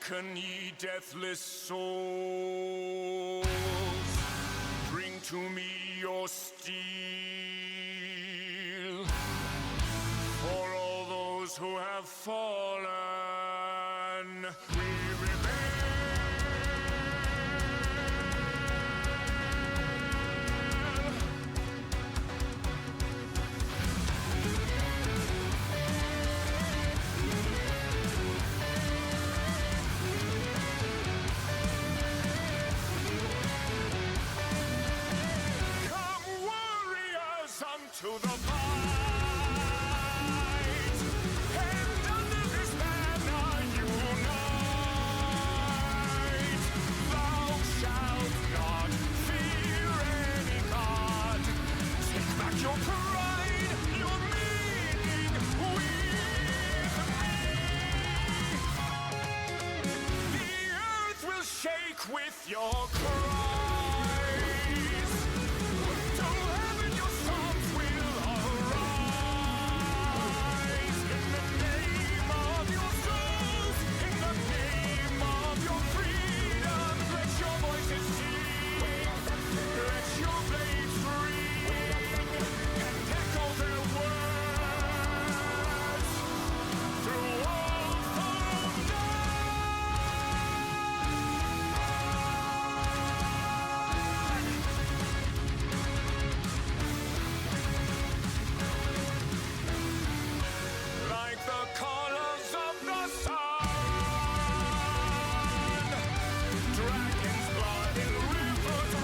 Awaken, ye deathless souls. Bring to me your steel. For all those who have fallen, we rebel. Come, warriors, unto the fight, and under this banner unite. Thou shalt not fear any god. Take back your pride, your meaning with me. The earth will shake with your cries. To heaven your songs will arise. In the name of your souls, in the name of your freedom, let your voices sing. Let your blades ring and echo their words through all thunder. Like the colors of the sun, dragon's blood in rivers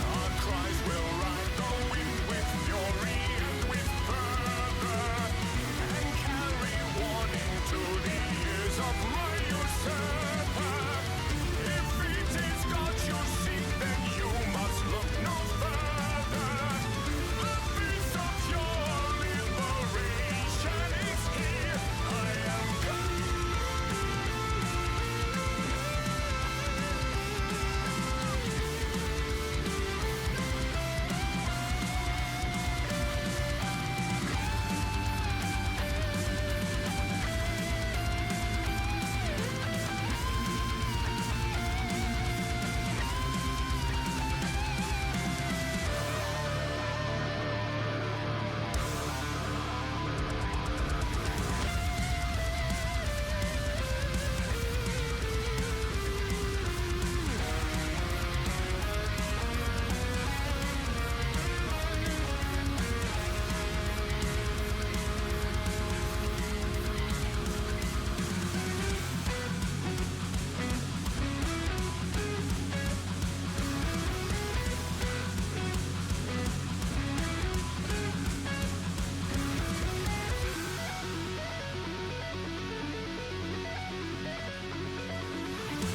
Our cries will ride the wind with fury and with fervor, and carry warning to the ears of my usurper. If it is God you seek, then you must look no further. The peace of your liberation is here. I am God.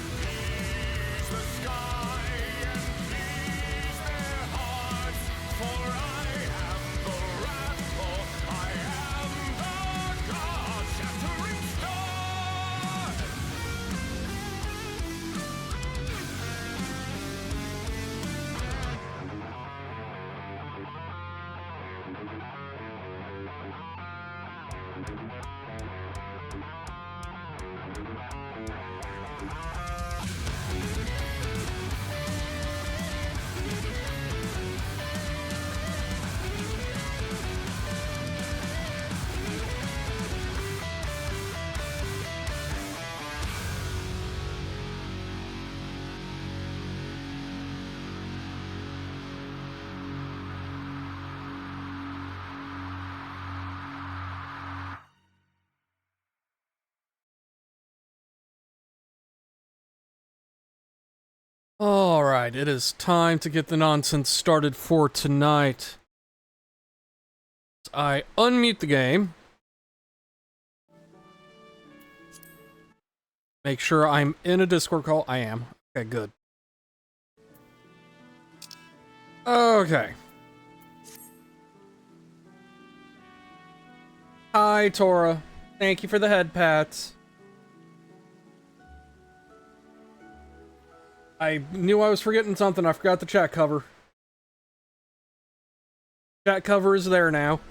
Please the sky and please their hearts, for I am the wrathful, I am the God, shattering star. Alright, it is time to get the nonsense started for tonight. I unmute the game. Make sure I'm in a Discord call. I am. Okay, good. Okay. Hi, Tora. Thank you for the head pats. I knew I was forgetting something. I forgot the chat cover. Chat cover is there now.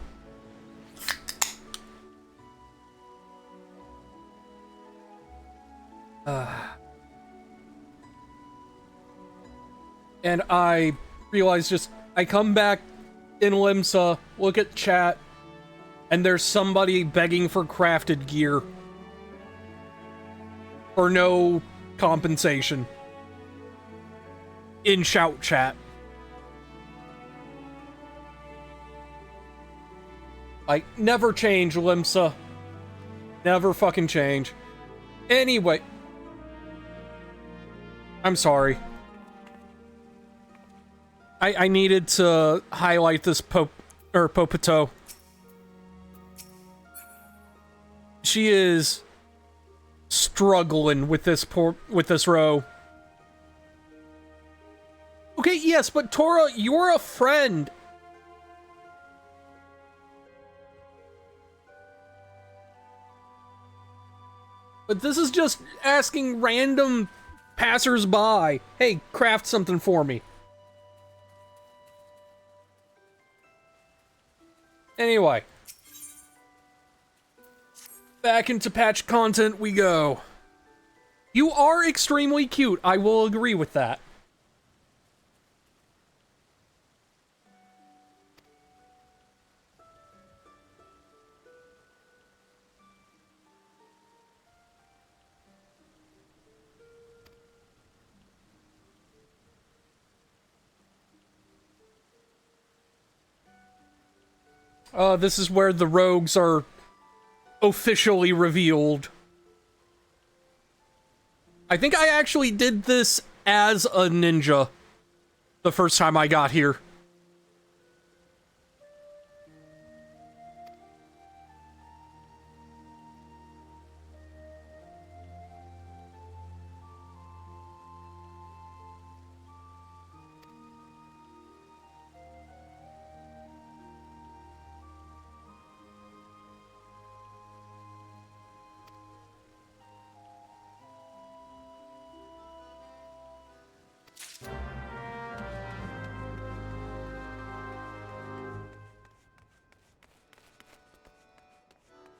And I realized I come back in Limsa, look at chat, and there's somebody begging for crafted gear. For no compensation. In shout chat. Like, never change, Limsa. Never fucking change. Anyway. I'm sorry. I needed to highlight this Popoto. She is struggling with this row. Okay, yes, but Tora, you're a friend. But this is just asking random passers-by, hey, craft something for me. Anyway. Back into patch content we go. You are extremely cute, I will agree with that. This is where the rogues are officially revealed. I think I actually did this as a ninja the first time I got here.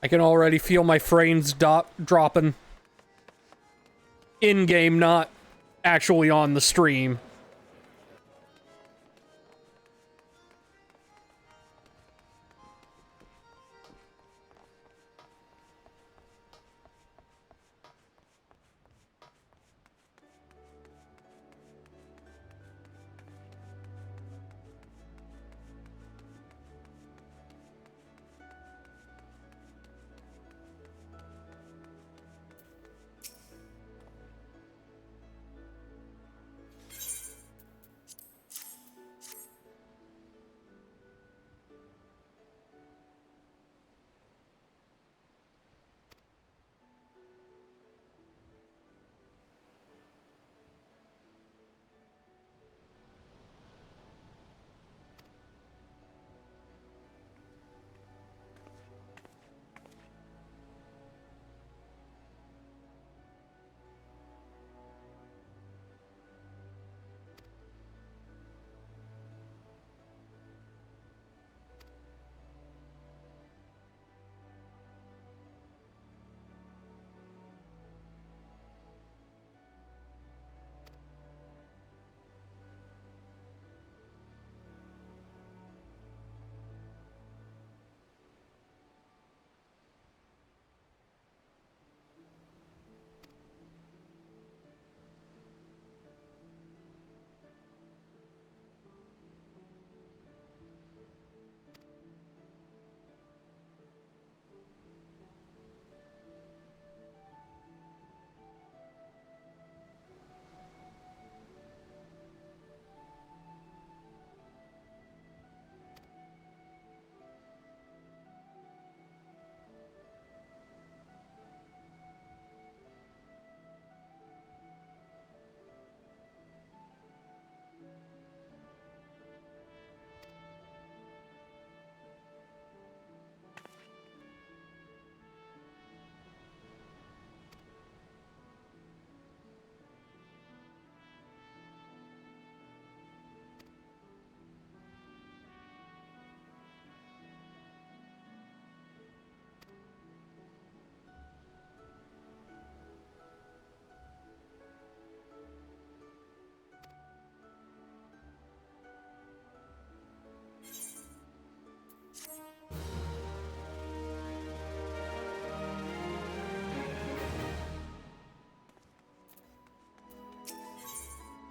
I can already feel my frames dropping. In-game, not actually on the stream.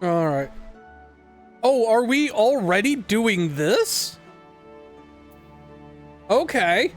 Alright. Oh, are we already doing this? Okay.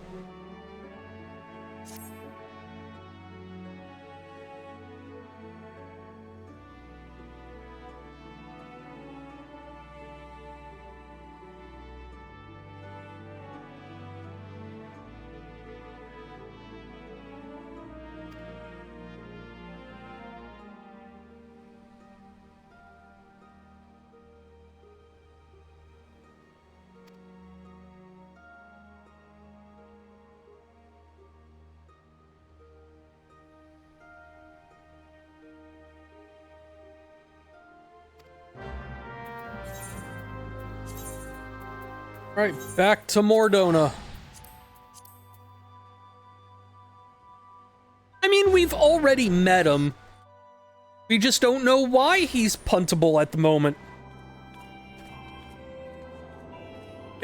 Alright, back to Mordona. I mean, we've already met him. We just don't know why he's puntable at the moment.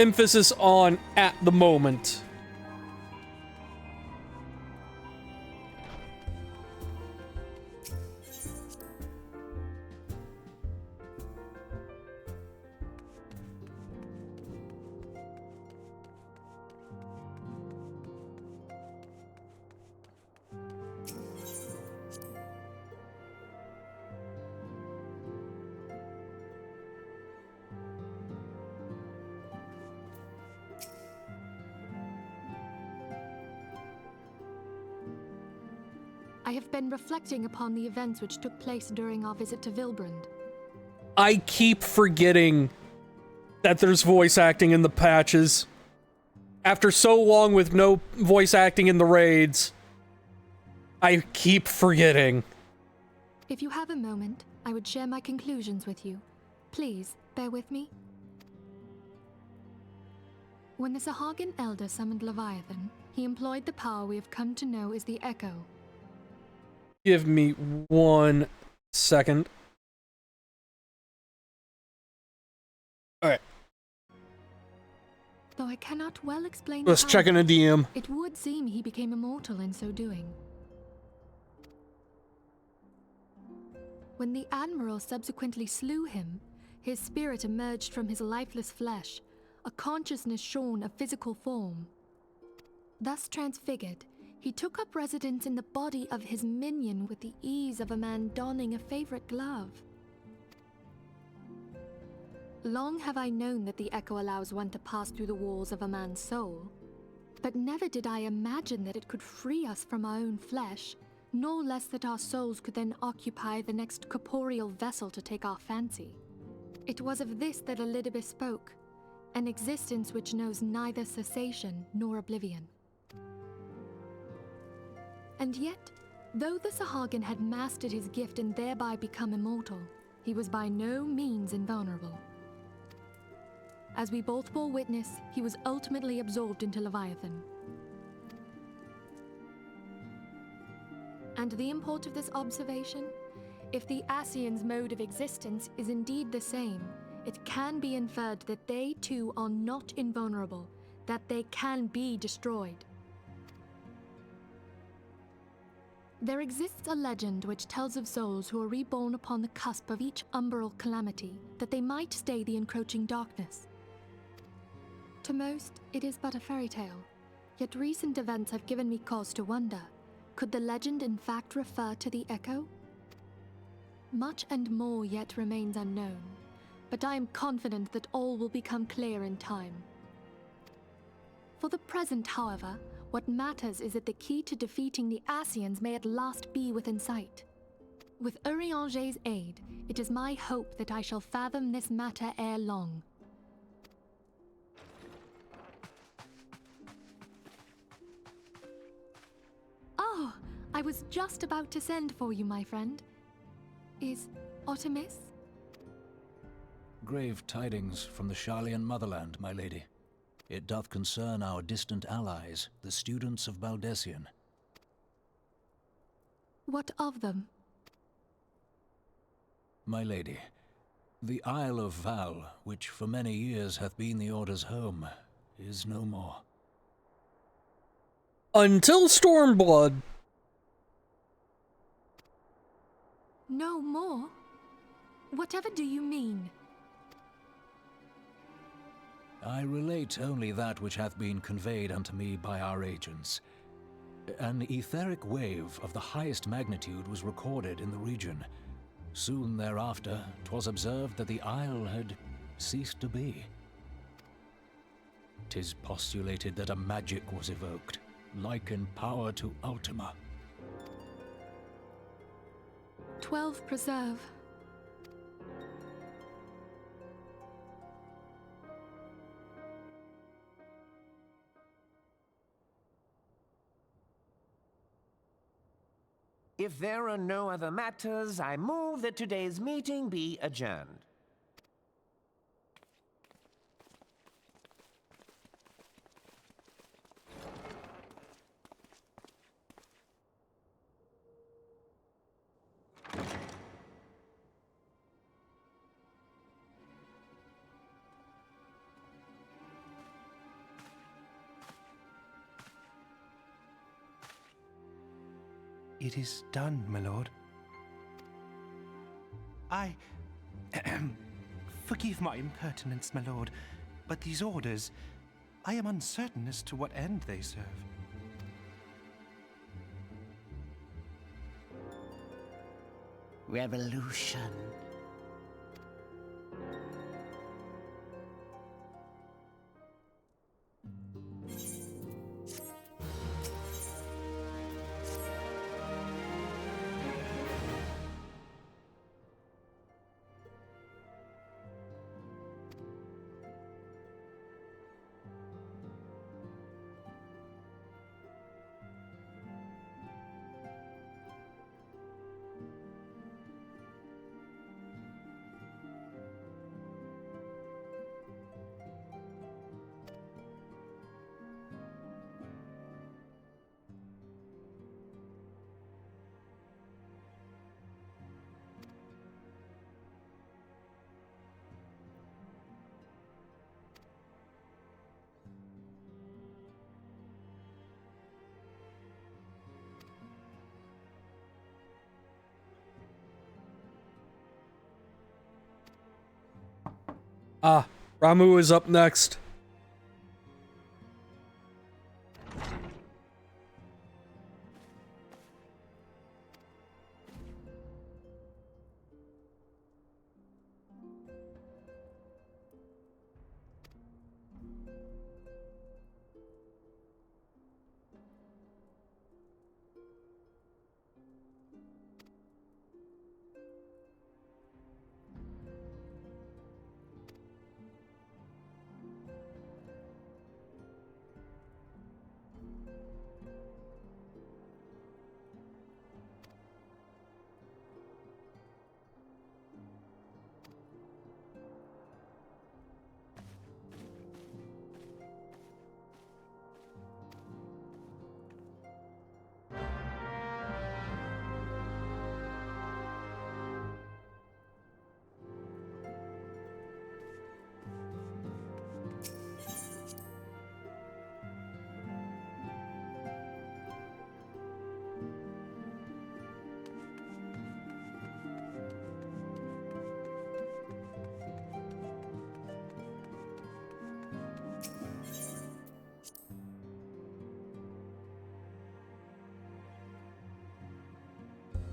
Emphasis on at the moment. I have been reflecting upon the events which took place during our visit to Vilbrand. I keep forgetting that there's voice acting in the patches. After so long with no voice acting in the raids, I keep forgetting. If you have a moment, I would share my conclusions with you. Please, bear with me. When the Sahagin Elder summoned Leviathan, he employed the power we have come to know as the Echo. Give me 1 second. Alright. Though I cannot well explain Let's check in a DM. it would seem he became immortal in so doing. When the Admiral subsequently slew him, his spirit emerged from his lifeless flesh, a consciousness shorn of physical form. Thus transfigured, he took up residence in the body of his minion with the ease of a man donning a favorite glove. Long have I known that the Echo allows one to pass through the walls of a man's soul, but never did I imagine that it could free us from our own flesh, nor less that our souls could then occupy the next corporeal vessel to take our fancy. It was of this that Elidibus spoke, an existence which knows neither cessation nor oblivion. And yet, though the Sahagin had mastered his gift and thereby become immortal, he was by no means invulnerable. As we both bore witness, he was ultimately absorbed into Leviathan. And the import of this observation? If the Ascians' mode of existence is indeed the same, it can be inferred that they too are not invulnerable, that they can be destroyed. There exists a legend which tells of souls who are reborn upon the cusp of each umbral calamity, that they might stay the encroaching darkness. To most, it is but a fairy tale, yet recent events have given me cause to wonder, could the legend in fact refer to the Echo? Much and more yet remains unknown, but I am confident that all will become clear in time. For the present, however, what matters is that the key to defeating the Ascians may at last be within sight. With Urianger's aid, it is my hope that I shall fathom this matter ere long. Oh, I was just about to send for you, my friend. Is Artemis? Grave tidings from the Sharlayan motherland, my lady. It doth concern our distant allies, the students of Baldessian. What of them? My lady, the Isle of Val, which for many years hath been the Order's home, is no more. Until Whatever do you mean? I relate only that which hath been conveyed unto me by our agents. An etheric wave of the highest magnitude was recorded in the region. Soon thereafter, 'twas observed that the isle had ceased to be. 'Tis postulated that a magic was evoked, like in power to Ultima. 12 preserve. If there are no other matters, I move that today's meeting be adjourned. It is done, my lord. Forgive my impertinence, my lord, but these orders, I am uncertain as to what end they serve. Revolution. Ah, Ramu is up next.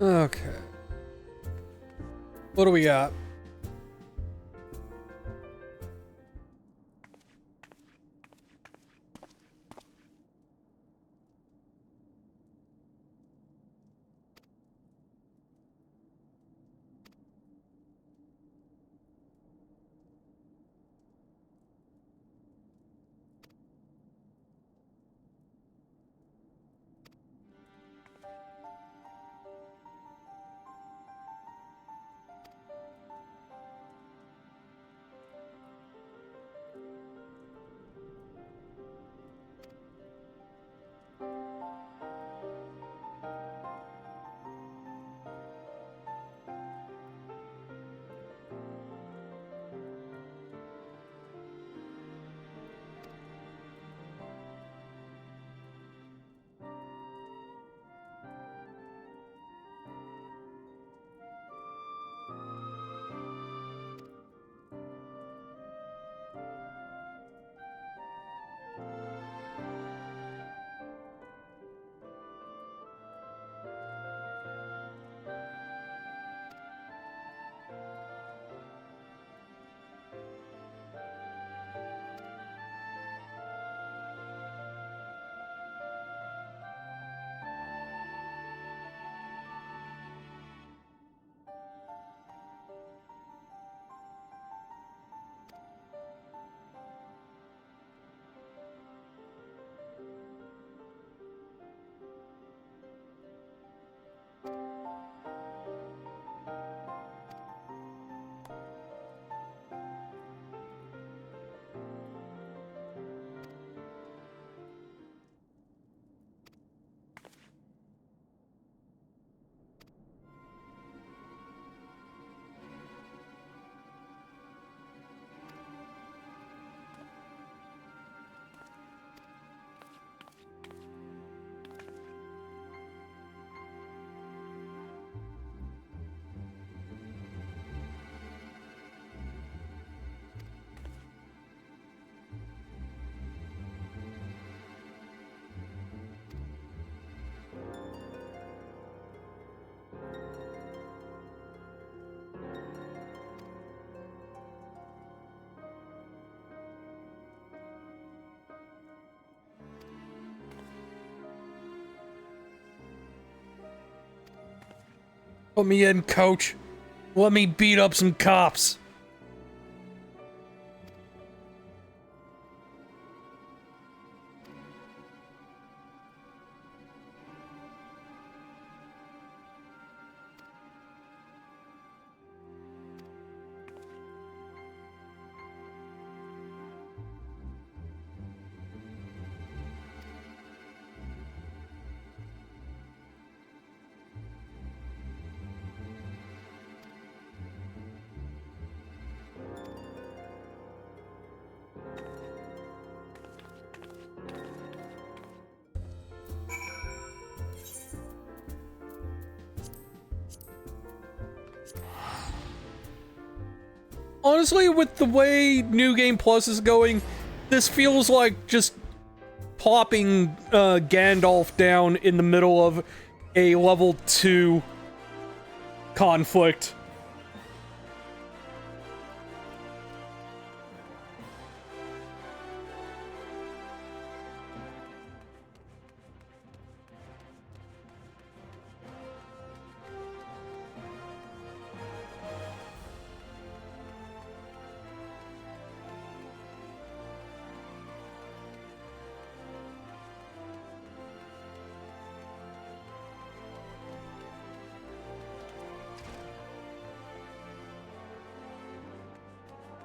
Okay. What do we got? Put me in, coach. Let me beat up some cops. Honestly, with the way New Game Plus is going, this feels like just plopping Gandalf down in the middle of a level 2 conflict.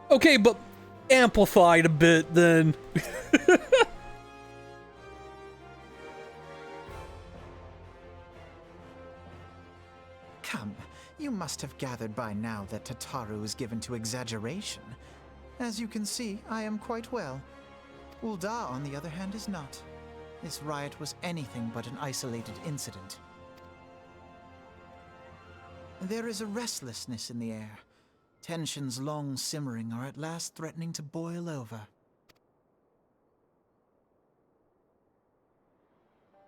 Okay, but amplified a bit then. Come, you must have gathered by now that Tataru is given to exaggeration. As you can see, I am quite well. Ul'dah, on the other hand, is not. This riot was anything but an isolated incident. There is a restlessness in the air. Tensions long simmering are at last threatening to boil over.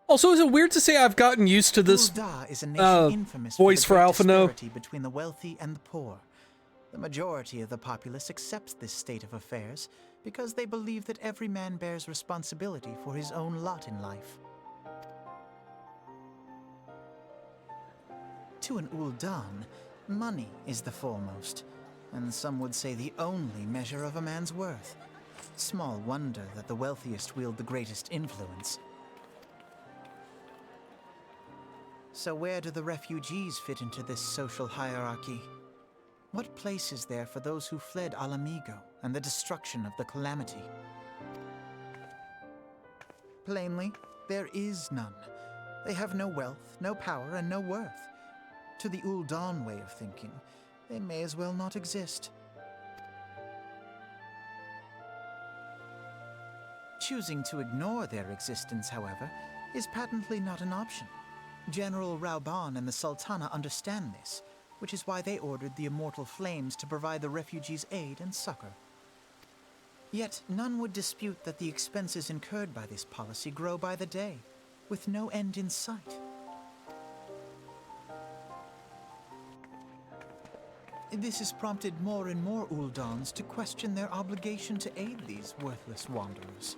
Also, is it weird to say I've gotten used to this Ul'dah is a nation infamous voice for for the great Alpha No? disparity between the wealthy and the poor. The majority of the populace accepts this state of affairs because they believe that every man bears responsibility for his own lot in life. To an Ul'dan, money is the foremost, and some would say the only measure of a man's worth. Small wonder that the wealthiest wield the greatest influence. So where do the refugees fit into this social hierarchy? What place is there for those who fled Alamigo and the destruction of the Calamity? Plainly, there is none. They have no wealth, no power, and no worth. To the Ul'dan way of thinking, they may as well not exist. Choosing to ignore their existence, however, is patently not an option. General Rauban and the Sultana understand this, which is why they ordered the Immortal Flames to provide the refugees aid and succor. Yet none would dispute that the expenses incurred by this policy grow by the day, with no end in sight. This has prompted more and more Uldans to question their obligation to aid these worthless wanderers.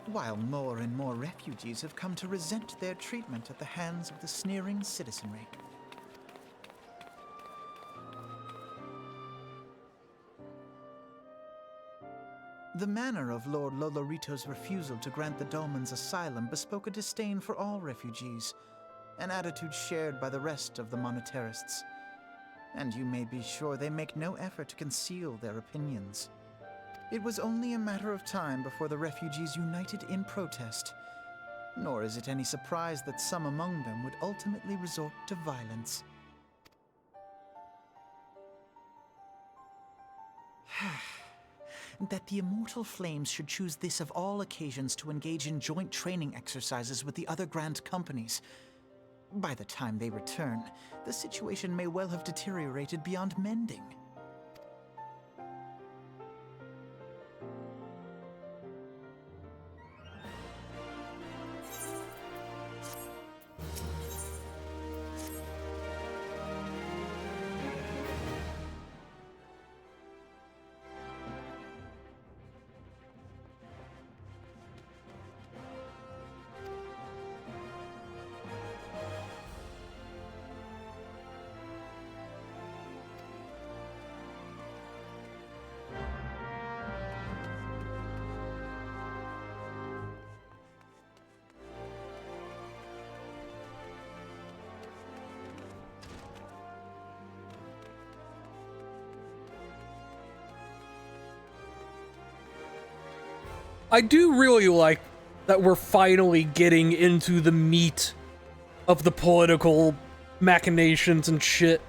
While more and more refugees have come to resent their treatment at the hands of the sneering citizenry. The manner of Lord Lolorito's refusal to grant the Dolmens asylum bespoke a disdain for all refugees, an attitude shared by the rest of the monetarists. And you may be sure they make no effort to conceal their opinions. It was only a matter of time before the refugees united in protest, nor is it any surprise that some among them would ultimately resort to violence. That the Immortal Flames should choose this of all occasions to engage in joint training exercises with the other Grand Companies. By the time they return, the situation may well have deteriorated beyond mending. I do really like that we're finally getting into the meat of the political machinations and shit.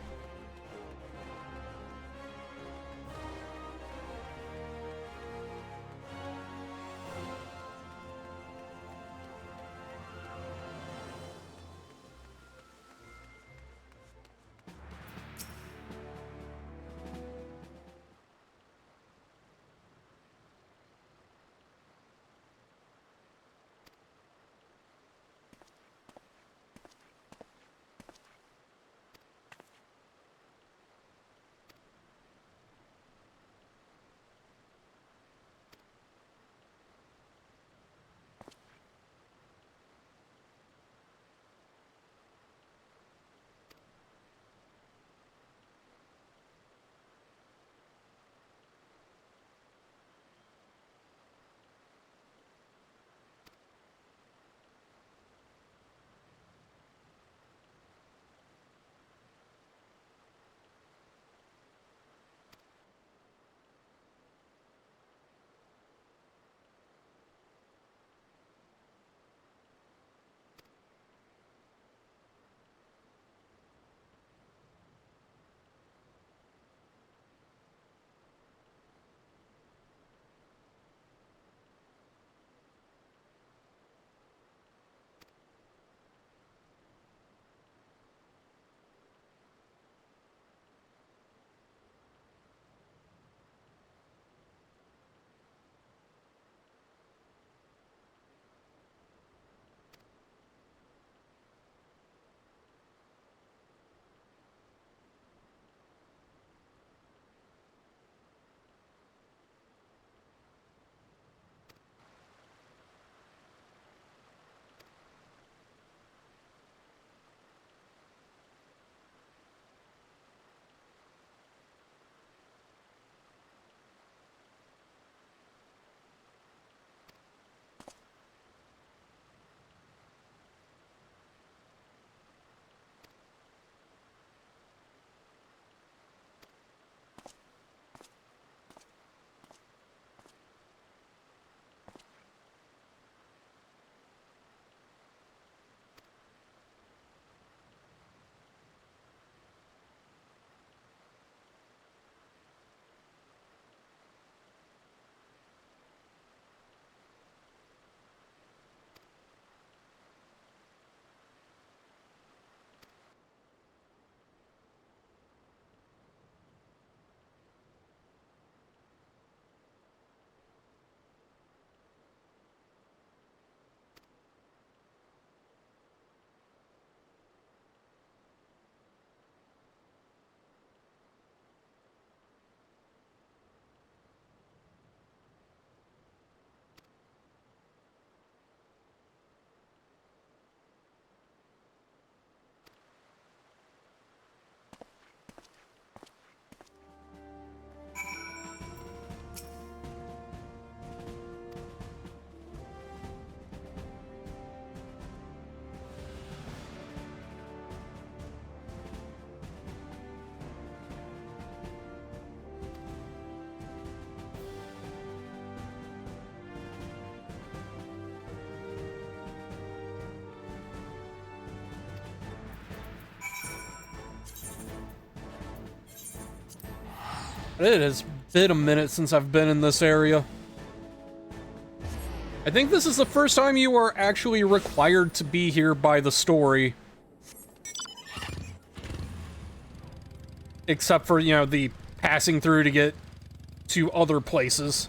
It has been a minute since I've been in this area. I think this is the first time you are actually required to be here by the story. Except for, you know, the passing through to get to other places.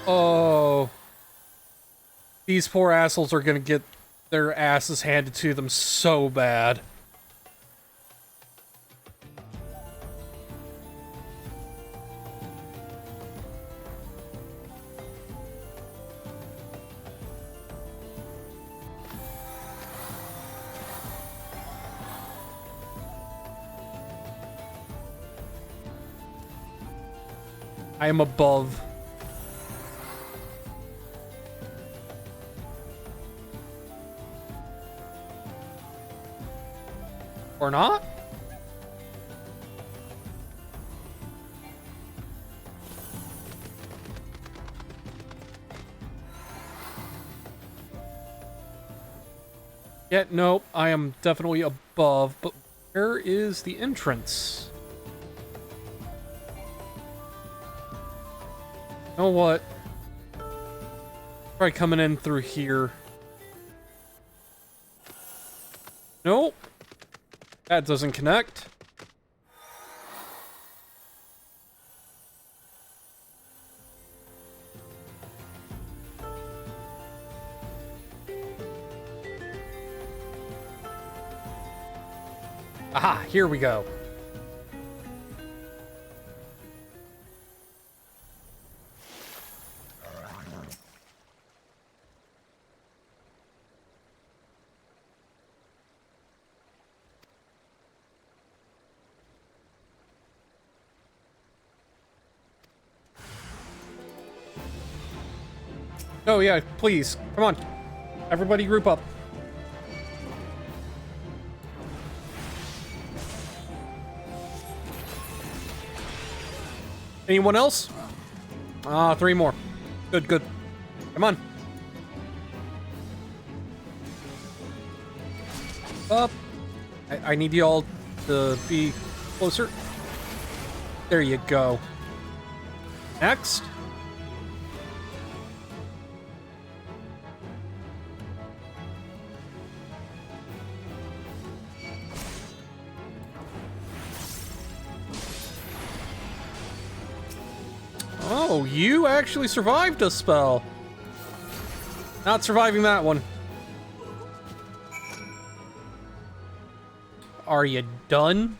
Oh. These poor assholes are gonna get their asses handed to them so bad. I am above. Or not? Yeah, nope, I am definitely above, but where is the entrance? You know what? Try coming in through here. Nope. That doesn't connect. Aha, here we go. Oh yeah, please. Come on. Everybody group up. Anyone else? Ah, 3 more. Good, good. Come on. Up. I need you all to be closer. There you go. Next. Oh, you actually survived a spell. Not surviving that one. Are you done?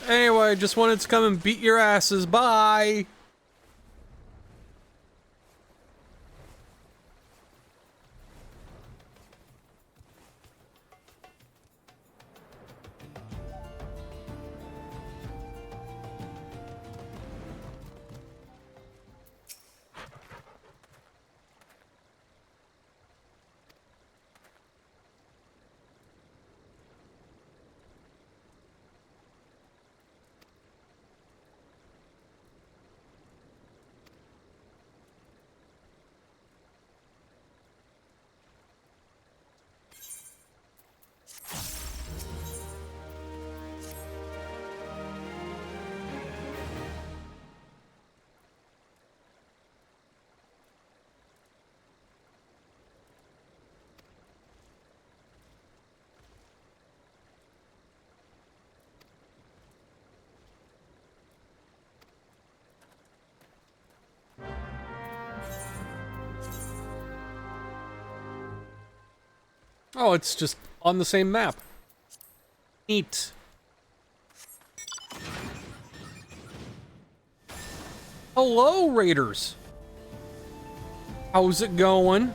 Anyway, just wanted to come and beat your asses. Bye. Oh, it's just on the same map. Neat. Hello, Raiders. How's it going?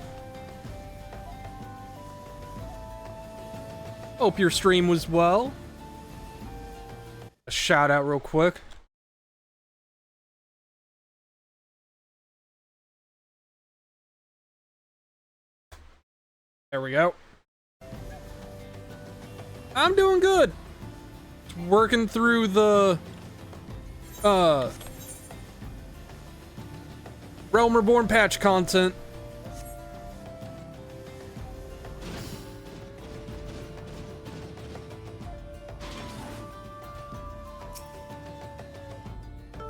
Hope your stream was well. A shout out real quick. There we go. I'm doing good. Working through the Realm Reborn patch content.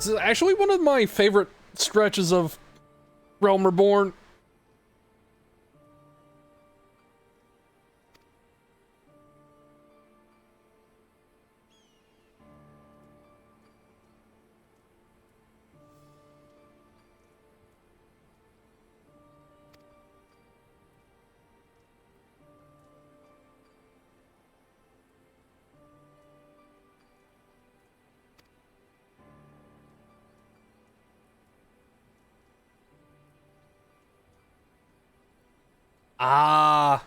It's actually one of my favorite stretches of Realm Reborn. Ah.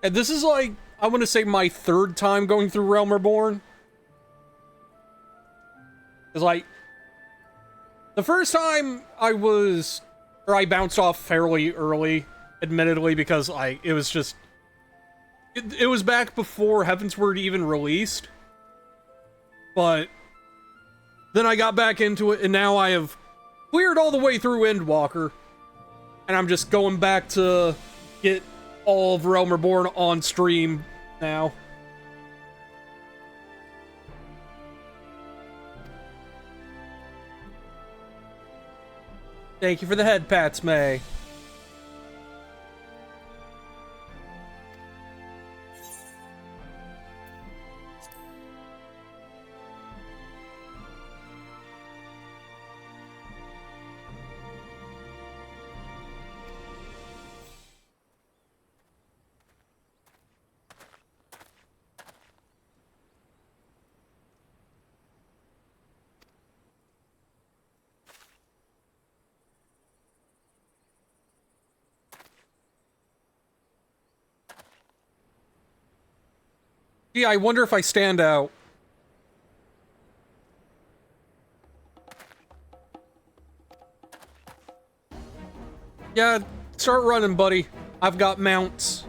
And this is like, I want to say my third time going through Realm Reborn. It's like, the first time I bounced off fairly early, admittedly, because it was just, it was back before Heavensward even released. But then I got back into it, and now I have cleared all the way through Endwalker. And I'm just going back to get all of Realm Reborn on stream now. Thank you for the head pats, May. Gee, I wonder if I stand out. Yeah, start running, buddy. I've got mounts.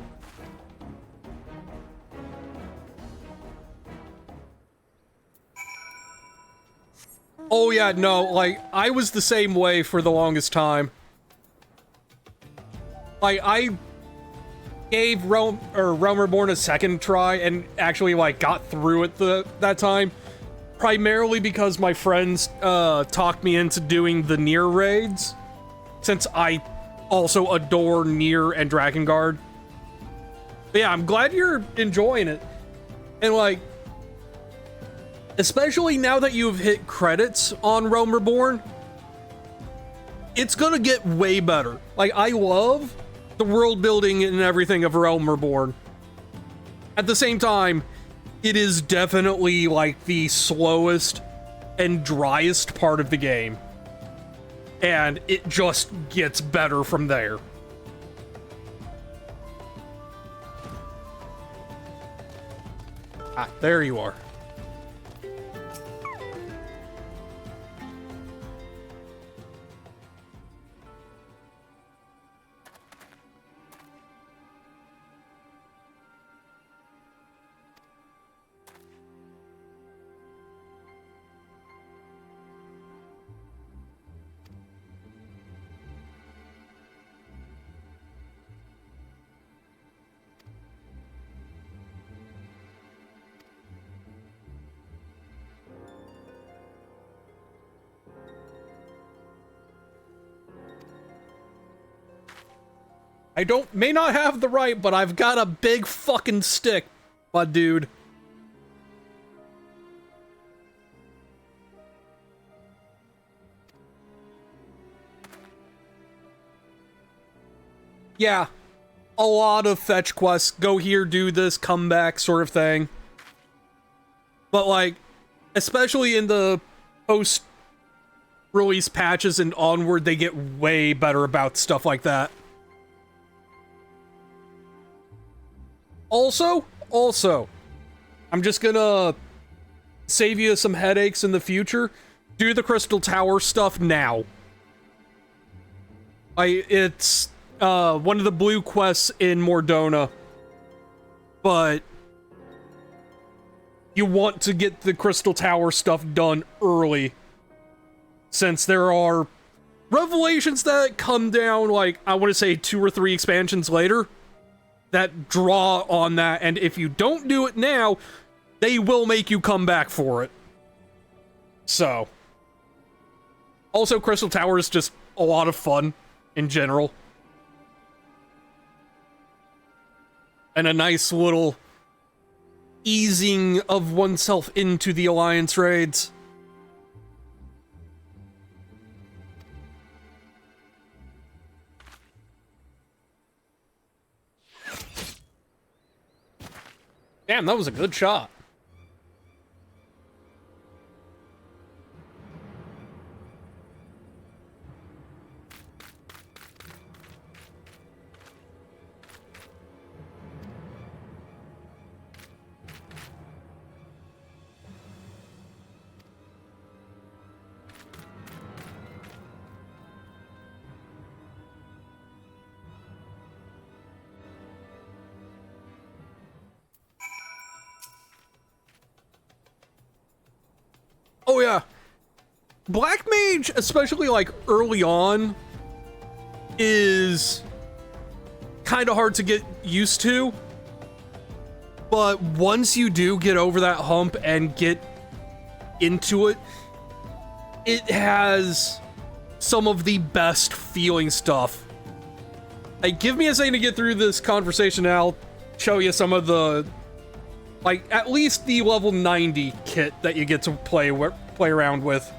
Oh yeah, no, like, I was the same way for the longest time. Like, I gave Realm Reborn a second try and actually, like, got through it that time. Primarily because my friends talked me into doing the Nier raids, since I also adore Nier and Drakengard. But yeah, I'm glad you're enjoying it. And, like, especially now that you've hit credits on Realm Reborn, it's gonna get way better. Like, I love the world building and everything of Realm Reborn. At the same time, it is definitely like the slowest and driest part of the game. And it just gets better from there. Ah, there you are. May not have the right, but I've got a big fucking stick, my dude. Yeah, a lot of fetch quests, go here, do this, come back sort of thing. But like, especially in the post-release patches and onward, they get way better about stuff like that. Also, I'm just gonna save you some headaches in the future. Do the Crystal Tower stuff now. It's one of the blue quests in Mordona, but you want to get the Crystal Tower stuff done early, since there are revelations that come down, like, I want to say 2 or 3 expansions later, that draw on that, and if you don't do it now, they will make you come back for it. So. Also, Crystal Tower is just a lot of fun in general. And a nice little easing of oneself into the Alliance raids. Damn, that was a good shot. Oh yeah, Black Mage, especially like early on, is kind of hard to get used to. But once you do get over that hump and get into it, it has some of the best feeling stuff. Like, give me a second to get through this conversation and I'll show you some of the, like, at least the level 90 kit that you get to play around with.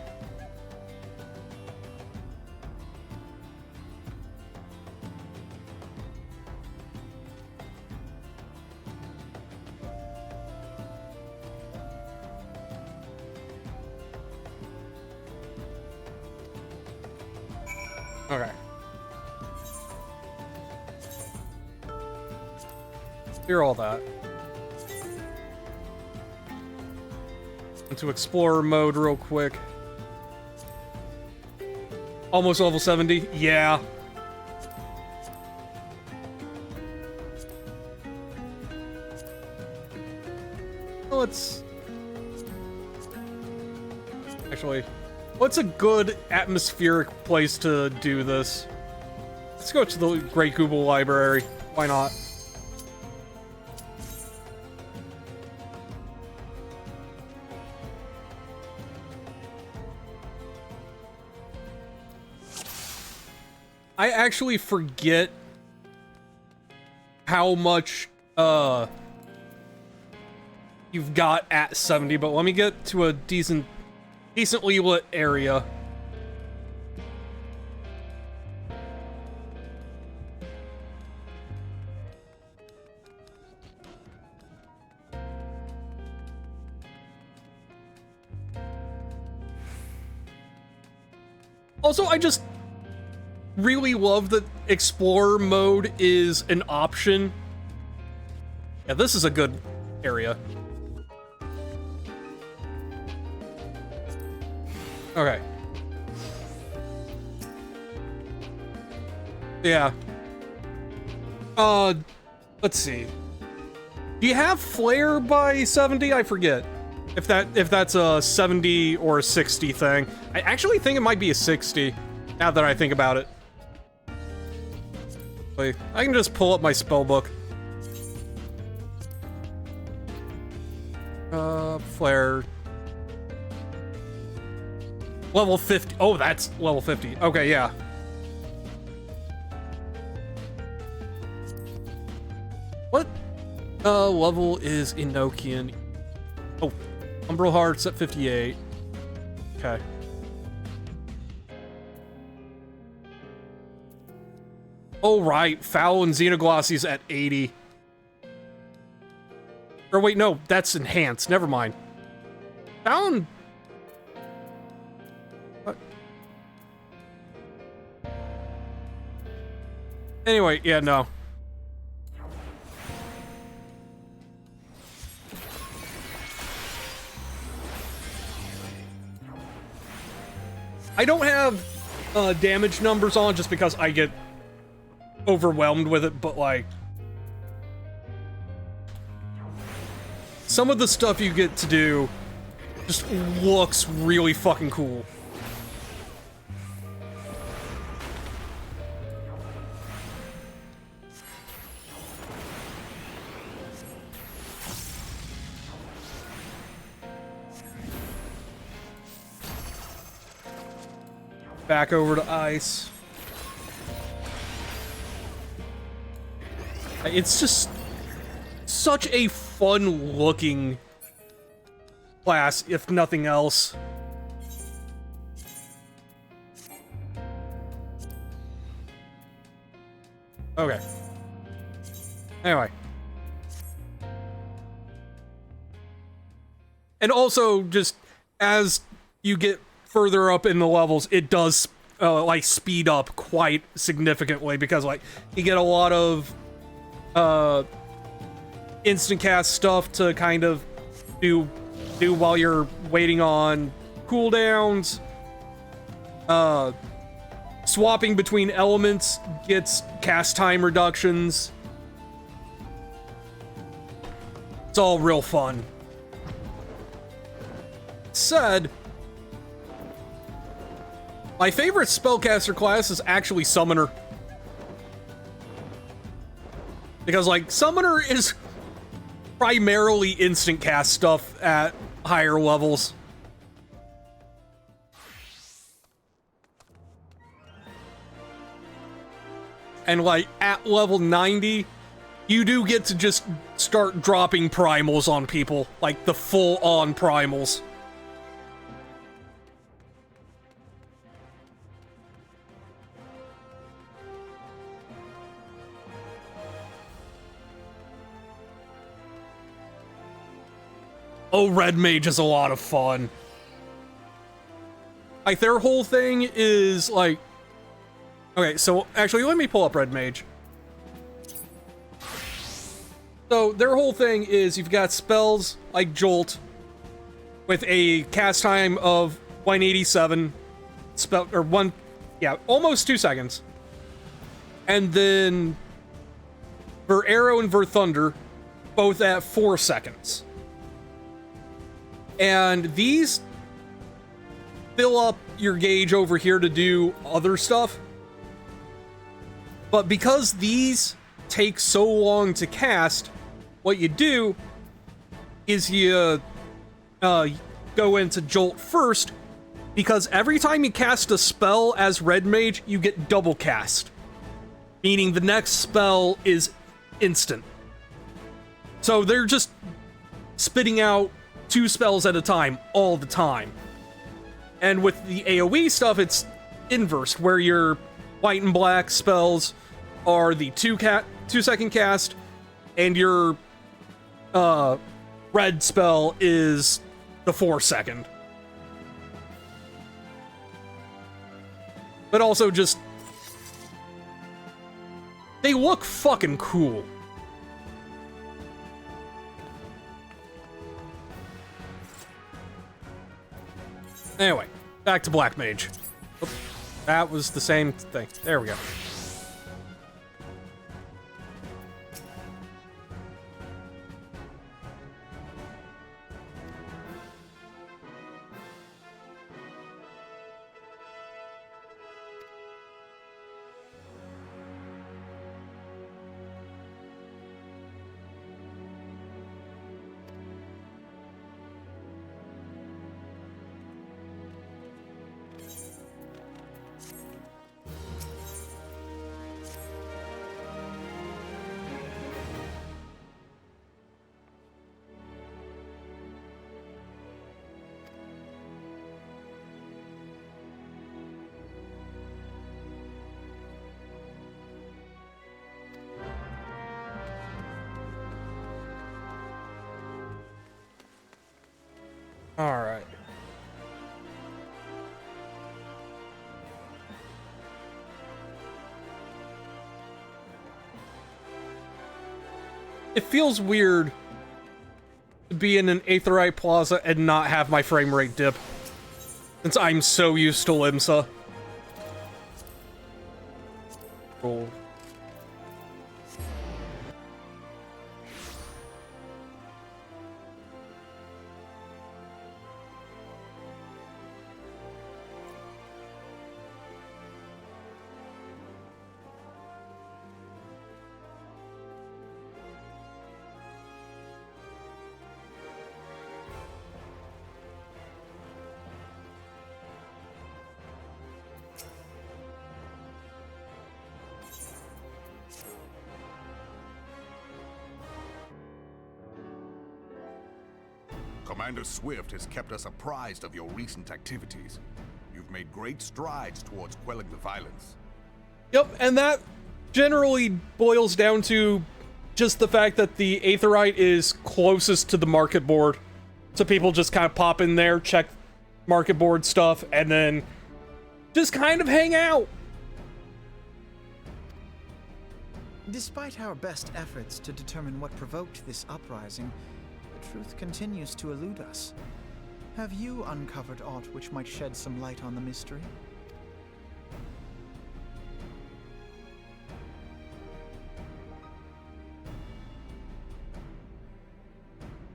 Okay. Clear all that. Into Explorer mode real quick. Almost level 70. Yeah. Let's... Actually, what's a good atmospheric place to do this? Let's go to the Great Google Library. Why not? I actually forget how much you've got at 70, but let me get to a decently lit area. Also, I just really love that Explorer mode is an option. Yeah, this is a good area. Okay. Yeah. Let's see. Do you have Flare by 70? I forget. If that's a 70 or a 60 thing. I actually think it might be a 60, now that I think about it. Wait, I can just pull up my spell book. Flare. Level 50. Oh, that's level 50. Okay, yeah. What level is Enochian? Oh, Umbral Heart's at 58. Okay. Oh, right. Foul and Xenoglossy's at 80. Or wait, no, that's enhanced. Never mind. Foul and... What? Anyway, yeah, no. I don't have damage numbers on just because I get overwhelmed with it, but like some of the stuff you get to do just looks really fucking cool. back over to ice. It's just such a fun looking class, if nothing else. Okay. Anyway. And also, just as you get further up in the levels, it does like speed up quite significantly, because like you get a lot of instant cast stuff to kind of do while you're waiting on cooldowns. Swapping between elements gets cast time reductions. It's all real fun. Said, my favorite spellcaster class is actually Summoner. Because, like, Summoner is primarily instant cast stuff at higher levels. And, like, at level 90, you do get to just start dropping primals on people. Like, the full-on primals. Oh, Red Mage is a lot of fun. Like, their whole thing is, like... Okay, so, actually, let me pull up Red Mage. So, their whole thing is you've got spells like Jolt with a cast time of 187 almost 2 seconds. And then Ver Arrow and Ver Thunder, both at 4 seconds. And these fill up your gauge over here to do other stuff. But because these take so long to cast, what you do is you go into Jolt first, because every time you cast a spell as Red Mage, you get double cast. Meaning the next spell is instant. So they're just spitting out 2 spells at a time, all the time. And with the AoE stuff, it's inverse, where your white and black spells are the 2-second cast, and your red spell is the 4-second. But also just... they look fucking cool. Anyway, back to Black Mage. Oop, that was the same thing. There we go. All right. It feels weird to be in an Aetheryte Plaza and not have my frame rate dip, since I'm so used to Limsa. Cool. Commander Swift has kept us apprised of your recent activities. You've made great strides towards quelling the violence. Yep, and that generally boils down to just the fact that the Aetheryte is closest to the market board. So people just kind of pop in there, check market board stuff, and then just kind of hang out. Despite our best efforts to determine what provoked this uprising, the truth continues to elude us. Have you uncovered aught which might shed some light on the mystery?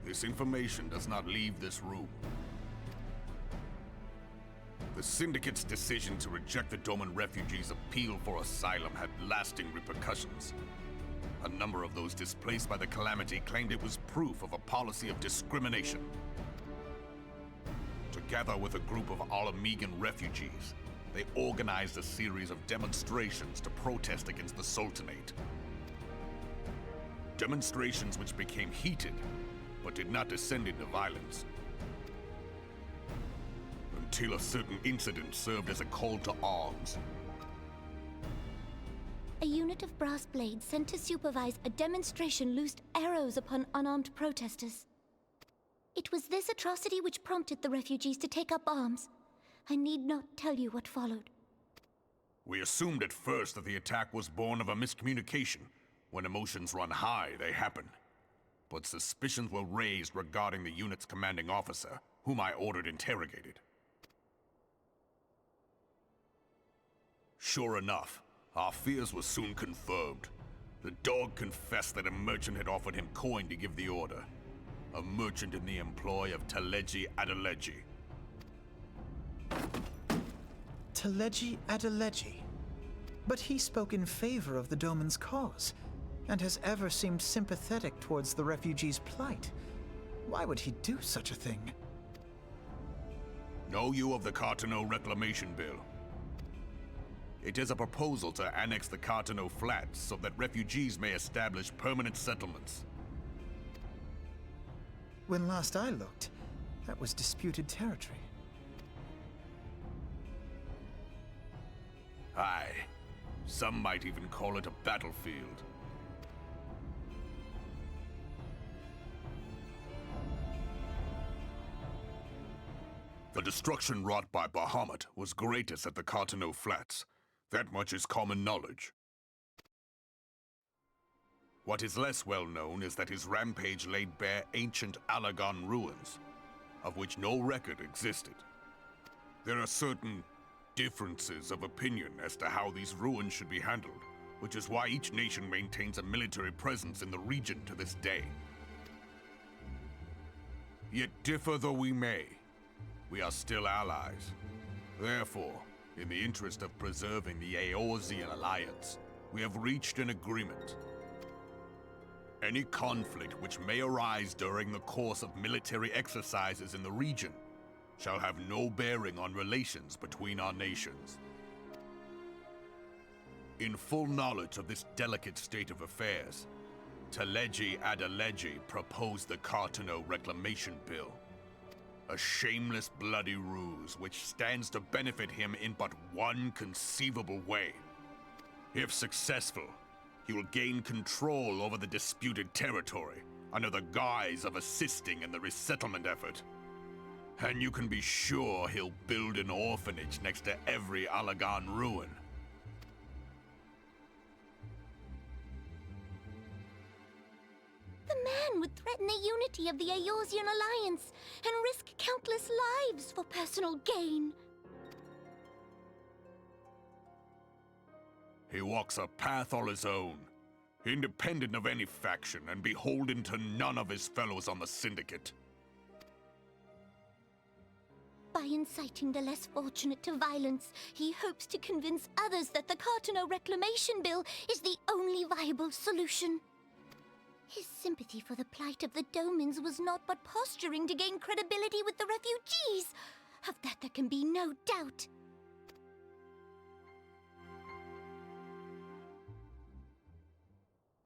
This information does not leave this room. The Syndicate's decision to reject the Doman refugees' appeal for asylum had lasting repercussions. A number of those displaced by the calamity claimed it was proof of a policy of discrimination. Together with a group of Alamegan refugees, they organized a series of demonstrations to protest against the Sultanate. Demonstrations which became heated, but did not descend into violence. Until a certain incident served as a call to arms. A unit of brass blades sent to supervise a demonstration loosed arrows upon unarmed protesters. It was this atrocity which prompted the refugees to take up arms. I need not tell you what followed. We assumed at first that the attack was born of a miscommunication. When emotions run high, they happen. But suspicions were raised regarding the unit's commanding officer, whom I ordered interrogated. Sure enough, our fears were soon confirmed. The dog confessed that a merchant had offered him coin to give the order. A merchant in the employ of Teleji Adeleji. Teleji Adeleji? But he spoke in favor of the Doman's cause, and has ever seemed sympathetic towards the refugees' plight. Why would he do such a thing? Know you of the Cartano Reclamation Bill? It is a proposal to annex the Cartano Flats so that refugees may establish permanent settlements. When last I looked, that was disputed territory. Aye. Some might even call it a battlefield. The destruction wrought by Bahamut was greatest at the Cartano Flats. That much is common knowledge. What is less well known is that his rampage laid bare ancient Alagon ruins, of which no record existed. There are certain differences of opinion as to how these ruins should be handled, which is why each nation maintains a military presence in the region to this day. Yet differ though we may, we are still allies. Therefore, in the interest of preserving the Eorzean alliance, we have reached an agreement. Any conflict which may arise during the course of military exercises in the region shall have no bearing on relations between our nations. In full knowledge of this delicate state of affairs, Teleji Adeleji proposed the Cartano Reclamation Bill. A shameless bloody ruse which stands to benefit him in but one conceivable way. If successful, he will gain control over the disputed territory under the guise of assisting in the resettlement effort. And you can be sure he'll build an orphanage next to every Alagon ruin. The man would threaten the unity of the Eorzean alliance and risk countless lives for personal gain. He walks a path all his own, independent of any faction and beholden to none of his fellows on the Syndicate. By inciting the less fortunate to violence, he hopes to convince others that the Cartano Reclamation Bill is the only viable solution. His sympathy for the plight of the Domans was not but posturing to gain credibility with the refugees. Of that there can be no doubt.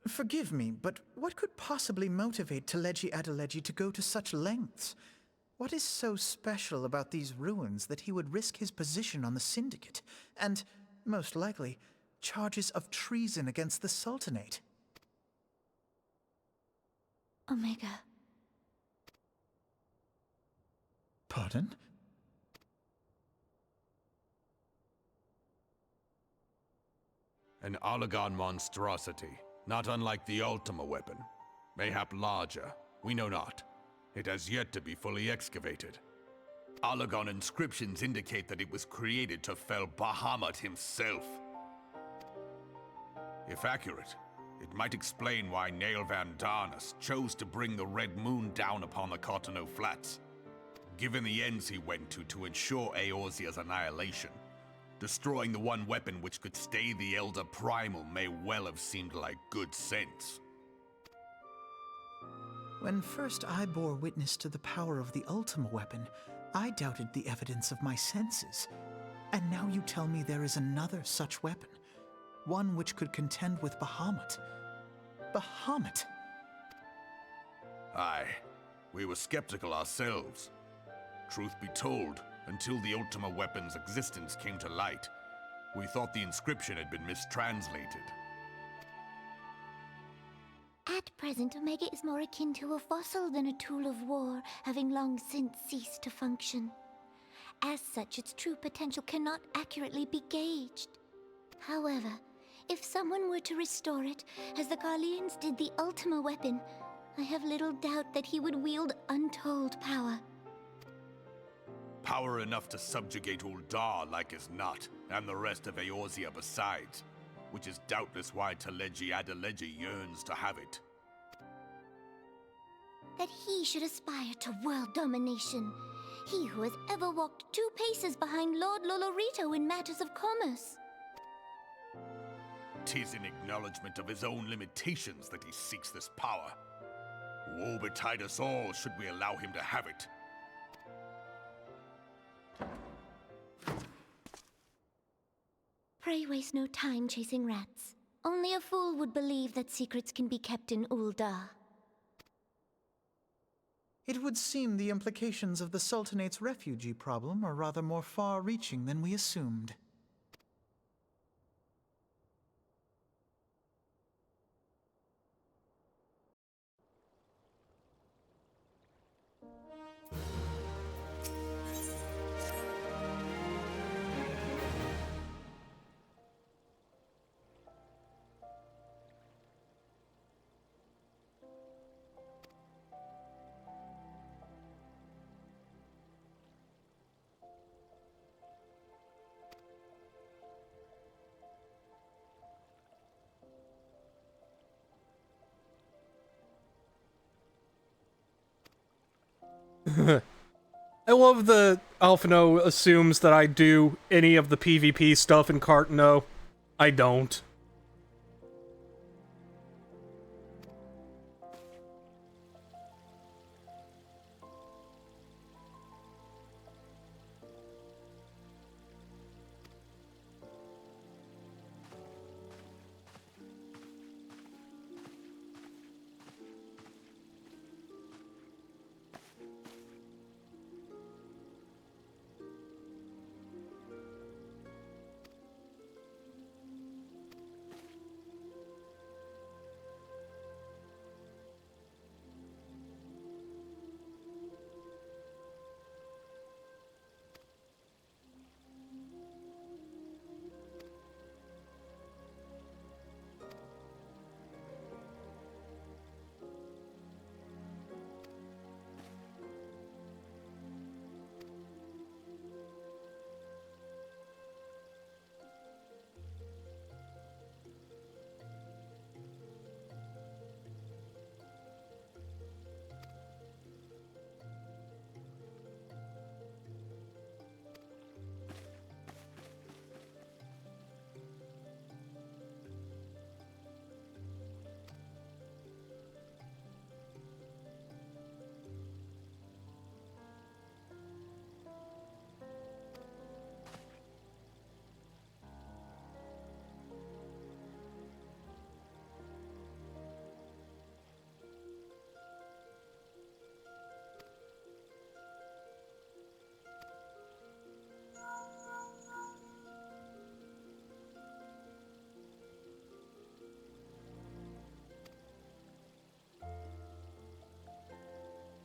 Forgive me, but what could possibly motivate Teleji Adeleji to go to such lengths? What is so special about these ruins that he would risk his position on the Syndicate, and, most likely, charges of treason against the Sultanate? Omega. Pardon? An Oligon monstrosity, not unlike the Ultima weapon. Mayhap larger, we know not. It has yet to be fully excavated. Oligon inscriptions indicate that it was created to fell Bahamut himself. If accurate, it might explain why Nail Van Darnus chose to bring the Red Moon down upon the Cotonou Flats. Given the ends he went to ensure Eorzea's annihilation, destroying the one weapon which could stay the Elder Primal may well have seemed like good sense. When first I bore witness to the power of the Ultima weapon, I doubted the evidence of my senses. And now you tell me there is another such weapon, one which could contend with Bahamut. Bahamut! Aye, we were skeptical ourselves. Truth be told, until the Ultima weapon's existence came to light, we thought the inscription had been mistranslated. At present, Omega is more akin to a fossil than a tool of war, having long since ceased to function. As such, its true potential cannot accurately be gauged. However, if someone were to restore it, as the Garleans did the Ultima weapon, I have little doubt that he would wield untold power. Power enough to subjugate Uldar like as not, and the rest of Eorzea besides, which is doubtless why Teleji Adeleji yearns to have it. That he should aspire to world domination. He who has ever walked 2 paces behind Lord Lolorito in matters of commerce. 'Tis in acknowledgement of his own limitations that he seeks this power. Woe betide us all should we allow him to have it. Pray waste no time chasing rats. Only a fool would believe that secrets can be kept in Uldar. It would seem the implications of the Sultanate's refugee problem are rather more far-reaching than we assumed. I love that Alphino assumes that I do any of the PvP stuff in Cartano. I don't.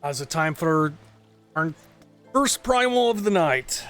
Now's the time for our first primal of the night.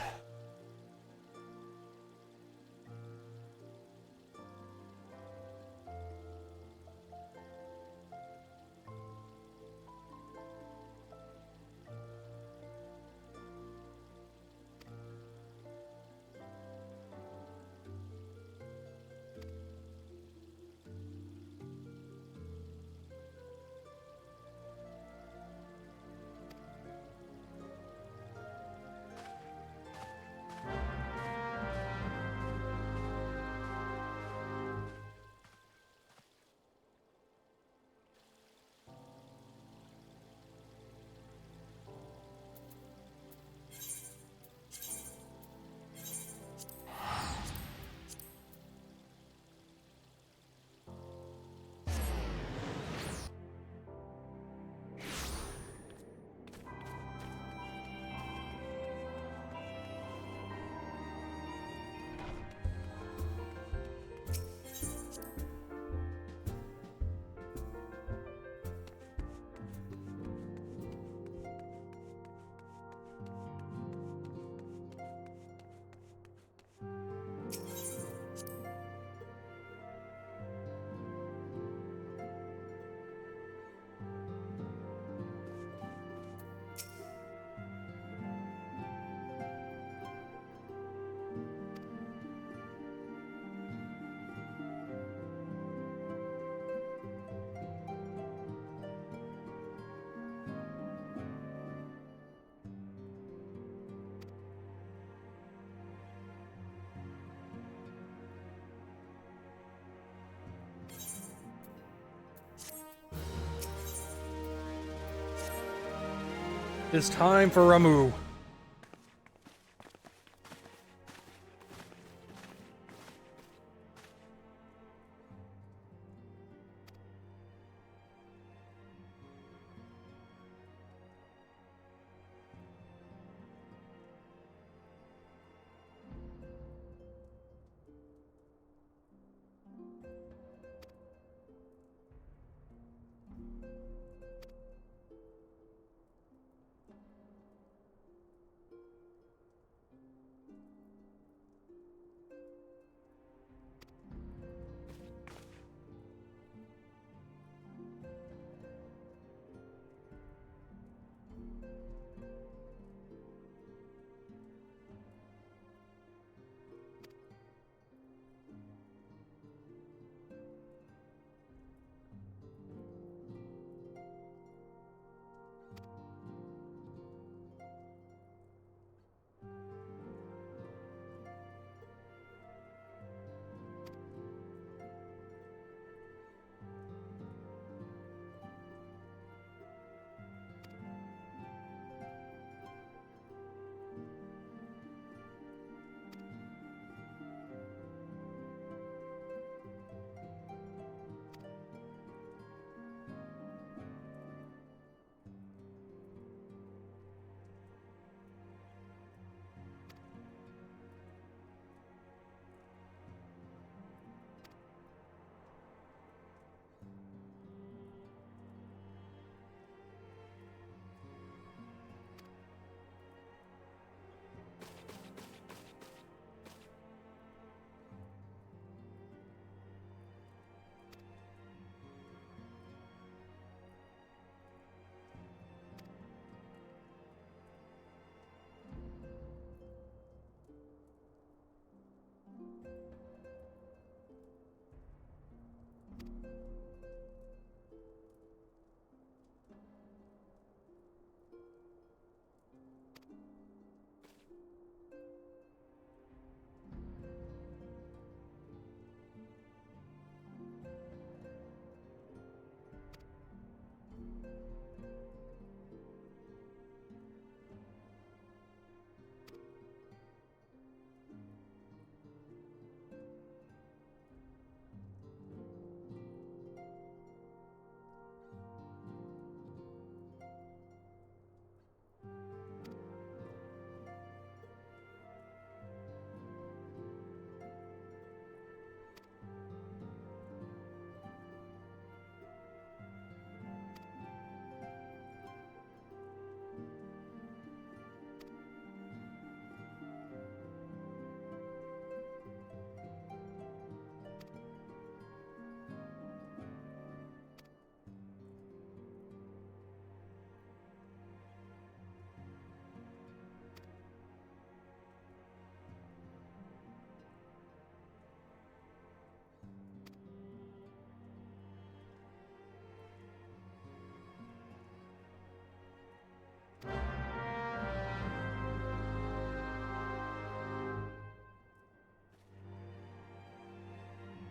It's time for Ramu.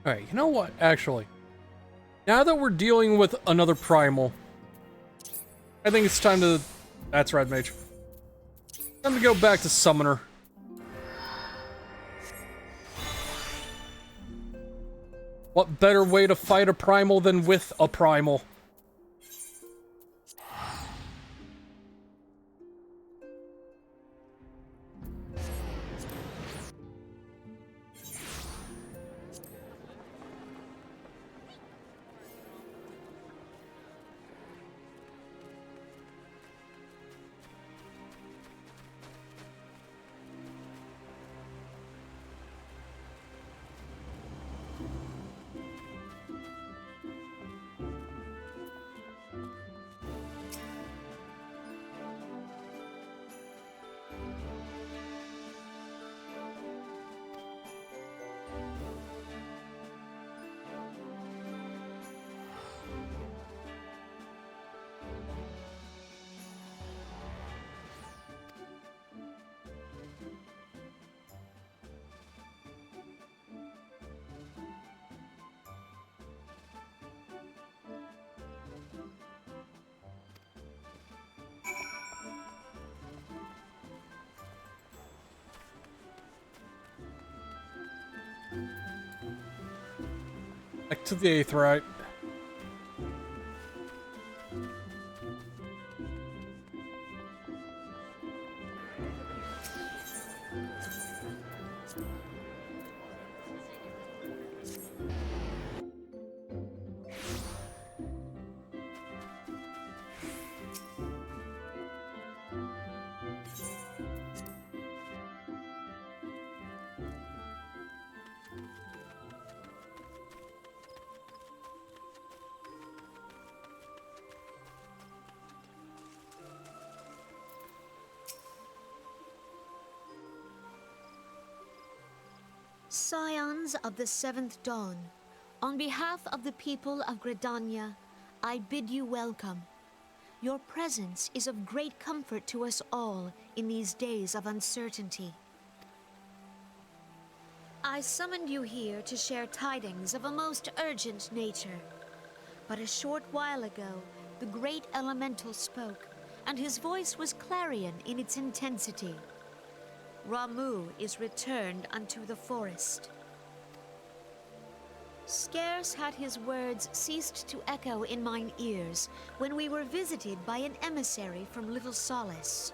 Alright, you know what? Actually, now that we're dealing with another primal, I think it's time to... That's Red Mage. Time to go back to Summoner. What better way to fight a primal than with a primal? Back to the 8th, right? Scions of the Seventh Dawn, on behalf of the people of Gridania, I bid you welcome. Your presence is of great comfort to us all in these days of uncertainty. I summoned you here to share tidings of a most urgent nature. But a short while ago, the great elemental spoke, and his voice was clarion in its intensity. Ramuh is returned unto the forest. Scarce had his words ceased to echo in mine ears when we were visited by an emissary from Little Solace.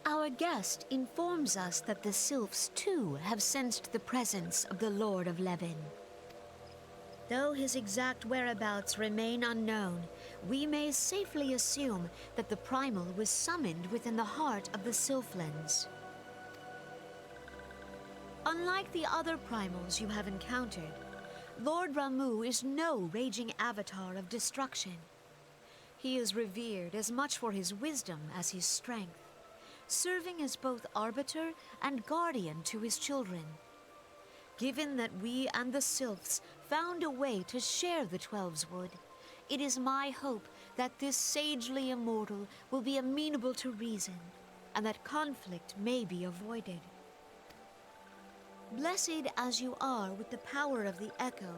Our guest informs us that the Sylphs too have sensed the presence of the Lord of Levin. Though his exact whereabouts remain unknown, we may safely assume that the primal was summoned within the heart of the Sylphlands. Unlike the other primals you have encountered, Lord Ramuh is no raging avatar of destruction. He is revered as much for his wisdom as his strength, serving as both arbiter and guardian to his children. Given that we and the Sylphs found a way to share the Heavensward, it is my hope that this sagely immortal will be amenable to reason, and that conflict may be avoided. Blessed as you are with the power of the Echo,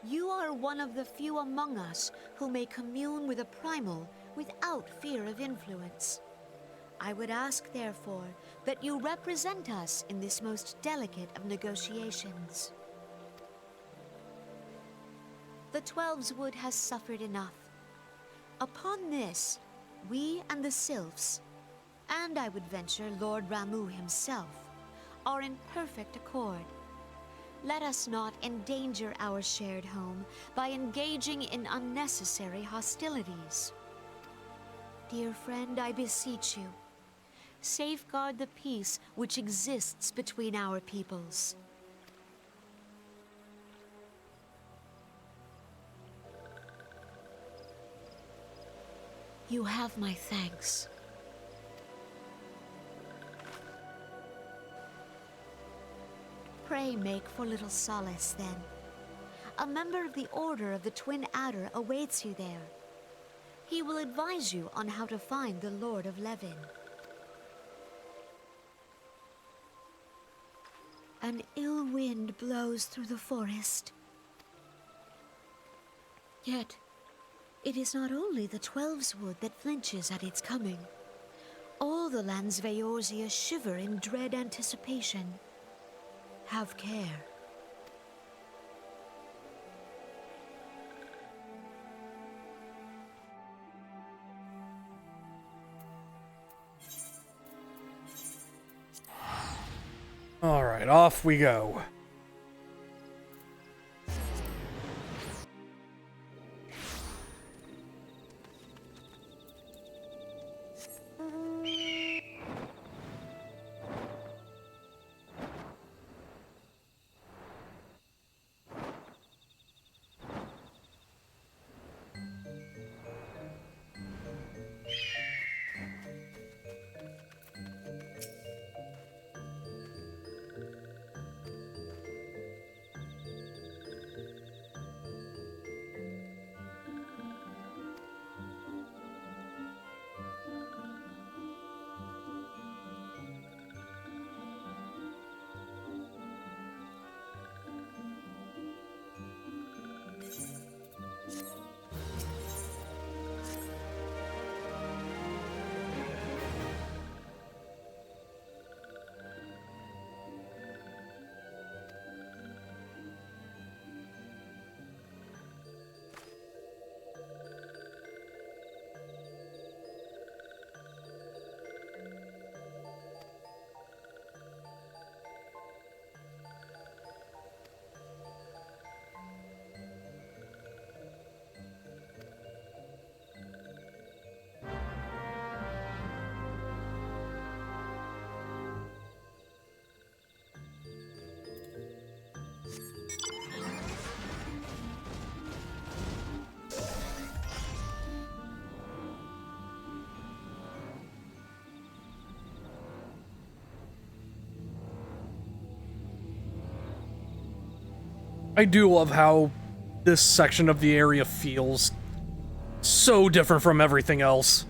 you are one of the few among us who may commune with a primal without fear of influence. I would ask, therefore, that you represent us in this most delicate of negotiations. The Twelveswood has suffered enough. Upon this, we and the Sylphs, and I would venture Lord Ramuh himself, are in perfect accord. Let us not endanger our shared home by engaging in unnecessary hostilities. Dear friend, I beseech you, safeguard the peace which exists between our peoples. You have my thanks. Pray make for Little Solace, then. A member of the Order of the Twin Adder awaits you there. He will advise you on how to find the Lord of Levin. An ill wind blows through the forest. Yet, it is not only the Twelveswood that flinches at its coming. All the lands Veorzia shiver in dread anticipation. Have care. All right, off we go. I do love how this section of the area feels so different from everything else.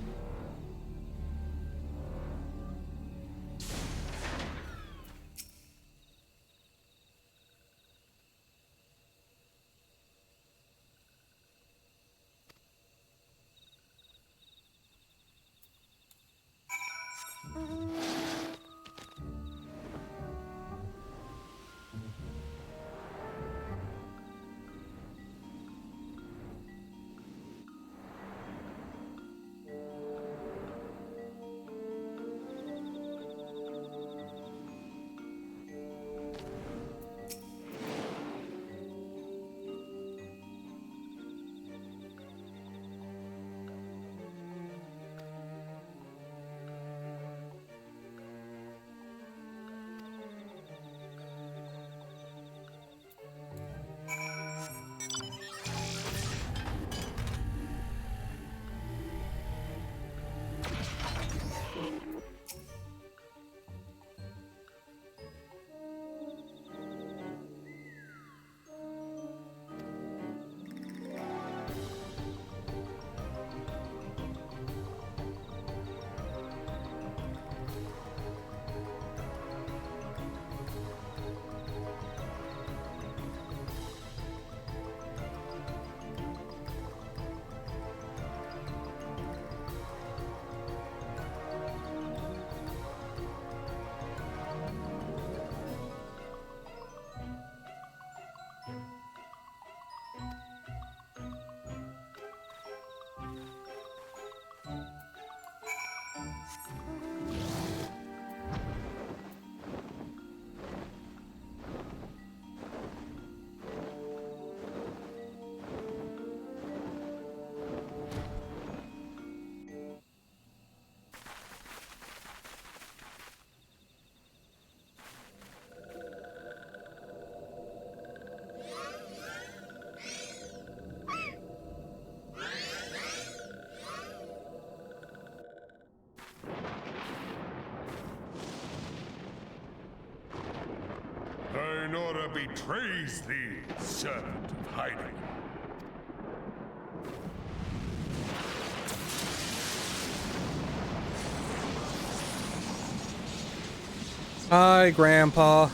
Thine order betrays thee, servant of hiding. Hi, Grandpa.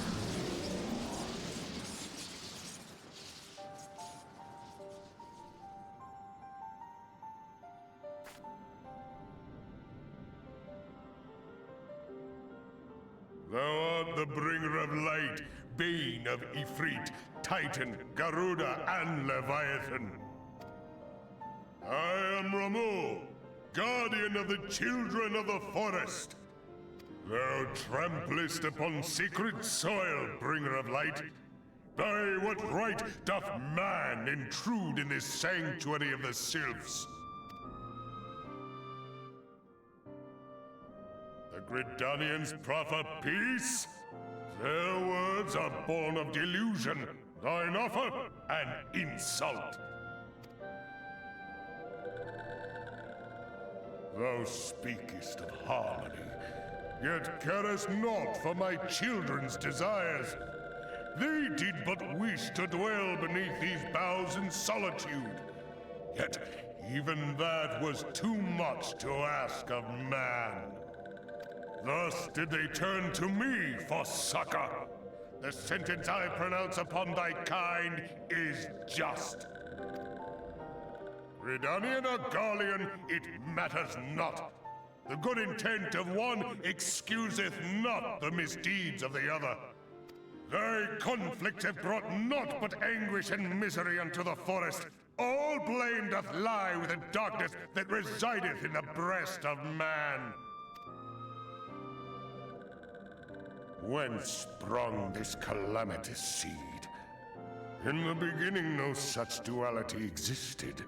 the Bringer of Light, Bane of Ifrit, Titan, Garuda, and Leviathan. I am Ramu, guardian of the children of the forest. Thou tramplest upon sacred soil, Bringer of Light. By what right doth man intrude in this sanctuary of the sylphs? The Gridanians proffer peace? Their words are born of delusion, thine offer an insult. Thou speakest of harmony, yet carest naught for my children's desires. They did but wish to dwell beneath these boughs in solitude. Yet even that was too much to ask of man. Thus did they turn to me for succor. The sentence I pronounce upon thy kind is just. Redanian or Garlean, it matters not. The good intent of one excuseth not the misdeeds of the other. Thy conflicts have brought naught but anguish and misery unto the forest. All blame doth lie with the darkness that resideth in the breast of man. Whence sprung this calamitous seed? In the beginning no such duality existed.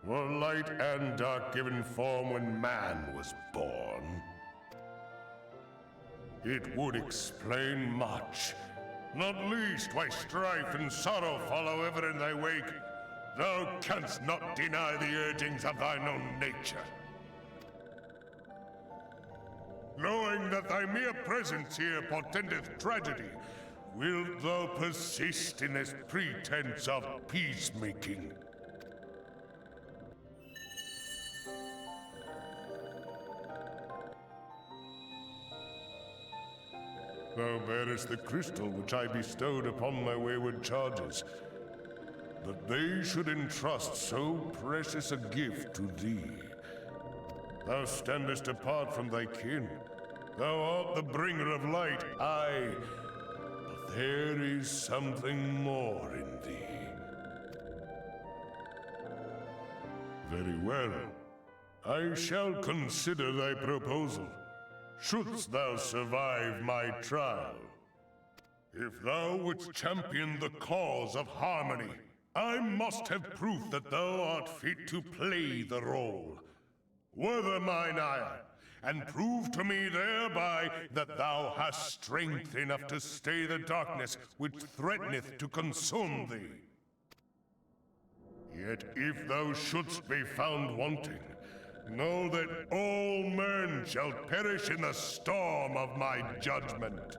Were light and dark given form when man was born? It would explain much. Not least why strife and sorrow follow ever in thy wake. Thou canst not deny the urgings of thine own nature. Knowing that thy mere presence here portendeth tragedy, wilt thou persist in this pretense of peacemaking? Thou bearest the crystal which I bestowed upon my wayward charges. That they should entrust so precious a gift to thee. Thou standest apart from thy kin. Thou art the bringer of light, aye. But there is something more in thee. Very well. I shall consider thy proposal. Shouldst thou survive my trial. If thou wouldst champion the cause of harmony, I must have proof that thou art fit to play the role. Wither mine ire, and prove to me thereby that thou hast strength enough to stay the darkness which threateneth to consume thee. Yet if thou shouldst be found wanting, know that all men shall perish in the storm of my judgment.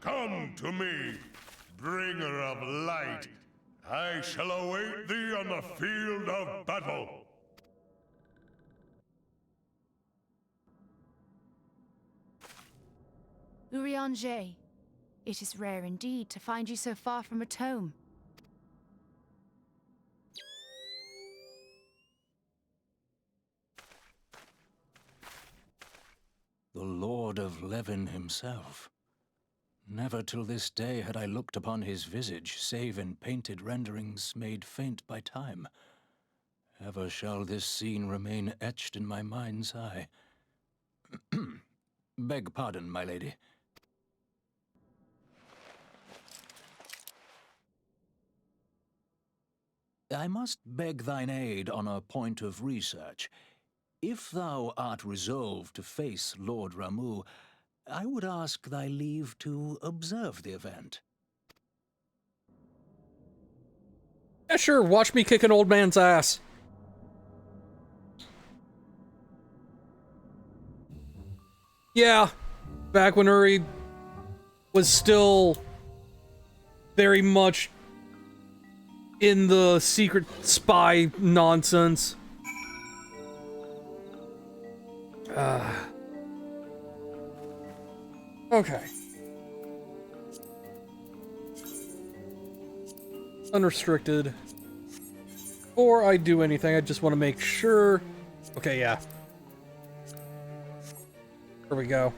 Come to me, bringer of light. I shall await thee on the field of battle. Urianger, it is rare indeed to find you so far from a tome. The Lord of Levin himself. Never till this day had I looked upon his visage, save in painted renderings made faint by time. Ever shall this scene remain etched in my mind's eye. Beg pardon, my lady. I must beg thine aid on a point of research. If thou art resolved to face Lord Ramu, I would ask thy leave to observe the event. Yeah, sure, watch me kick an old man's ass. Yeah, back when Uri was still very much in the secret spy nonsense. Okay. Unrestricted. Before I do anything, I just want to make sure. Okay, yeah. There we go.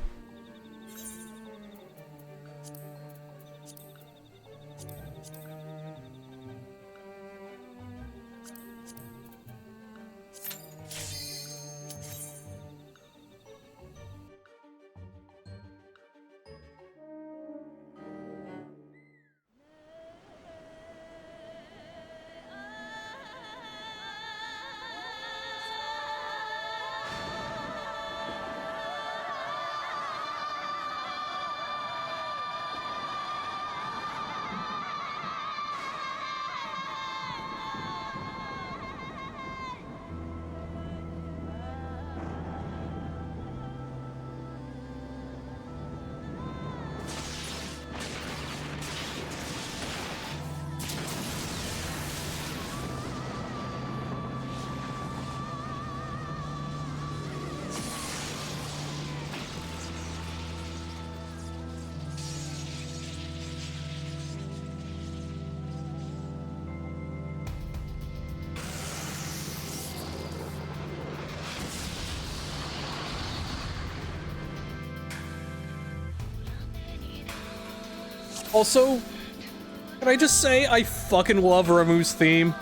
Also, can I just say I fucking love Ramuh's theme?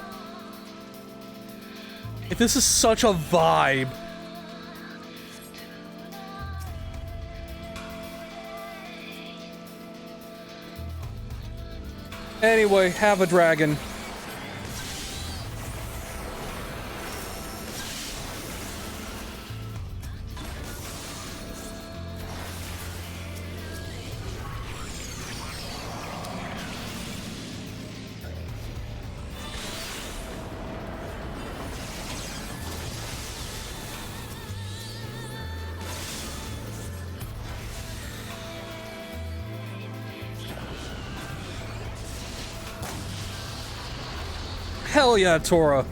Like, this is such a vibe. Anyway, have a dragon. Hell yeah, Tora.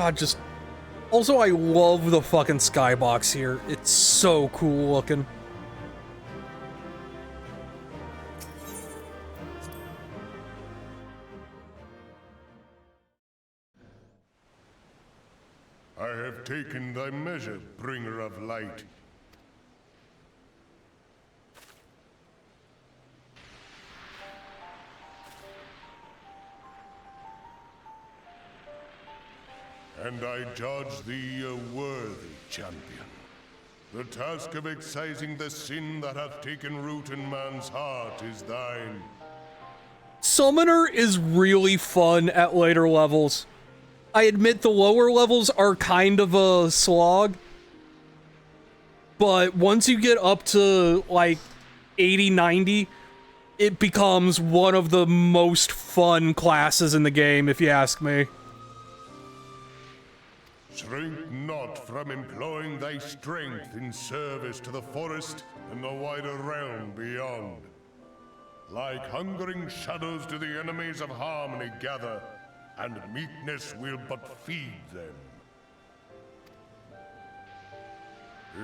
God, just... Also, I love the fucking skybox here. It's so cool looking. I have taken thy measure, bringer of light. And I judge thee a worthy champion. The task of excising the sin that hath taken root in man's heart is thine. Summoner is really fun at later levels. I admit the lower levels are kind of a slog, but once you get up to like 80, 90, it becomes one of the most fun classes in the game, if you ask me. Shrink not from employing thy strength in service to the forest and the wider realm beyond. Like hungering shadows do the enemies of harmony gather, and meekness will but feed them.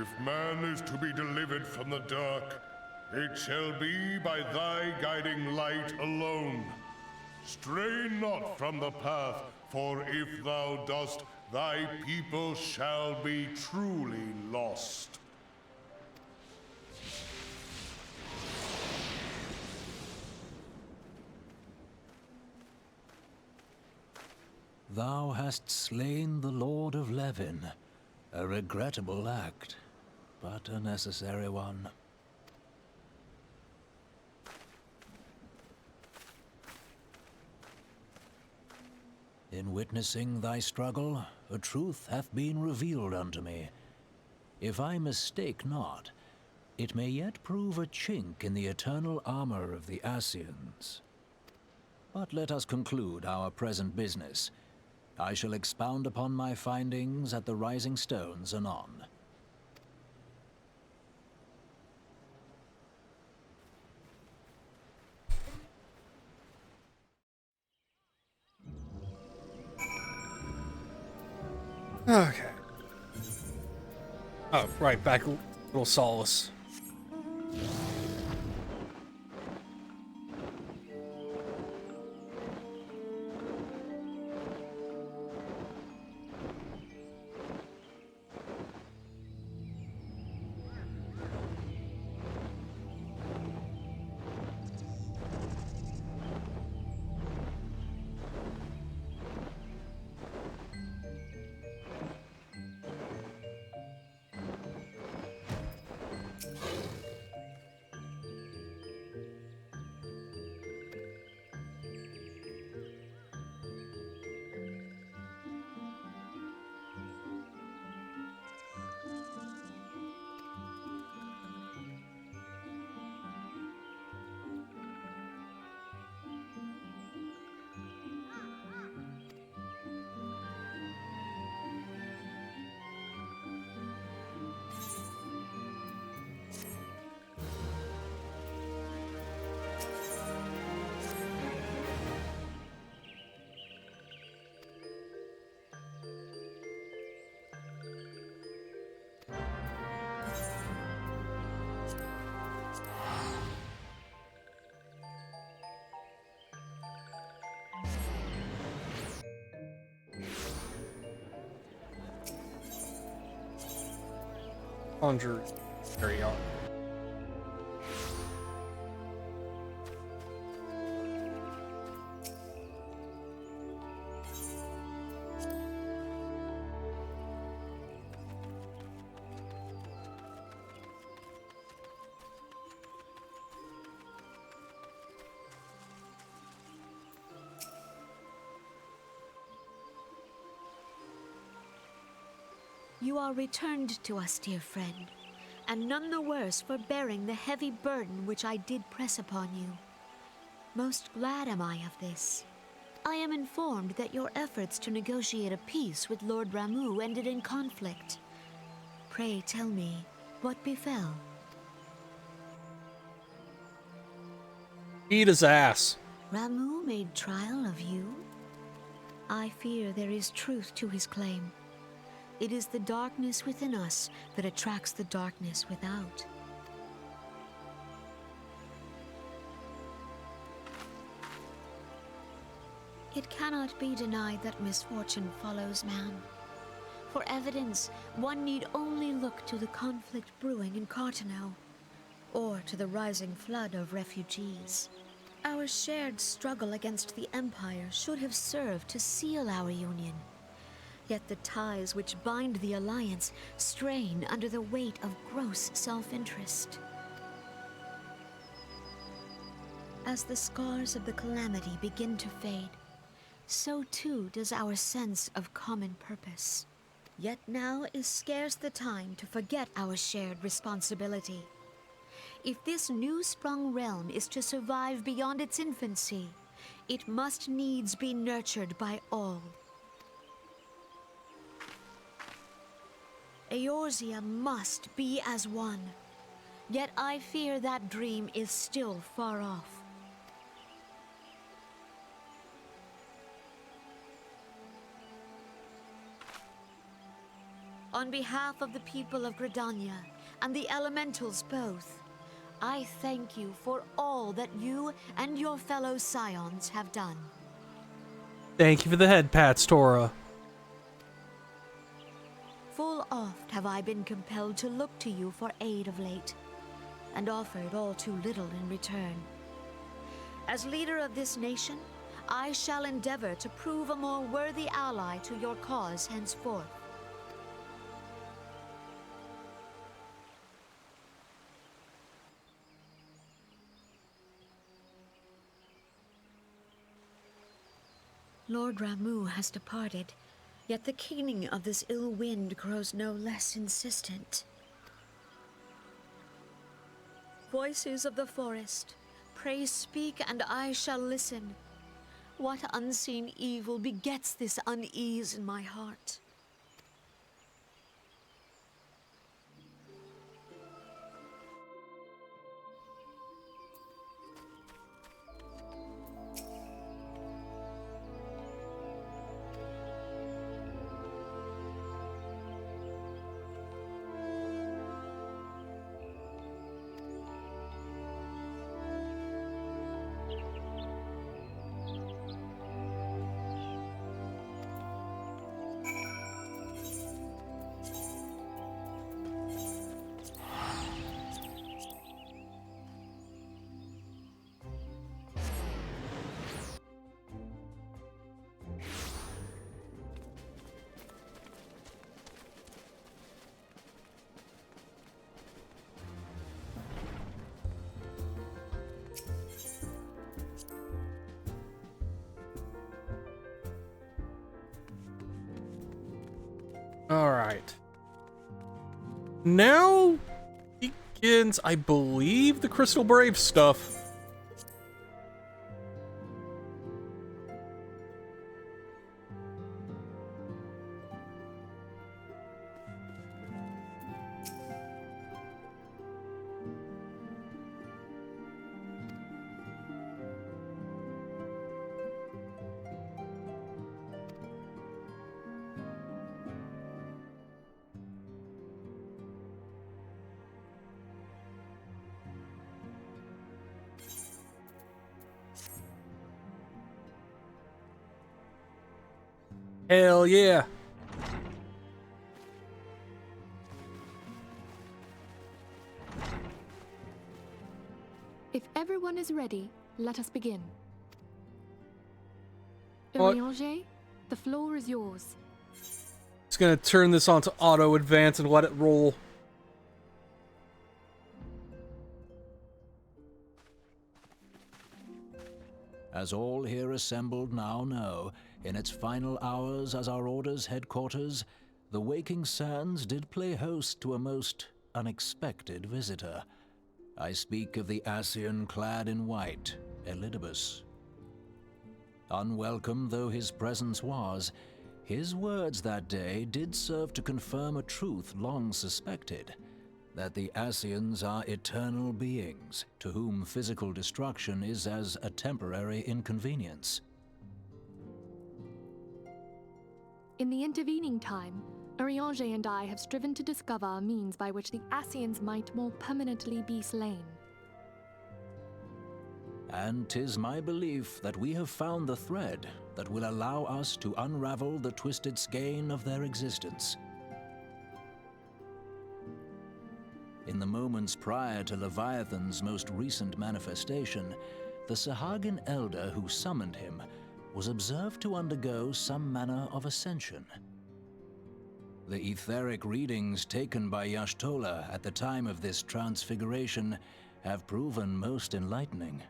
If man is to be delivered from the dark, it shall be by thy guiding light alone. Stray not from the path, for if thou dost, thy people shall be truly lost. Thou hast slain the Lord of Levin. A regrettable act, but a necessary one. In witnessing thy struggle, a truth hath been revealed unto me. If I mistake not, It may yet prove a chink in the eternal armor of the Ascians. But let us conclude our present business. I shall expound upon my findings at the Rising Stones anon. Okay. Oh, right, back little solace. Conjure. Carry on. You are returned to us, dear friend, and none the worse for bearing the heavy burden which I did press upon you. Most glad am I of this. I am informed that your efforts to negotiate a peace with Lord Ramuh ended in conflict. Pray tell me, what befell? Eat his ass. Ramuh made trial of you? I fear there is truth to his claim. It is the darkness within us that attracts the darkness without. It cannot be denied that misfortune follows man. For evidence, one need only look to the conflict brewing in Cartano, or to the rising flood of refugees. Our shared struggle against the Empire should have served to seal our union. Yet the ties which bind the Alliance strain under the weight of gross self-interest. As the scars of the calamity begin to fade, so too does our sense of common purpose. Yet now is scarce the time to forget our shared responsibility. If this new-sprung realm is to survive beyond its infancy, it must needs be nurtured by all. Eorzea must be as one, yet I fear that dream is still far off. On behalf of the people of Gridania and the elementals both, I thank you for all that you and your fellow scions have done. Thank you for the head pats, Tora. Full oft have I been compelled to look to you for aid of late, and offered all too little in return. As leader of this nation, I shall endeavor to prove a more worthy ally to your cause henceforth. Lord Ramuh has departed, yet the keening of this ill wind grows no less insistent. Voices of the forest, pray speak and I shall listen. What unseen evil begets this unease in my heart? All right. Now begins, I believe, the Crystal Brave stuff. Hell yeah. If everyone is ready, let us begin. What? Urianger, the floor is yours. It's gonna turn this on to auto advance and let it roll. As all here assembled now know, in its final hours as our Order's headquarters, the Waking Sands did play host to a most unexpected visitor. I speak of the Ascian clad in white, Elidibus. Unwelcome though his presence was, his words that day did serve to confirm a truth long suspected, that the Ascians are eternal beings, to whom physical destruction is as a temporary inconvenience. In the intervening time, Urianger and I have striven to discover a means by which the Ascians might more permanently be slain. And 'tis my belief that we have found the thread that will allow us to unravel the twisted skein of their existence. In the moments prior to Leviathan's most recent manifestation, the Sahagin elder who summoned him was observed to undergo some manner of ascension. The etheric readings taken by Y'shtola at the time of this transfiguration have proven most enlightening.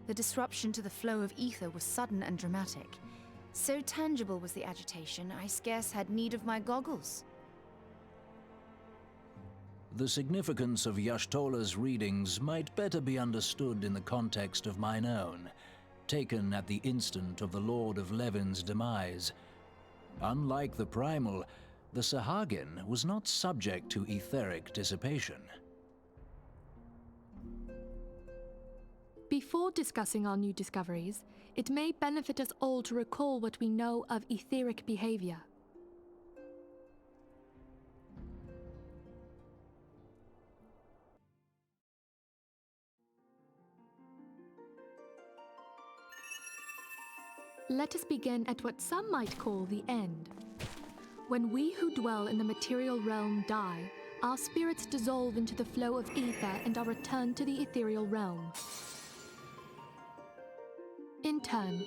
The disruption to the flow of ether was sudden and dramatic. So tangible was the agitation, I scarce had need of my goggles. The significance of Y'shtola's readings might better be understood in the context of mine own, taken at the instant of the Lord of Levin's demise. Unlike the primal, the Sahagin was not subject to etheric dissipation. Before discussing our new discoveries, it may benefit us all to recall what we know of etheric behavior. Let us begin at what some might call the end. When we who dwell in the material realm die, our spirits dissolve into the flow of ether and are returned to the ethereal realm. In turn,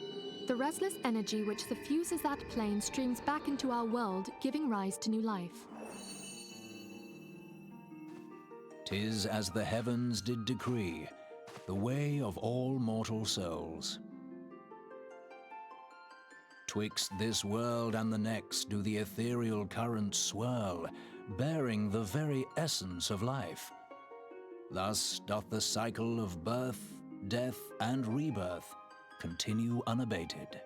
the restless energy which suffuses that plane streams back into our world, giving rise to new life. 'Tis as the heavens did decree, the way of all mortal souls. Twixt this world and the next do the ethereal currents swirl, bearing the very essence of life. Thus doth the cycle of birth, death, and rebirth continue unabated.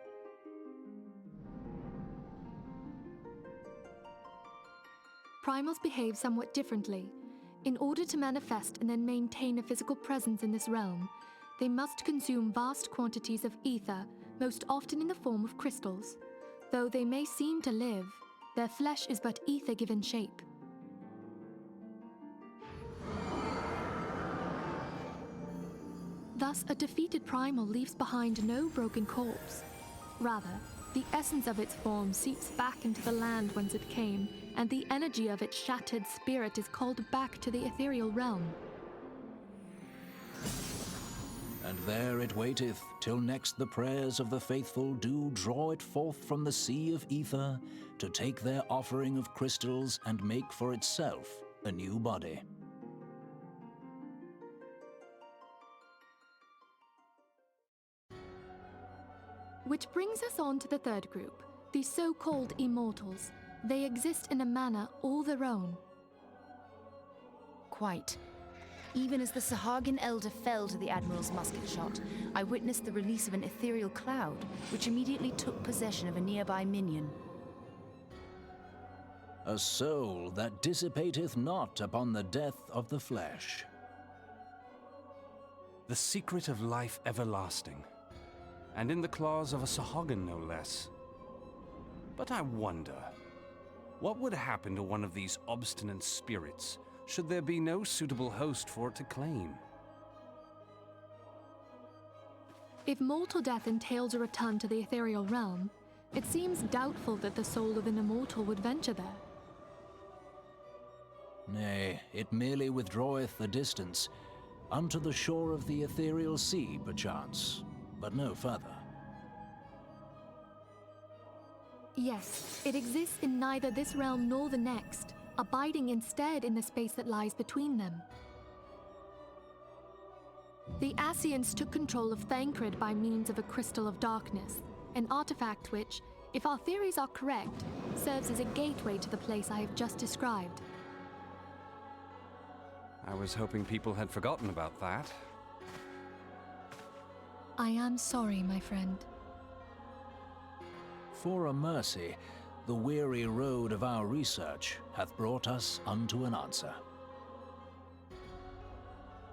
Primals behave somewhat differently. In order to manifest and then maintain a physical presence in this realm, they must consume vast quantities of ether, most often in the form of crystals. Though they may seem to live, their flesh is but ether given shape. Thus, a defeated primal leaves behind no broken corpse. Rather, the essence of its form seeps back into the land whence it came, and the energy of its shattered spirit is called back to the ethereal realm. And there it waiteth, till next the prayers of the faithful do draw it forth from the sea of ether, to take their offering of crystals and make for itself a new body. Which brings us on to the third group, the so-called immortals. They exist in a manner all their own. Quite. Even as the Sahagin Elder fell to the Admiral's musket shot, I witnessed the release of an ethereal cloud, which immediately took possession of a nearby minion. A soul that dissipateth not upon the death of the flesh. The secret of life everlasting, and in the claws of a Sahagin no less. But I wonder, what would happen to one of these obstinate spirits should there be no suitable host for it to claim? If mortal death entails a return to the ethereal realm, it seems doubtful that the soul of an immortal would venture there. Nay, it merely withdraweth a distance, unto the shore of the ethereal sea, perchance, but no further. Yes, it exists in neither this realm nor the next, abiding instead in the space that lies between them. The Ascians took control of Thancred by means of a crystal of darkness, an artifact which, if our theories are correct, serves as a gateway to the place I have just described. I was hoping people had forgotten about that. I am sorry, my friend. For a mercy, the weary road of our research hath brought us unto an answer.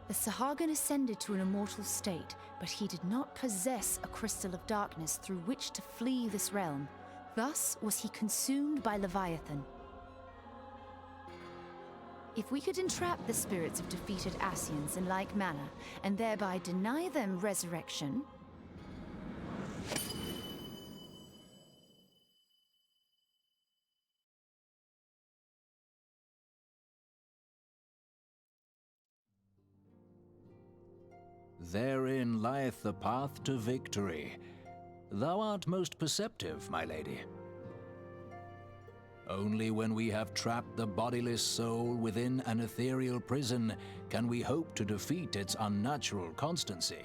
The Sahagin ascended to an immortal state, but he did not possess a crystal of darkness through which to flee this realm. Thus was he consumed by Leviathan. If we could entrap the spirits of defeated Ascians in like manner, and thereby deny them resurrection, therein lieth the path to victory. Thou art most perceptive, my lady. Only when we have trapped the bodiless soul within an ethereal prison can we hope to defeat its unnatural constancy.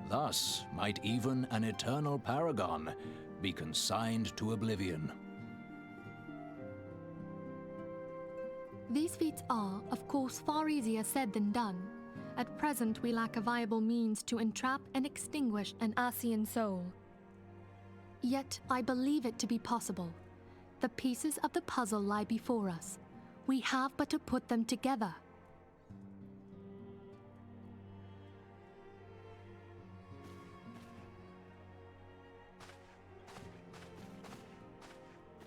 Thus might even an eternal paragon be consigned to oblivion. These feats are, of course, far easier said than done. At present, we lack a viable means to entrap and extinguish an Ascian soul. Yet, I believe it to be possible. The pieces of the puzzle lie before us. We have but to put them together.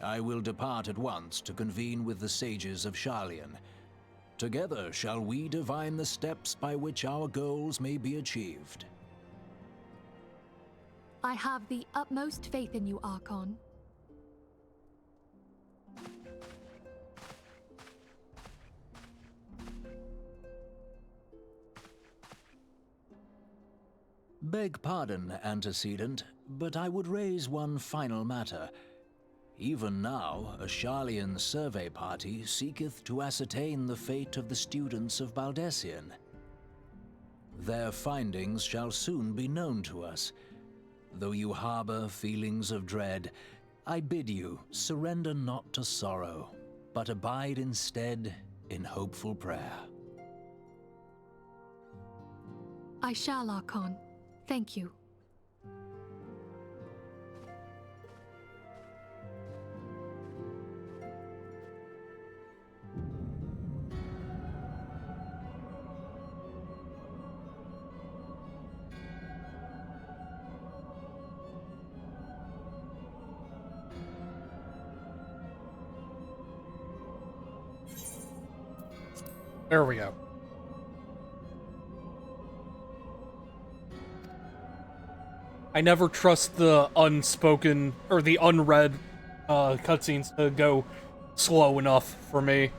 I will depart at once to convene with the sages of Sharlayan. Together shall we divine the steps by which our goals may be achieved. I have the utmost faith in you, Archon. Beg pardon, antecedent, but I would raise one final matter. Even now, a Sharlayan survey party seeketh to ascertain the fate of the students of Baldessian. Their findings shall soon be known to us. Though you harbor feelings of dread, I bid you surrender not to sorrow. but abide instead in hopeful prayer. I shall, Archon. Thank you. There we go. I never trust the unspoken or the unread cutscenes to go slow enough for me.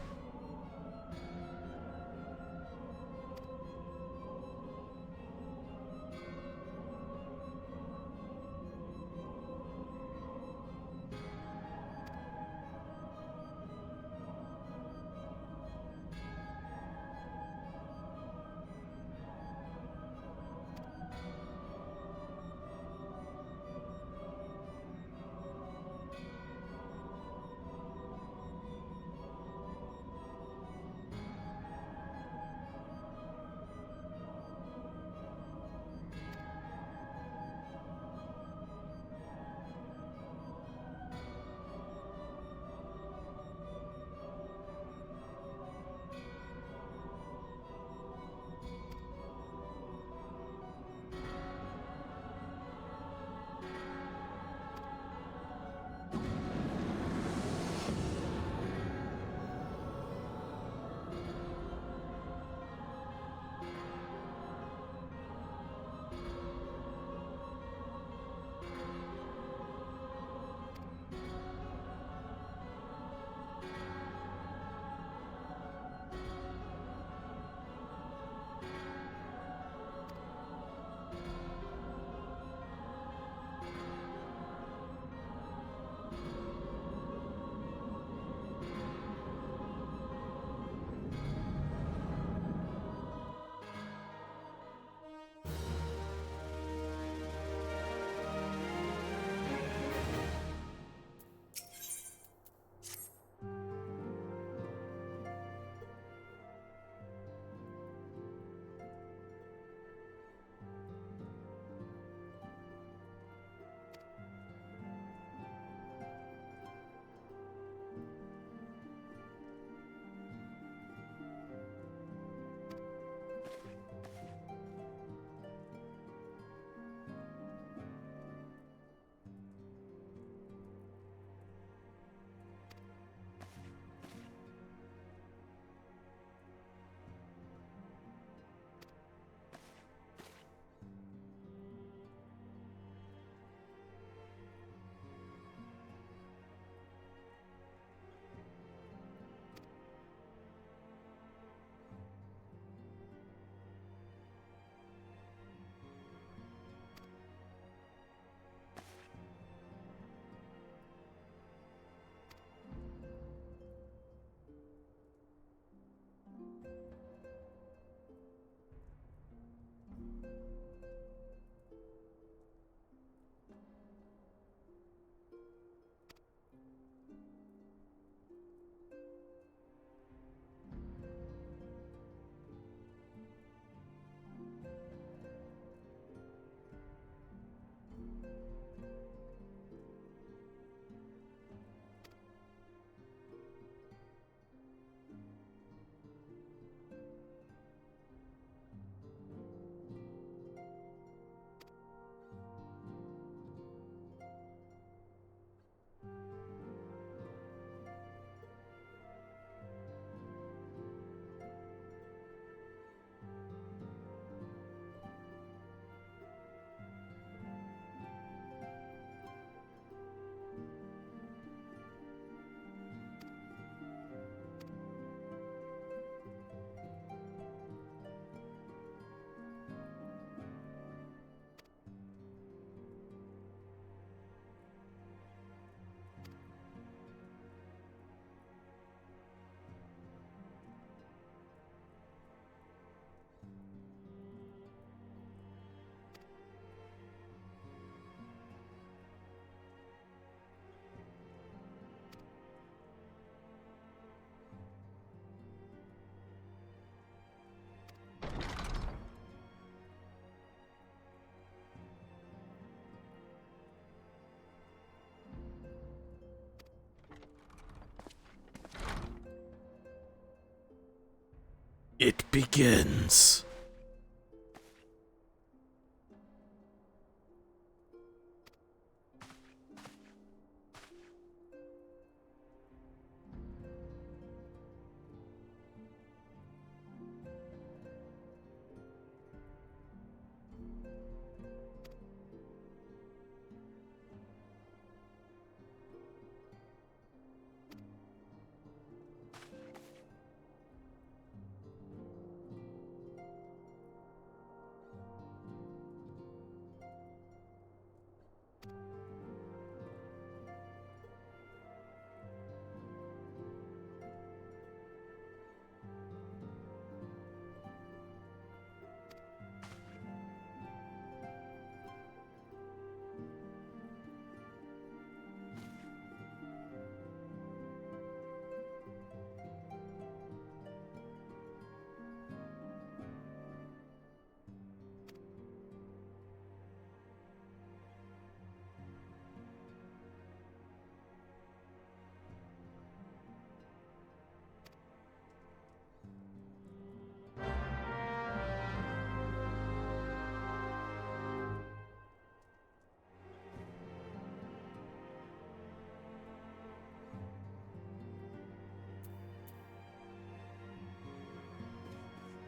It begins.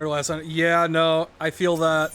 Or last night. Yeah, no, I feel that.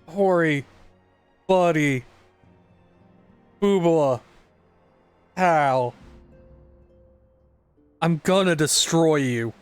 Hori, Buddy, Boobala, Hal. I'm gonna destroy you.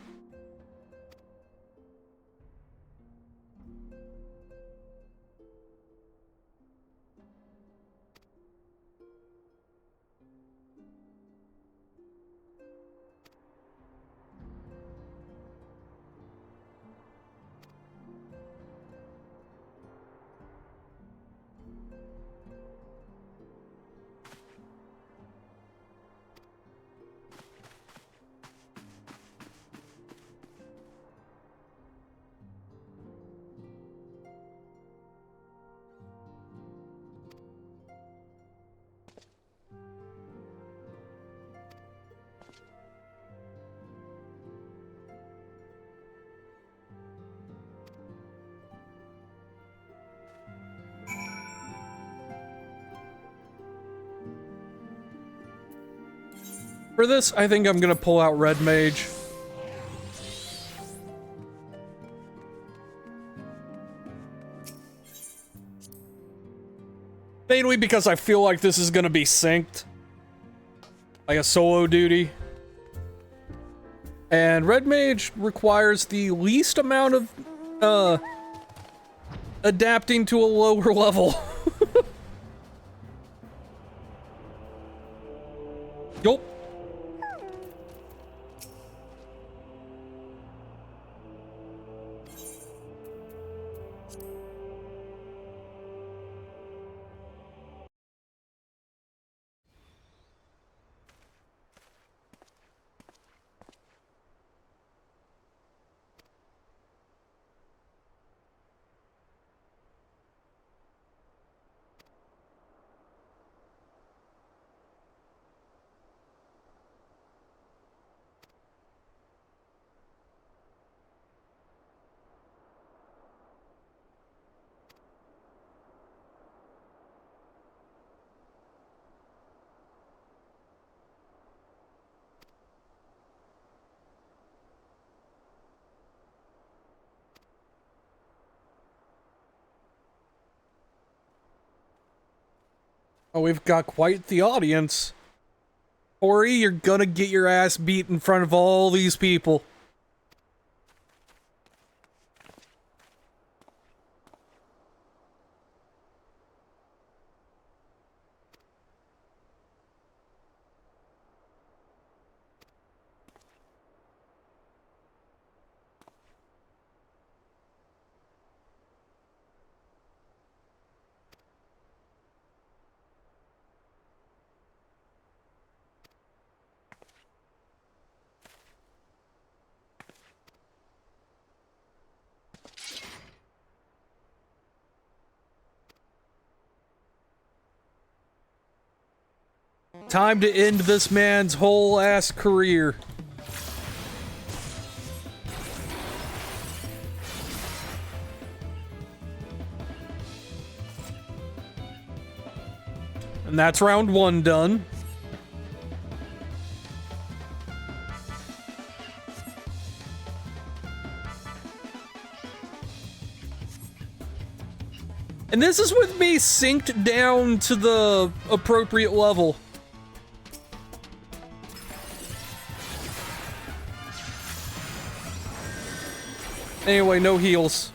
For this, I think I'm gonna pull out Red Mage. Mainly because I feel like this is gonna be synced. Like a solo duty. And Red Mage requires the least amount of, adapting to a lower level. Yup. Oh, we've got quite the audience. Ori, you're gonna get your ass beat in front of all these people. Time to end this man's whole ass career. And that's round 1 done. And this is with me synced down to the appropriate level. Anyway, no heals.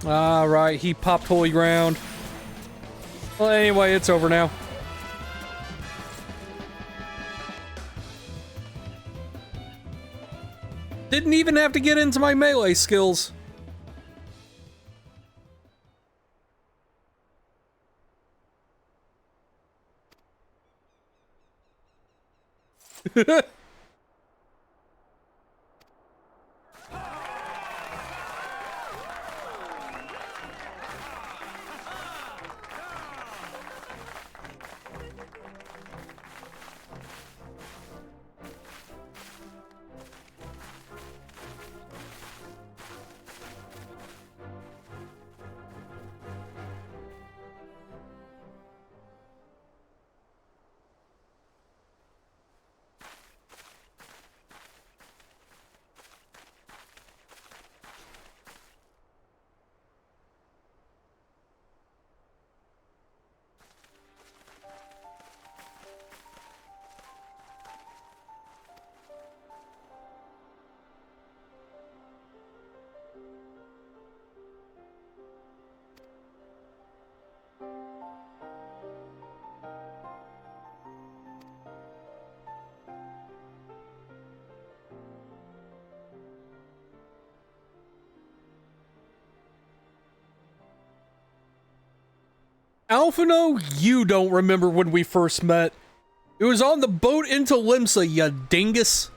Alright, he popped Holy Ground. Well, anyway, it's over now. Didn't even have to get into my melee skills. Alphino, you don't remember when we first met. It was on the boat into Limsa, you dingus.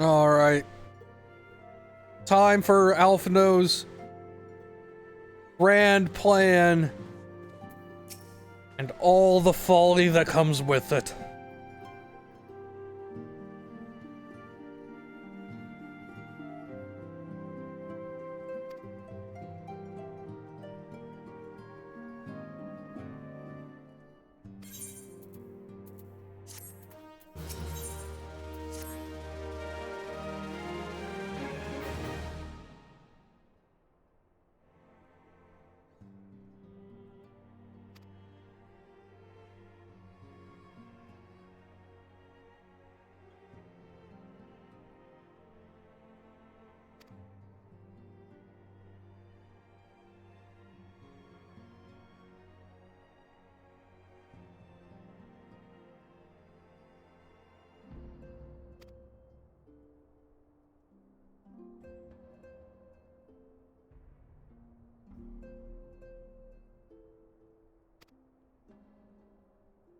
Alright. Time for Alphino's grand plan and all the folly that comes with it.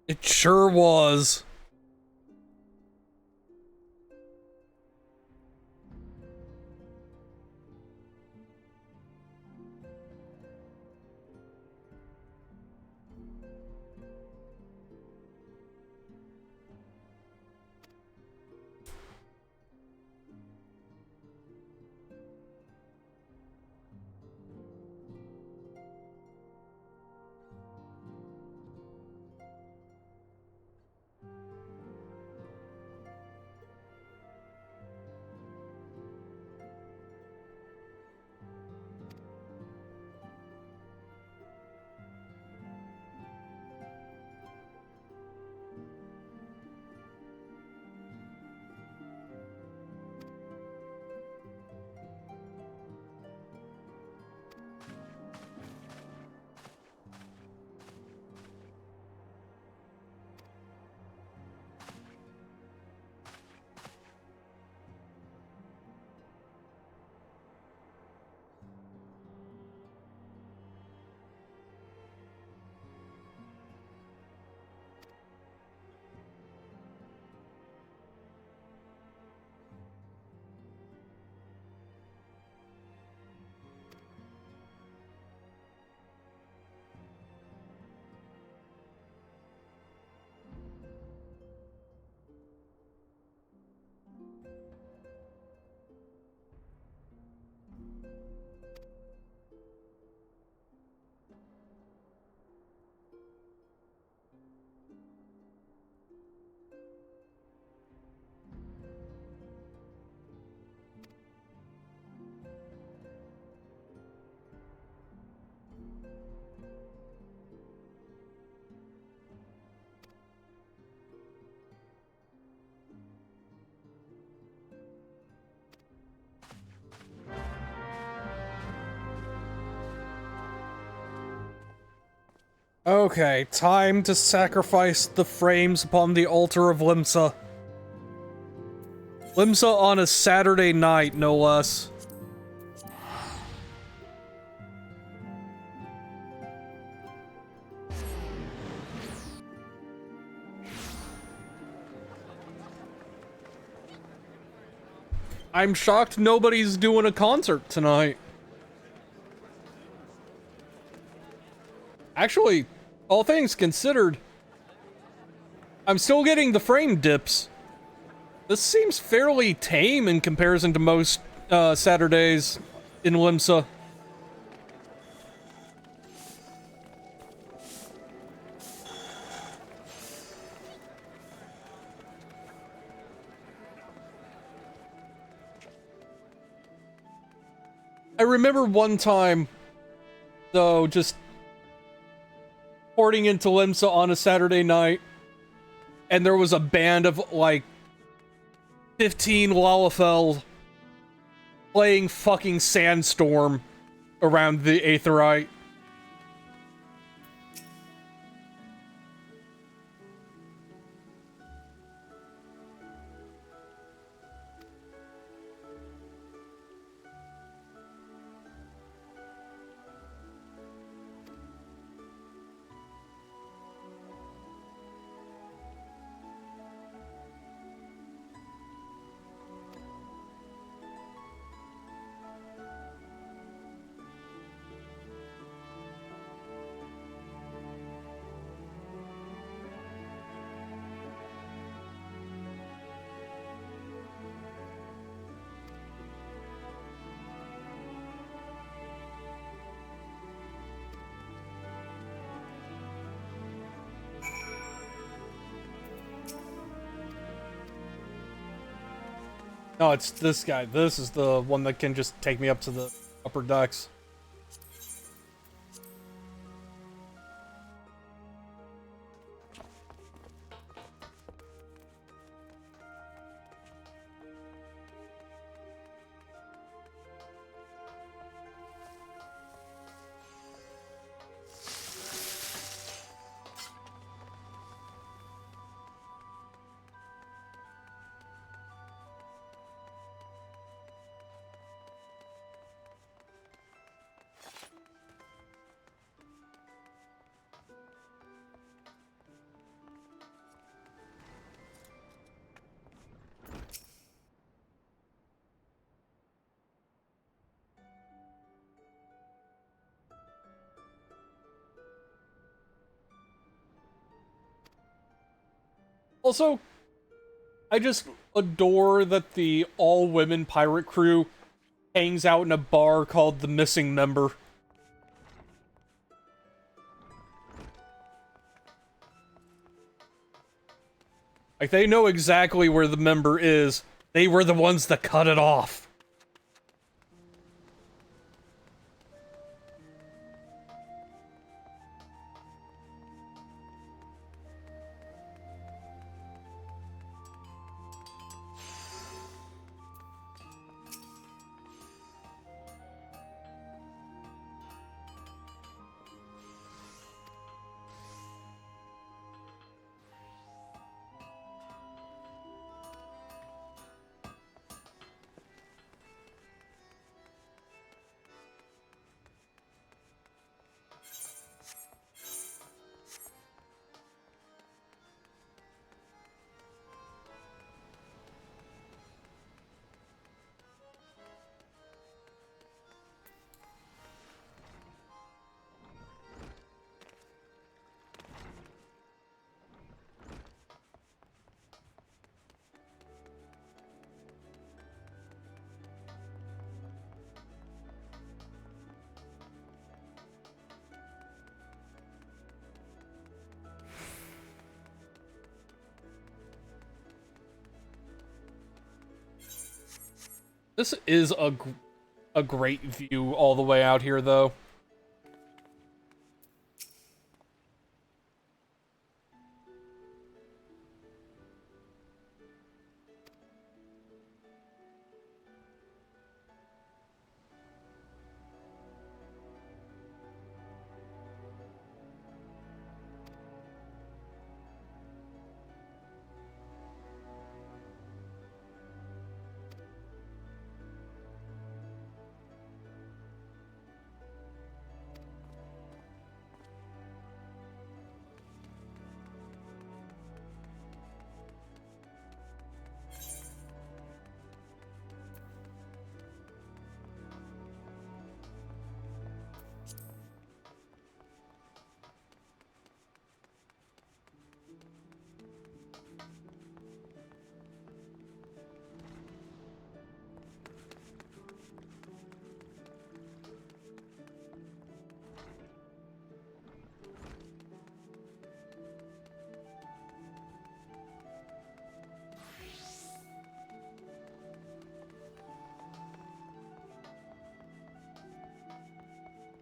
It sure was. Okay, time to sacrifice the frames upon the altar of Limsa. Limsa on a Saturday night, no less. I'm shocked nobody's doing a concert tonight. Actually, all things considered, I'm still getting the frame dips. This seems fairly tame in comparison to most Saturdays in Limsa. I remember one time, though, just porting into Limsa on a Saturday night, and there was a band of, like, 15 Lalafell playing fucking Sandstorm around the Aetheryte. No, it's this guy. This is the one that can just take me up to the upper decks. Also, I just adore that the all-women pirate crew hangs out in a bar called The Missing Member. Like, they know exactly where the member is. They were the ones that cut it off. This is a great view all the way out here, though.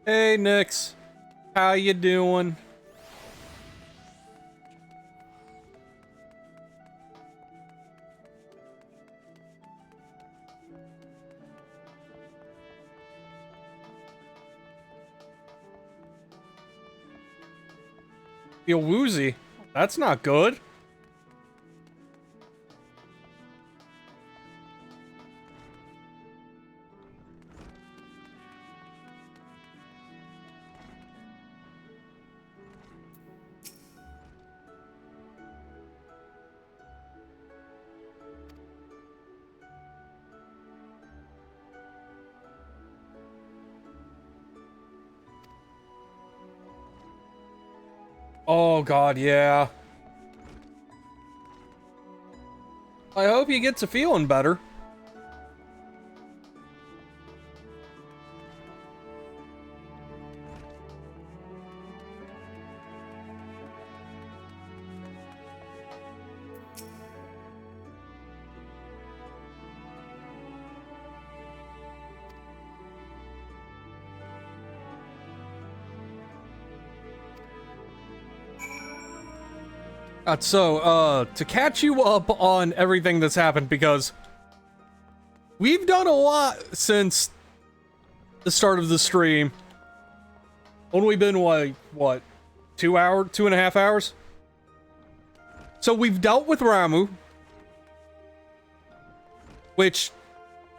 Hey, Nix. How you doing? Feel woozy. That's not good. Oh god, yeah. I hope you get to feeling better. So, to catch you up on everything that's happened, because we've done a lot since the start of the stream. Only been, what, 2.5 hours? So we've dealt with Ramu, which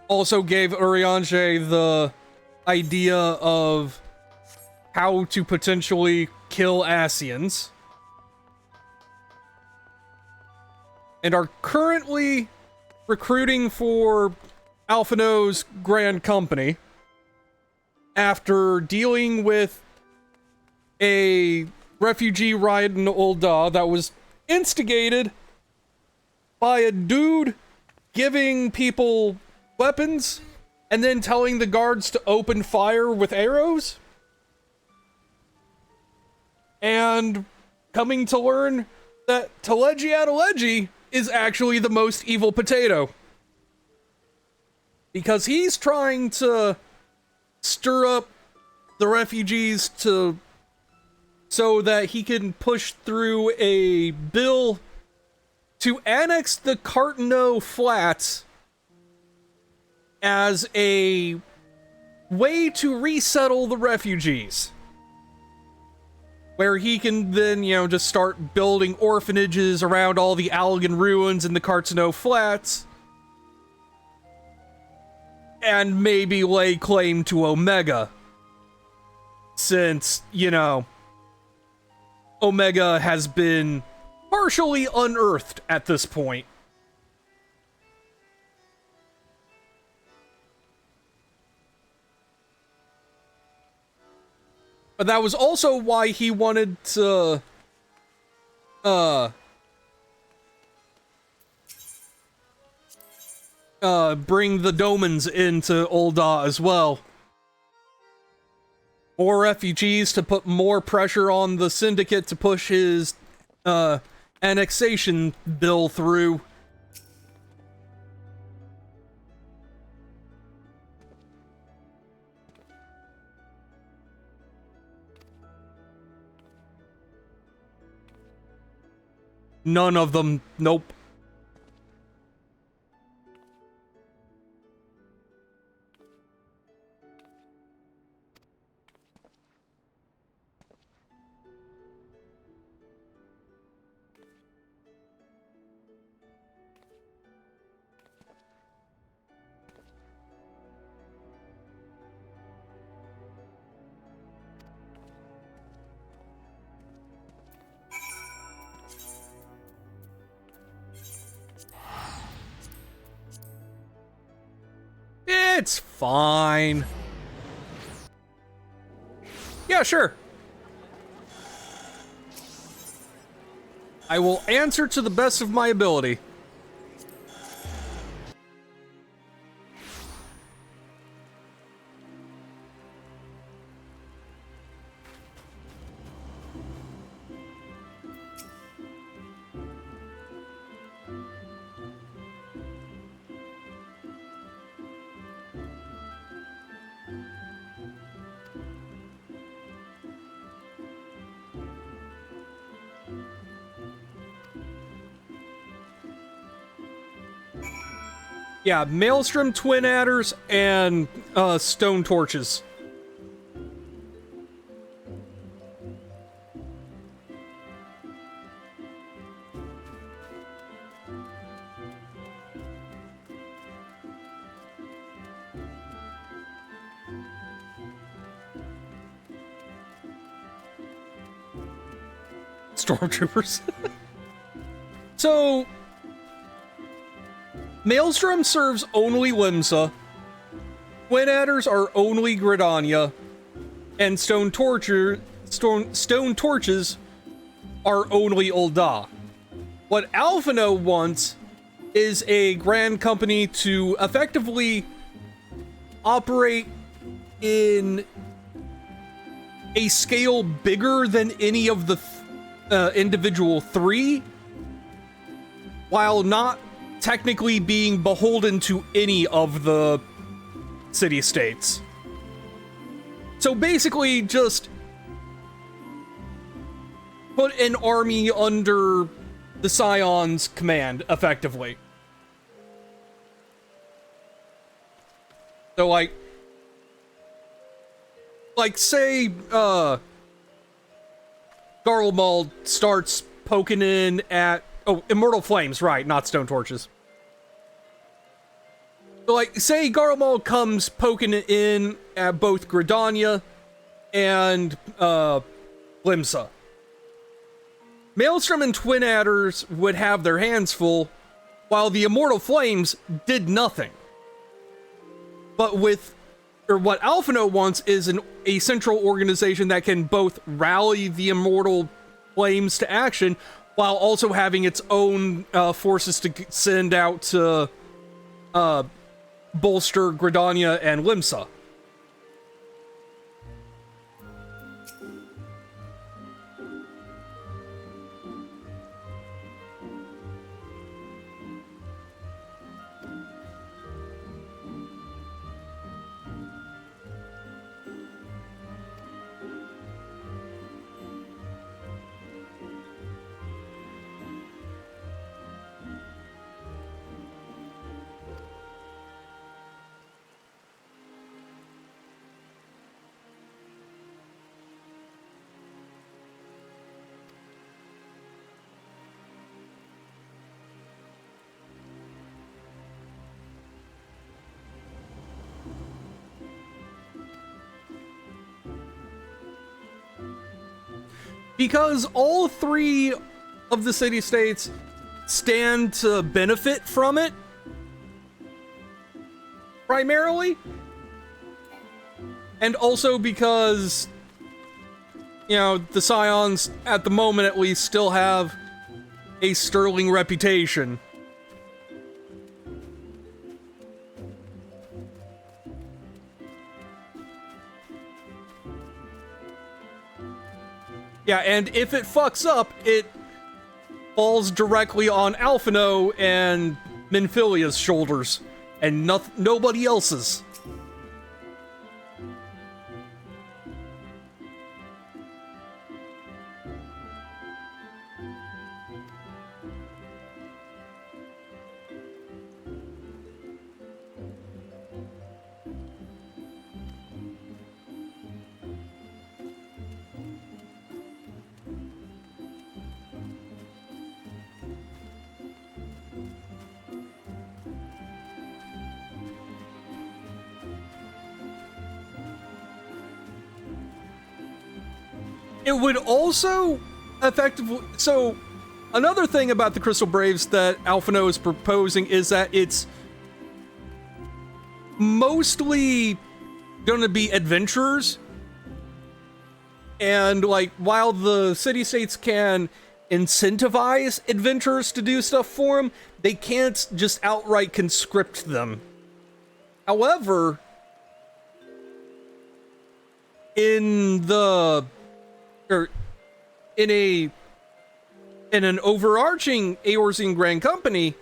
also gave Urianger the idea of how to potentially kill Asians. And are currently recruiting for Alphino's Grand Company after dealing with a refugee riot in Ul'dah that was instigated by a dude giving people weapons and then telling the guards to open fire with arrows. And coming to learn that Teleji Adeleji is actually the most evil potato. Because he's trying to stir up the refugees so that he can push through a bill to annex the Cartano Flats as a way to resettle the refugees. Where he can then, just start building orphanages around all the Allegan ruins in the Cartano Flats. And maybe lay claim to Omega. Since, Omega has been partially unearthed at this point. But that was also why he wanted to, bring the Domans into Ul'dah as well. More refugees to put more pressure on the Syndicate to push his, annexation bill through. None of them. Nope. It's fine. Yeah, sure. I will answer to the best of my ability. Yeah, Maelstrom, Twin Adders, and Stone Torches. Stormtroopers. So, Maelstrom serves only Limsa, Twin Adders are only Gridania, and Stone Torches are only Ul'dah. What Alphino wants is a Grand Company to effectively operate in a scale bigger than any of the individual three, while not technically being beholden to any of the city-states. So basically just put an army under the Scion's command, effectively. So, like, say, Garlemald starts poking in at... Oh, Immortal Flames, right, not Stone Torches. So, like, say Garlemald comes poking in at both Gridania and, Limsa. Maelstrom and Twin Adders would have their hands full, while the Immortal Flames did nothing. But what Alphino wants is a central organization that can both rally the Immortal Flames to action, while also having its own forces to send out to bolster Gridania and Limsa. Because all three of the city-states stand to benefit from it, primarily. And also because, you know, the Scions, at the moment at least, still have a sterling reputation. Yeah, and if it fucks up, it falls directly on Alphino and Minfilia's shoulders, and nobody else's. It would also effectively... So, another thing about the Crystal Braves that Alphino is proposing is that it's mostly going to be adventurers. And, like, while the city-states can incentivize adventurers to do stuff for them, they can't just outright conscript them. However, in an overarching Eorzean Grand Company,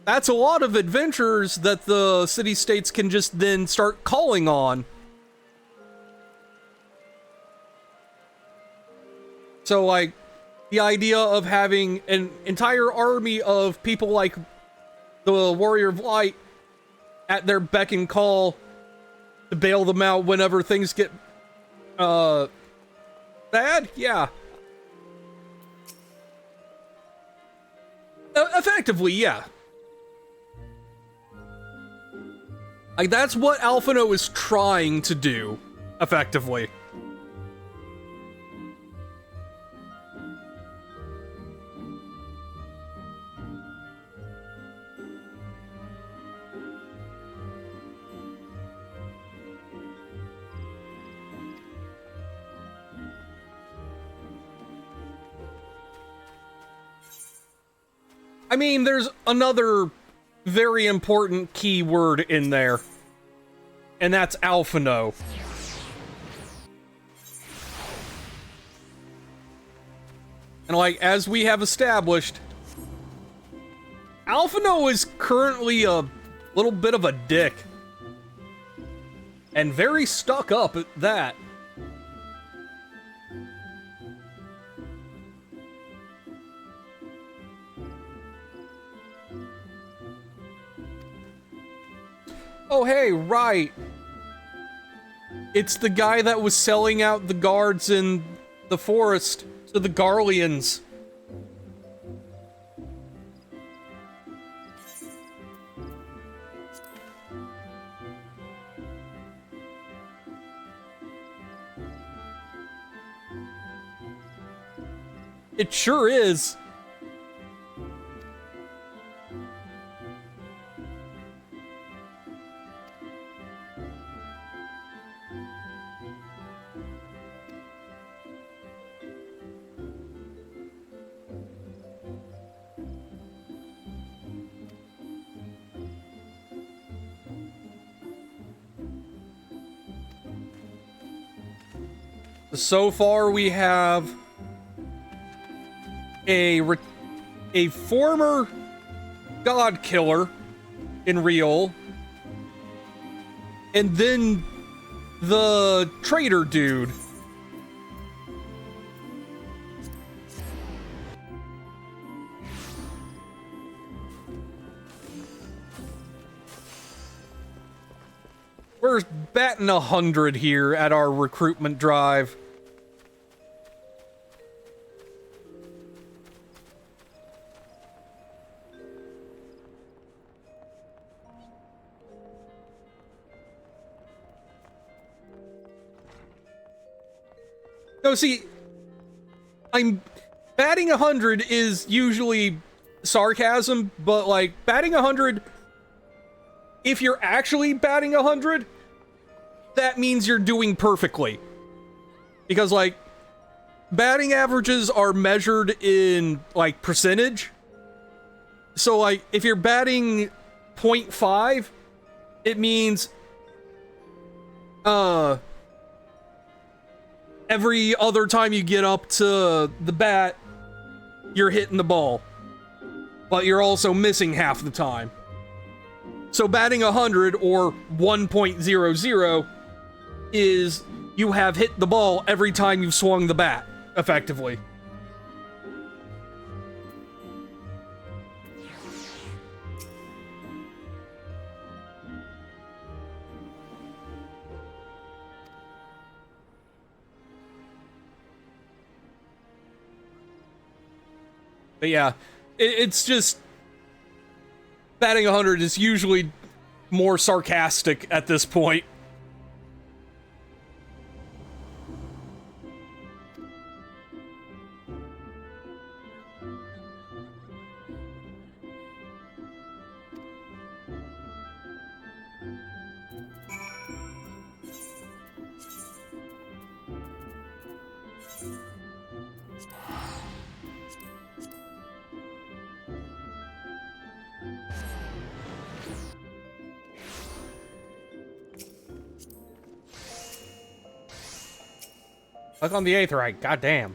that's a lot of adventurers that the city-states can just then start calling on. So, like, the idea of having an entire army of people like the Warrior of Light at their beck and call to bail them out whenever things get, bad? Yeah. Effectively, yeah. Like, that's what Alphino is trying to do, effectively. I mean, there's another very important keyword in there, and that's Alphino. And, like, as we have established, Alphino is currently a little bit of a dick. And very stuck up at that. Oh, hey, right. It's the guy that was selling out the guards in the forest to the Garleans. It sure is. So far, we have a former god killer in Riol, and then the traitor dude. We're batting 100 here at our recruitment drive. No, see, I'm batting 100 is usually sarcasm, but like batting 100, if you're actually batting 100, that means you're doing perfectly. Because like batting averages are measured in like percentage. So like if you're batting 0.5, it means every other time you get up to the bat, you're hitting the ball. But you're also missing half the time. So batting 100 or 1.00 is you have hit the ball every time you've swung the bat, effectively. But yeah, it's just batting 100 is usually more sarcastic at this point. Click on the 8th right, goddamn.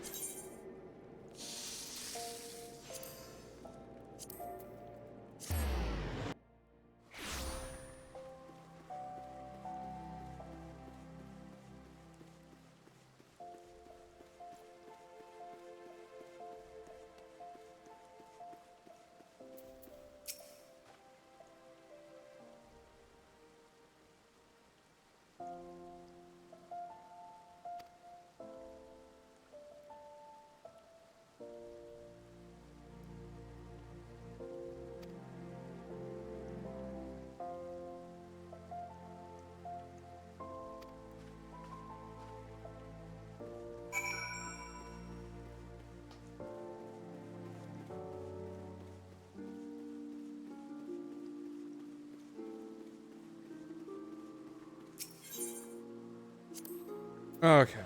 Okay.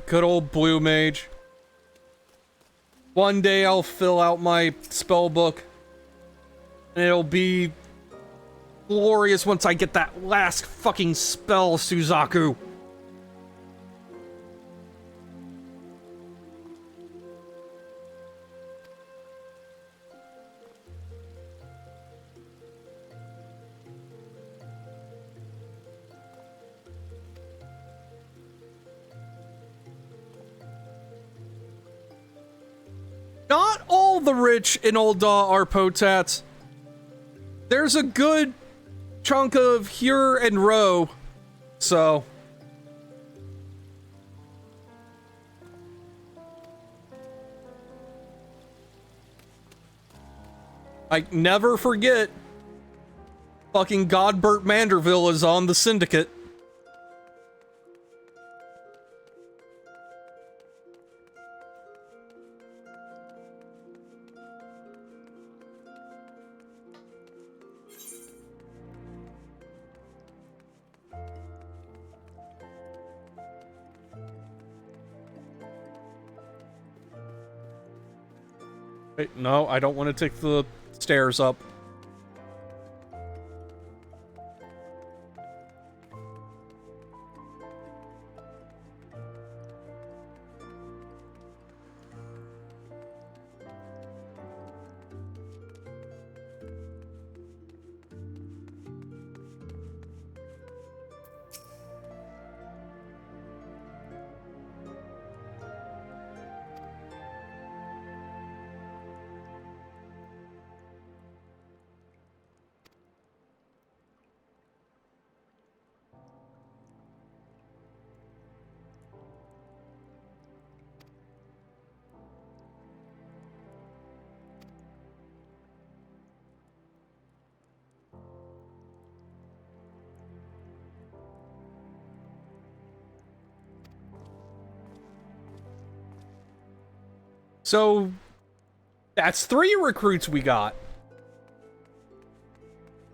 Good old blue mage. One day I'll fill out my spell book, and it'll be glorious once I get that last fucking spell, Suzaku. Not all the rich in Ul'dah are potats. There's a good chunk of Hyur and Ro, so... I never forget, fucking Godbert Manderville is on the Syndicate. Wait, no, I don't want to take the stairs up. So, that's 3 recruits we got.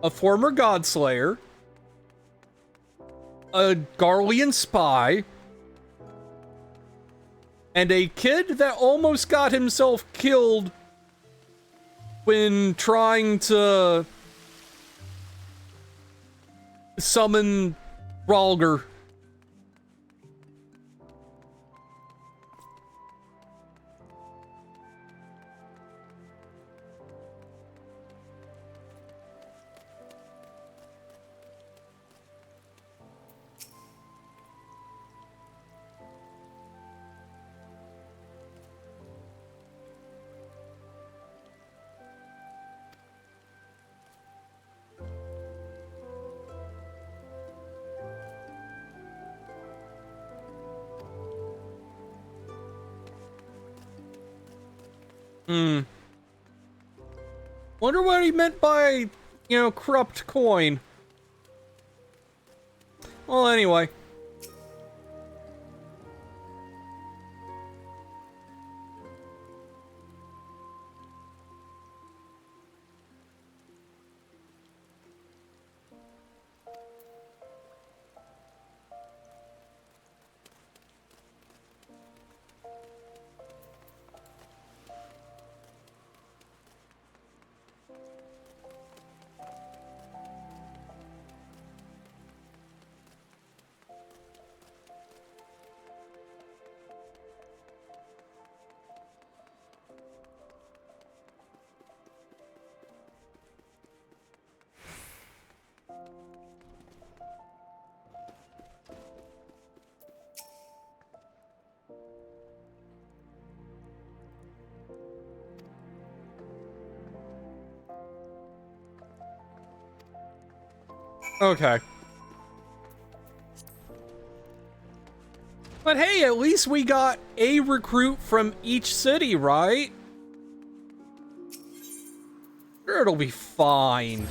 A former Godslayer, a Garlean spy, and a kid that almost got himself killed when trying to summon Rhalgr. Wonder what he meant by, you know, corrupt coin. Well, anyway. Okay. But hey, at least we got a recruit from each city, right? Sure, it'll be fine.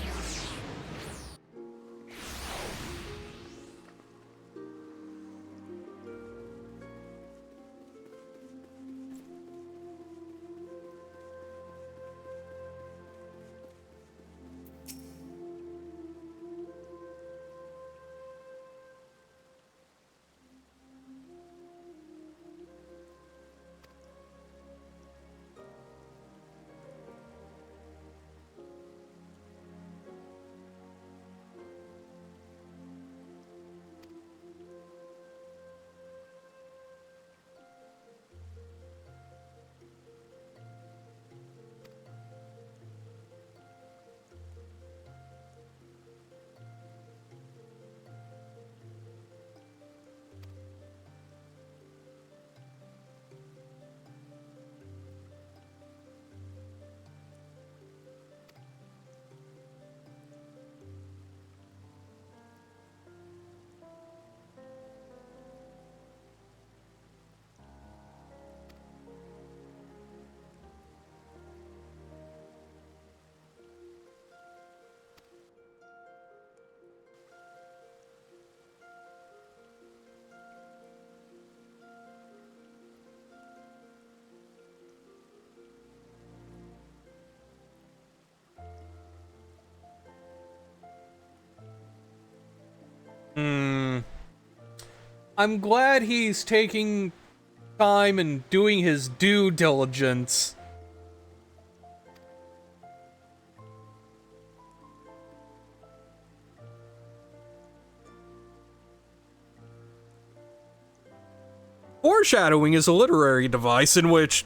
I'm glad he's taking time and doing his due diligence. Foreshadowing is a literary device in which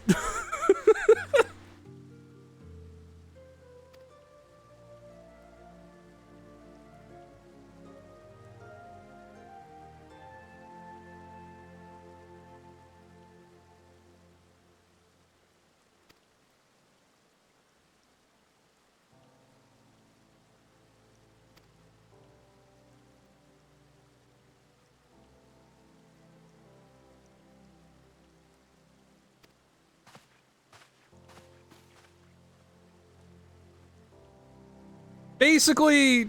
basically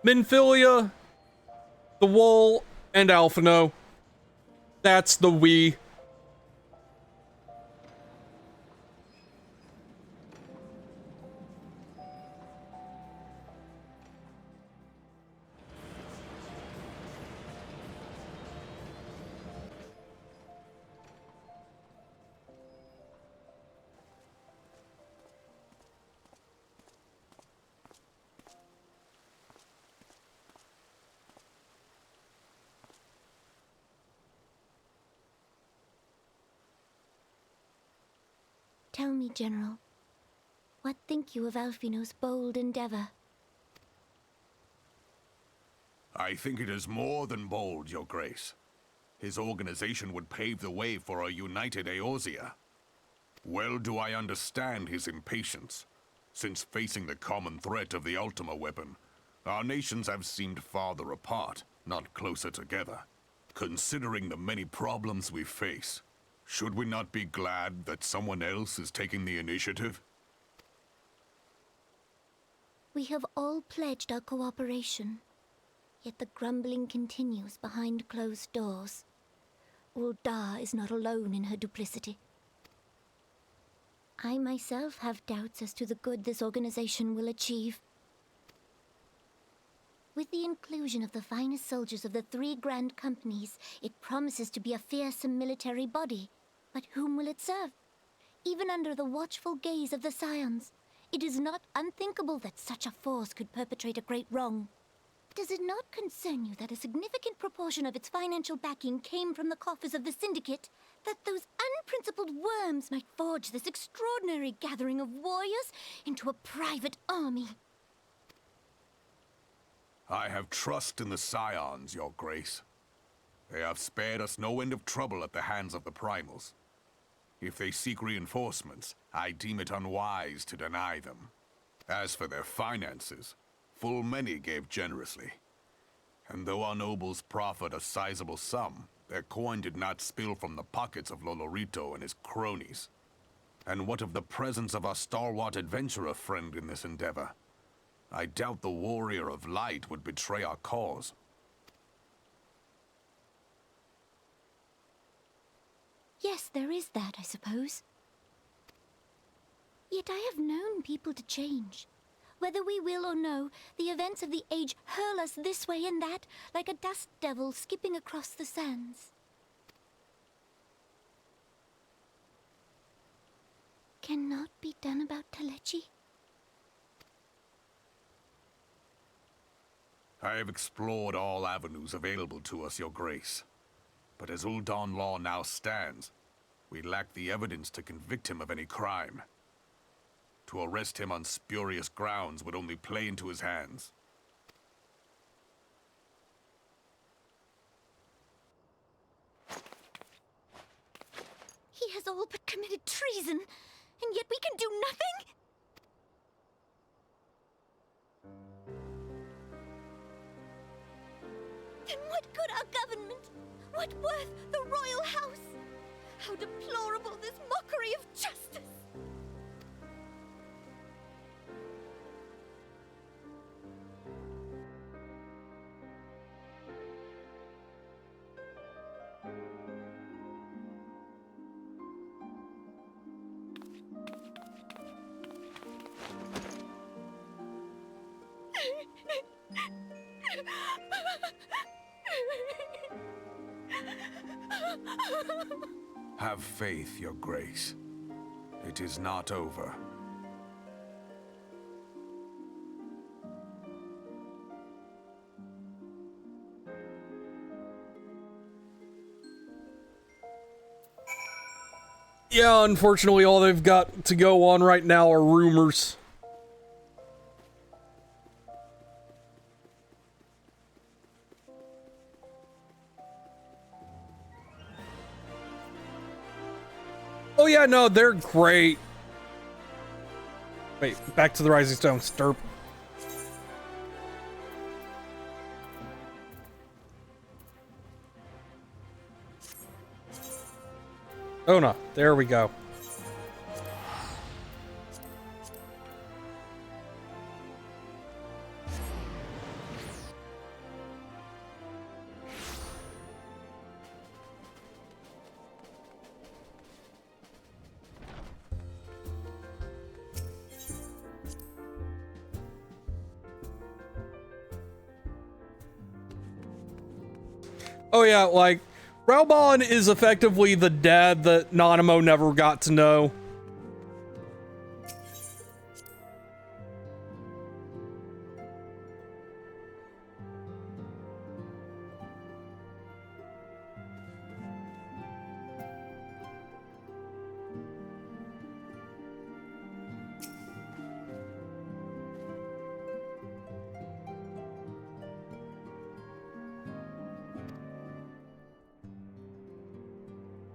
Minfilia, the Wool, and Alphino. That's the we. Tell me, General, what think you of Alphino's bold endeavor? I think it is more than bold, Your Grace. His organization would pave the way for a united Eorzea. Well do I understand his impatience, since facing the common threat of the Ultima weapon, our nations have seemed farther apart, not closer together. Considering the many problems we face, should we not be glad that someone else is taking the initiative? We have all pledged our cooperation, yet the grumbling continues behind closed doors. Ul'dah is not alone in her duplicity. I myself have doubts as to the good this organization will achieve. With the inclusion of the finest soldiers of the 3 grand companies, it promises to be a fearsome military body. But whom will it serve? Even under the watchful gaze of the Scions, it is not unthinkable that such a force could perpetrate a great wrong. Does it not concern you that a significant proportion of its financial backing came from the coffers of the Syndicate? That those unprincipled worms might forge this extraordinary gathering of warriors into a private army? I have trust in the Scions, Your Grace. They have spared us no end of trouble at the hands of the primals. If they seek reinforcements, I deem it unwise to deny them. As for their finances, full many gave generously. And though our nobles proffered a sizable sum, their coin did not spill from the pockets of Lolorito and his cronies. And what of the presence of our stalwart adventurer friend in this endeavor? I doubt the Warrior of Light would betray our cause. Yes, there is that, I suppose. Yet I have known people to change. Whether we will or no, the events of the age hurl us this way and that, like a dust devil skipping across the sands. Cannot be done about Telechi? I have explored all avenues available to us, Your Grace. But as Ul'dah law now stands, we lack the evidence to convict him of any crime. To arrest him on spurious grounds would only play into his hands. He has all but committed treason, and yet we can do nothing? Then what good our government? What worth the royal house? How deplorable this mockery of justice! Have faith, Your Grace. It is not over. Yeah, unfortunately, all they've got to go on right now are rumors. Oh yeah, no, they're great. Wait, back to the Rising Stone, Stirp. Oh no, there we go. Oh yeah, like, Raubon is effectively the dad that Nanamo never got to know.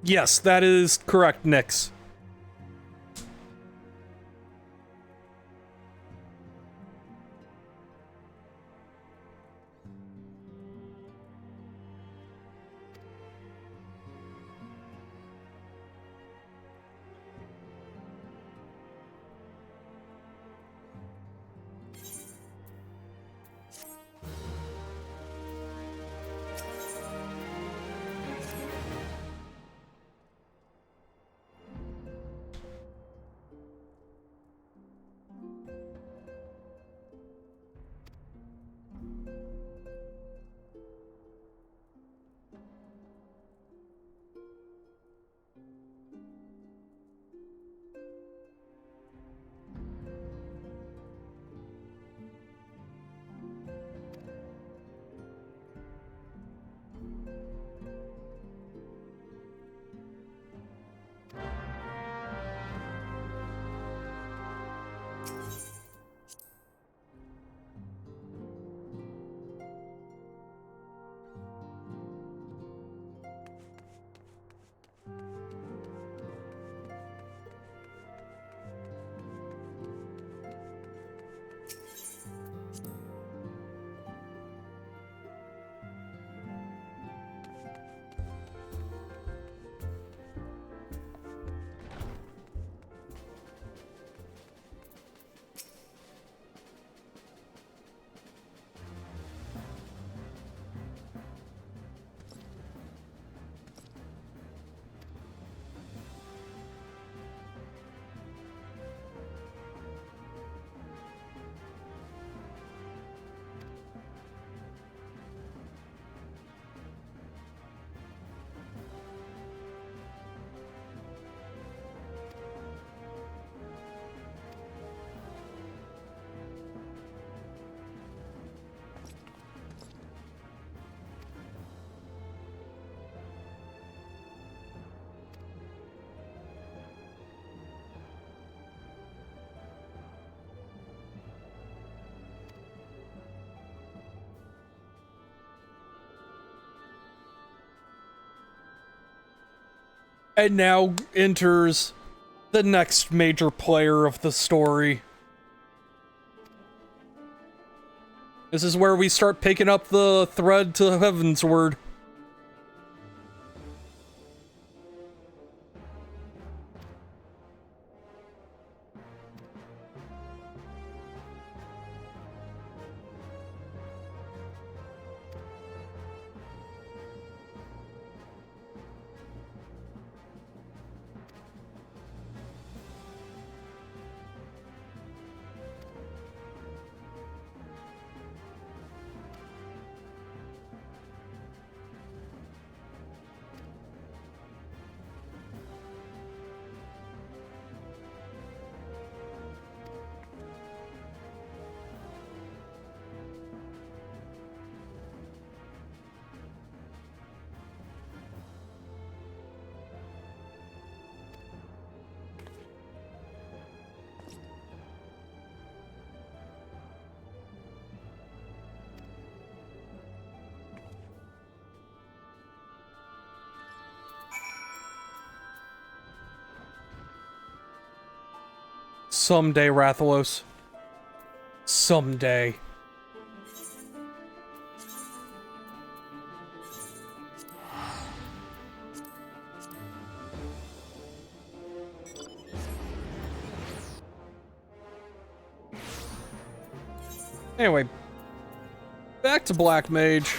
Yes, that is correct, Nyx. And now enters the next major player of the story. This is where we start picking up the thread to Heavensward. Someday, Rathalos. Someday. Anyway, back to Black Mage.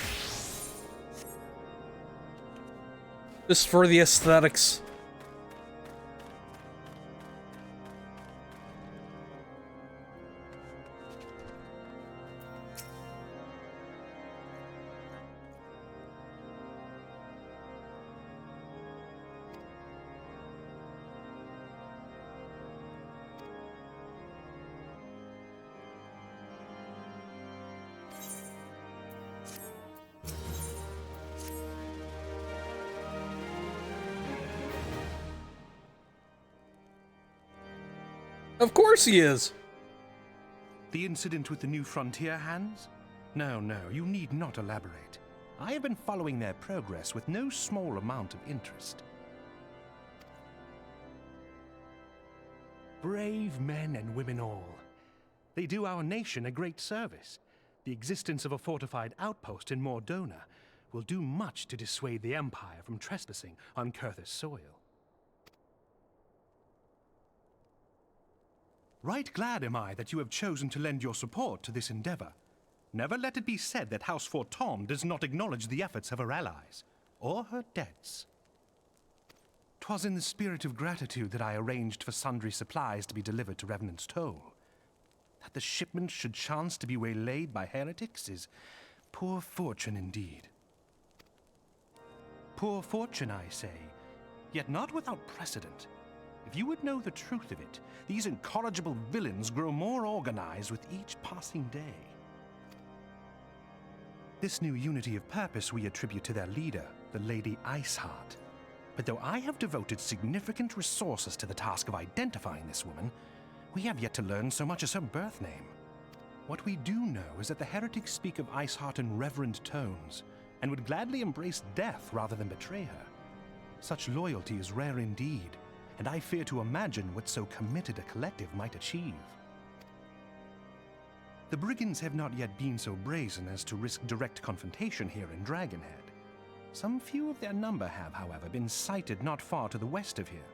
Just for the aesthetics. Of course he is. The incident with the new frontier hands? No, you need not elaborate. I have been following their progress with no small amount of interest. Brave men and women all. They do our nation a great service. The existence of a fortified outpost in Mordona will do much to dissuade the Empire from trespassing on Kurthus soil. Right glad am I that you have chosen to lend your support to this endeavor. Never let it be said that House Fortom does not acknowledge the efforts of her allies, or her debts. 'Twas in the spirit of gratitude that I arranged for sundry supplies to be delivered to Revenant's Toll. That the shipment should chance to be waylaid by heretics is poor fortune indeed. Poor fortune, I say, yet not without precedent. If you would know the truth of it, these incorrigible villains grow more organized with each passing day. This new unity of purpose we attribute to their leader, the Lady Iceheart. But though I have devoted significant resources to the task of identifying this woman, we have yet to learn so much as her birth name. What we do know is that the heretics speak of Iceheart in reverent tones, and would gladly embrace death rather than betray her. Such loyalty is rare indeed, and I fear to imagine what so committed a collective might achieve. The brigands have not yet been so brazen as to risk direct confrontation here in Dragonhead. Some few of their number have, however, been sighted not far to the west of here,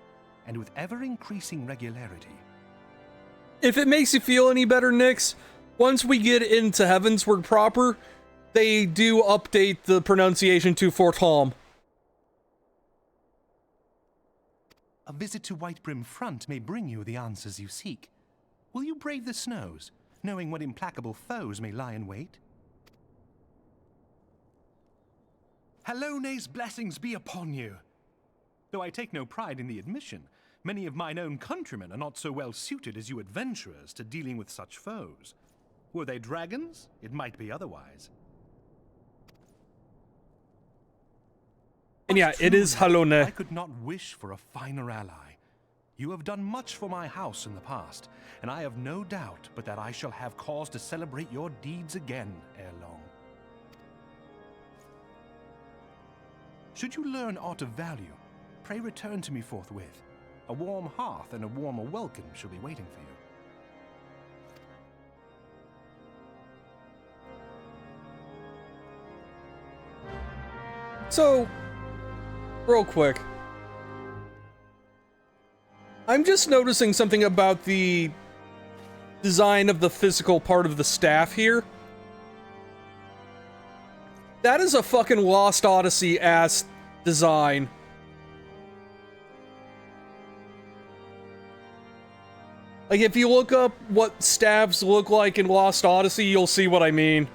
and with ever-increasing regularity. If it makes you feel any better, Nyx, once we get into Heavensward proper, they do update the pronunciation to Fortom. A visit to Whitebrim Front may bring you the answers you seek. Will you brave the snows, knowing what implacable foes may lie in wait? Halone's blessings be upon you! Though I take no pride in the admission, many of mine own countrymen are not so well suited as you adventurers to dealing with such foes. Were they dragons, it might be otherwise. And yeah, it is Halone. I could not wish for a finer ally. You have done much for my house in the past, and I have no doubt but that I shall have cause to celebrate your deeds again ere long. Should you learn aught of value, pray return to me forthwith. A warm hearth and a warmer welcome shall be waiting for you. So, real quick, I'm just noticing something about the design of the physical part of the staff here. That is a fucking Lost Odyssey-ass design. Like, if you look up what staves look like in Lost Odyssey, you'll see what I mean.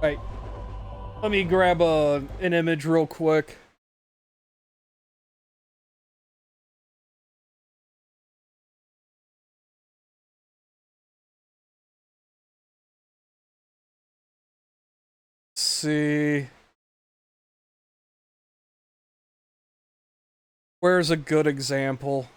Right. Let me grab an image real quick. Let's see. Where's a good example?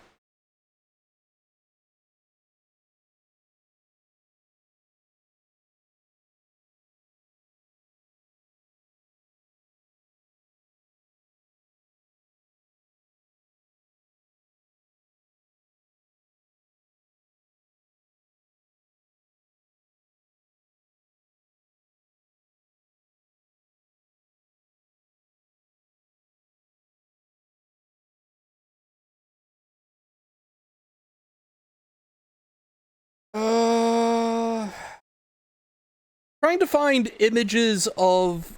trying to find images of,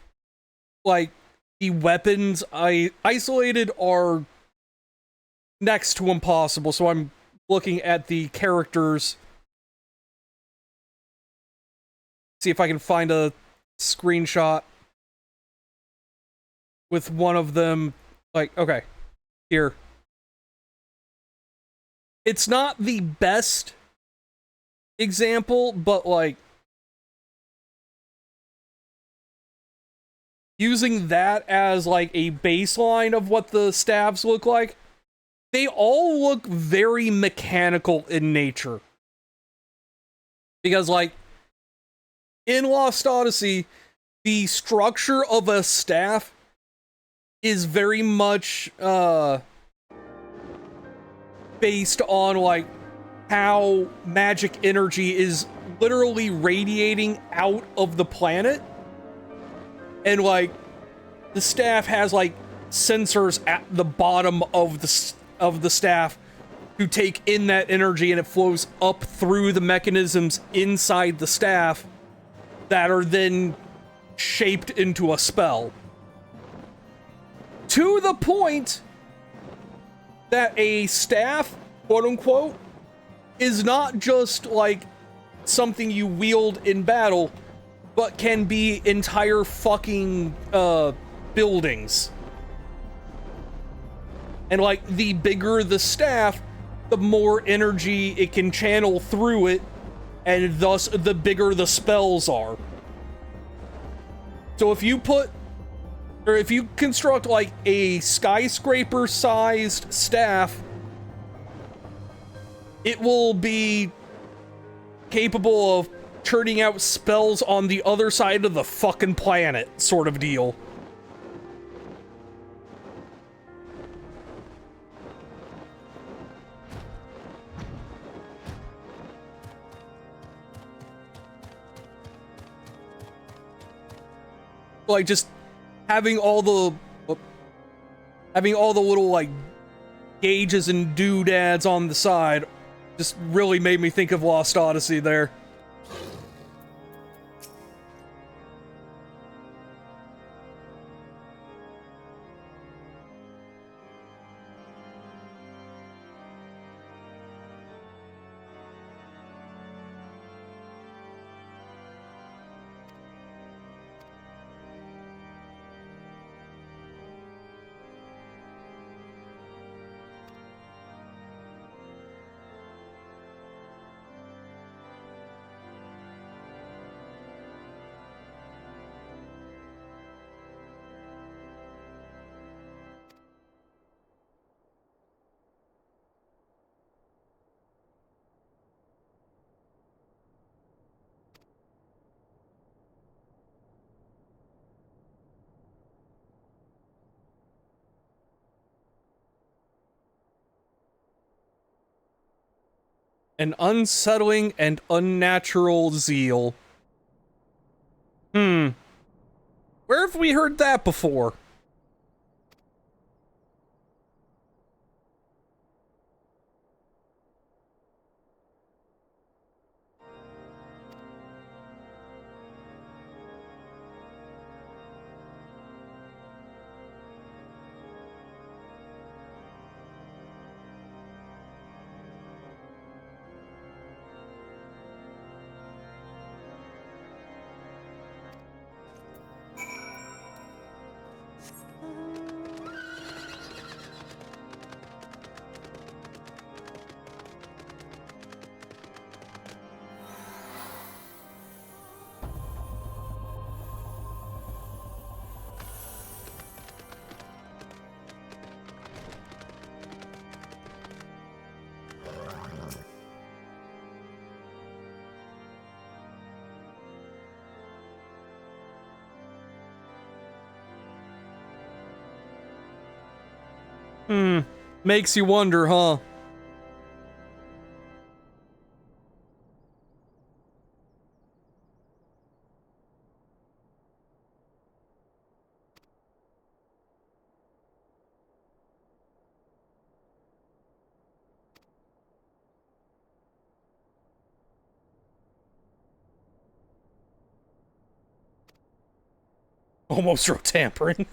like, the weapons I isolated are next to impossible, so I'm looking at the characters. See if I can find a screenshot with one of them. Like, okay, here. It's not the best example, but, like, using that as, like, a baseline of what the staves look like, they all look very mechanical in nature. Because, like, in Lost Odyssey, the structure of a staff is very much, based on, like, how magic energy is literally radiating out of the planet. And, like, the staff has, like, sensors at the bottom of the staff to take in that energy, and it flows up through the mechanisms inside the staff that are then shaped into a spell. To the point that a staff, quote unquote, is not just like something you wield in battle, but can be entire fucking buildings. And, like, the bigger the staff, the more energy it can channel through it, and thus the bigger the spells are. So if you construct, like, a skyscraper-sized staff, it will be capable of churning out spells on the other side of the fucking planet, sort of deal. Like, just having all the little, like, gauges and doodads on the side just really made me think of Lost Odyssey there. An unsettling and unnatural zeal. Where have we heard that before? Makes you wonder, huh? Almost wrote tampering.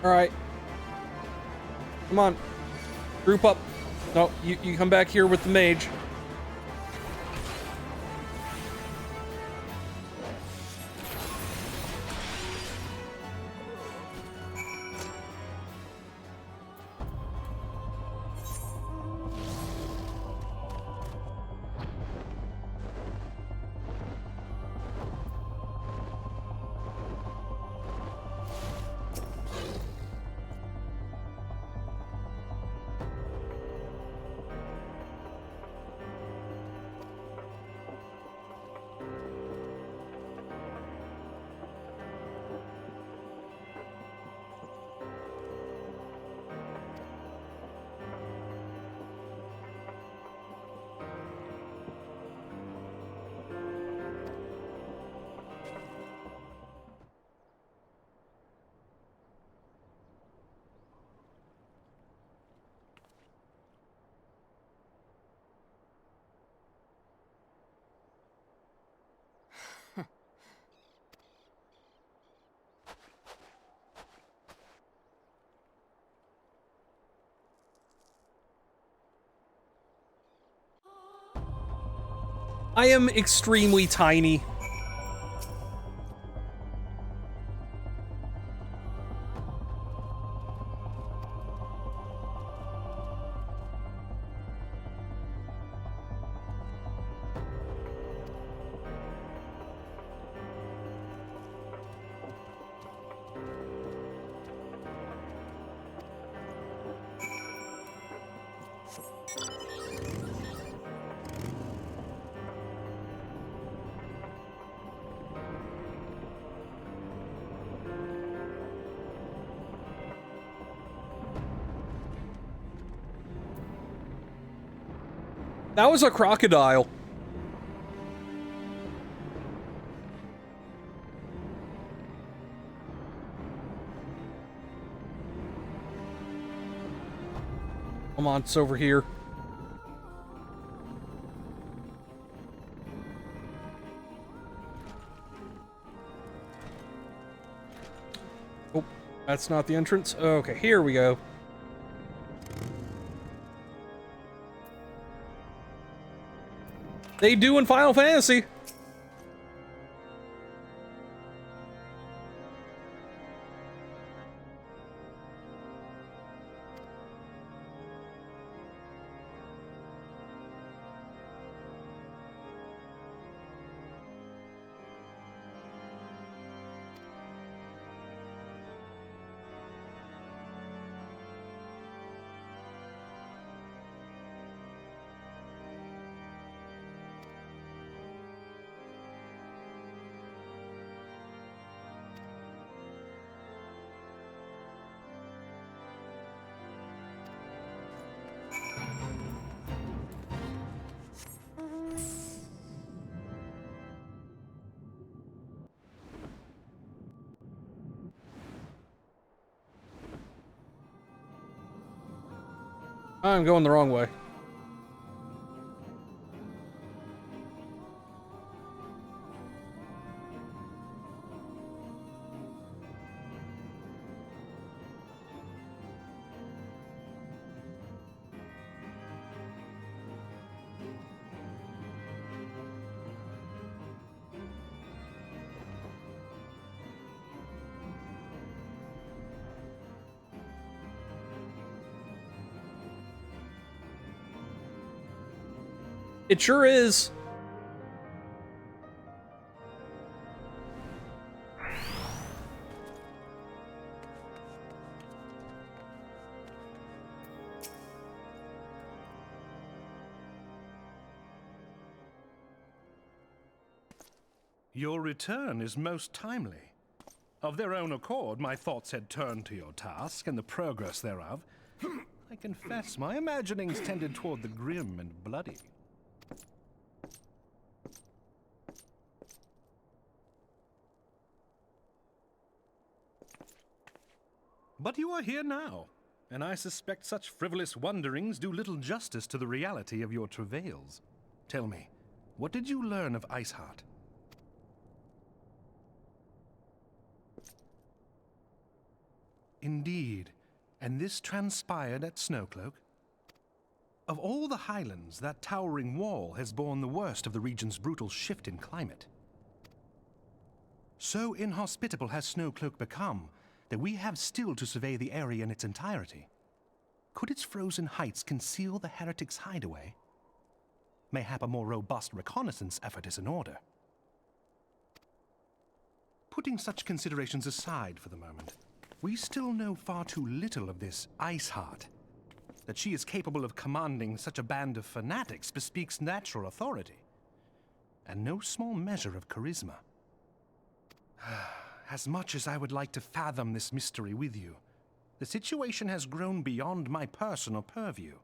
Alright. Come on. Group up. No, you come back here with the mage. I am extremely tiny. That was a crocodile. Come on, it's over here. Oh, that's not the entrance. Okay, here we go. They do in Final Fantasy. I'm going the wrong way. It sure is. Your return is most timely. Of their own accord, my thoughts had turned to your task and the progress thereof. I confess, my imaginings tended toward the grim and bloody. But you are here now, and I suspect such frivolous wonderings do little justice to the reality of your travails. Tell me, what did you learn of Iceheart? Indeed, and this transpired at Snowcloak? Of all the highlands, that towering wall has borne the worst of the region's brutal shift in climate. So inhospitable has Snowcloak become that we have still to survey the area in its entirety. Could its frozen heights conceal the heretics' hideaway? Mayhap a more robust reconnaissance effort is in order. Putting such considerations aside for the moment, we still know far too little of this Iceheart. That she is capable of commanding such a band of fanatics bespeaks natural authority, and no small measure of charisma. As much as I would like to fathom this mystery with you, the situation has grown beyond my personal purview.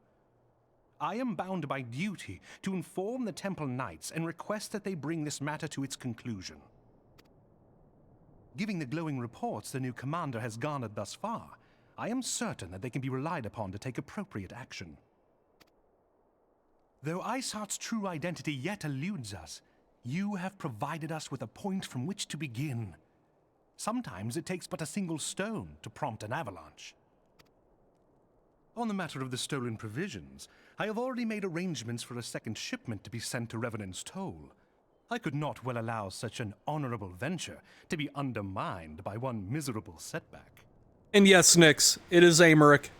I am bound by duty to inform the Temple Knights and request that they bring this matter to its conclusion. Given the glowing reports the new commander has garnered thus far, I am certain that they can be relied upon to take appropriate action. Though Iceheart's true identity yet eludes us, you have provided us with a point from which to begin. Sometimes it takes but a single stone to prompt an avalanche. On the matter of the stolen provisions, I have already made arrangements for a second shipment to be sent to Revenant's Toll. I could not well allow such an honorable venture to be undermined by one miserable setback. And yes, Nyx, it is Amaric.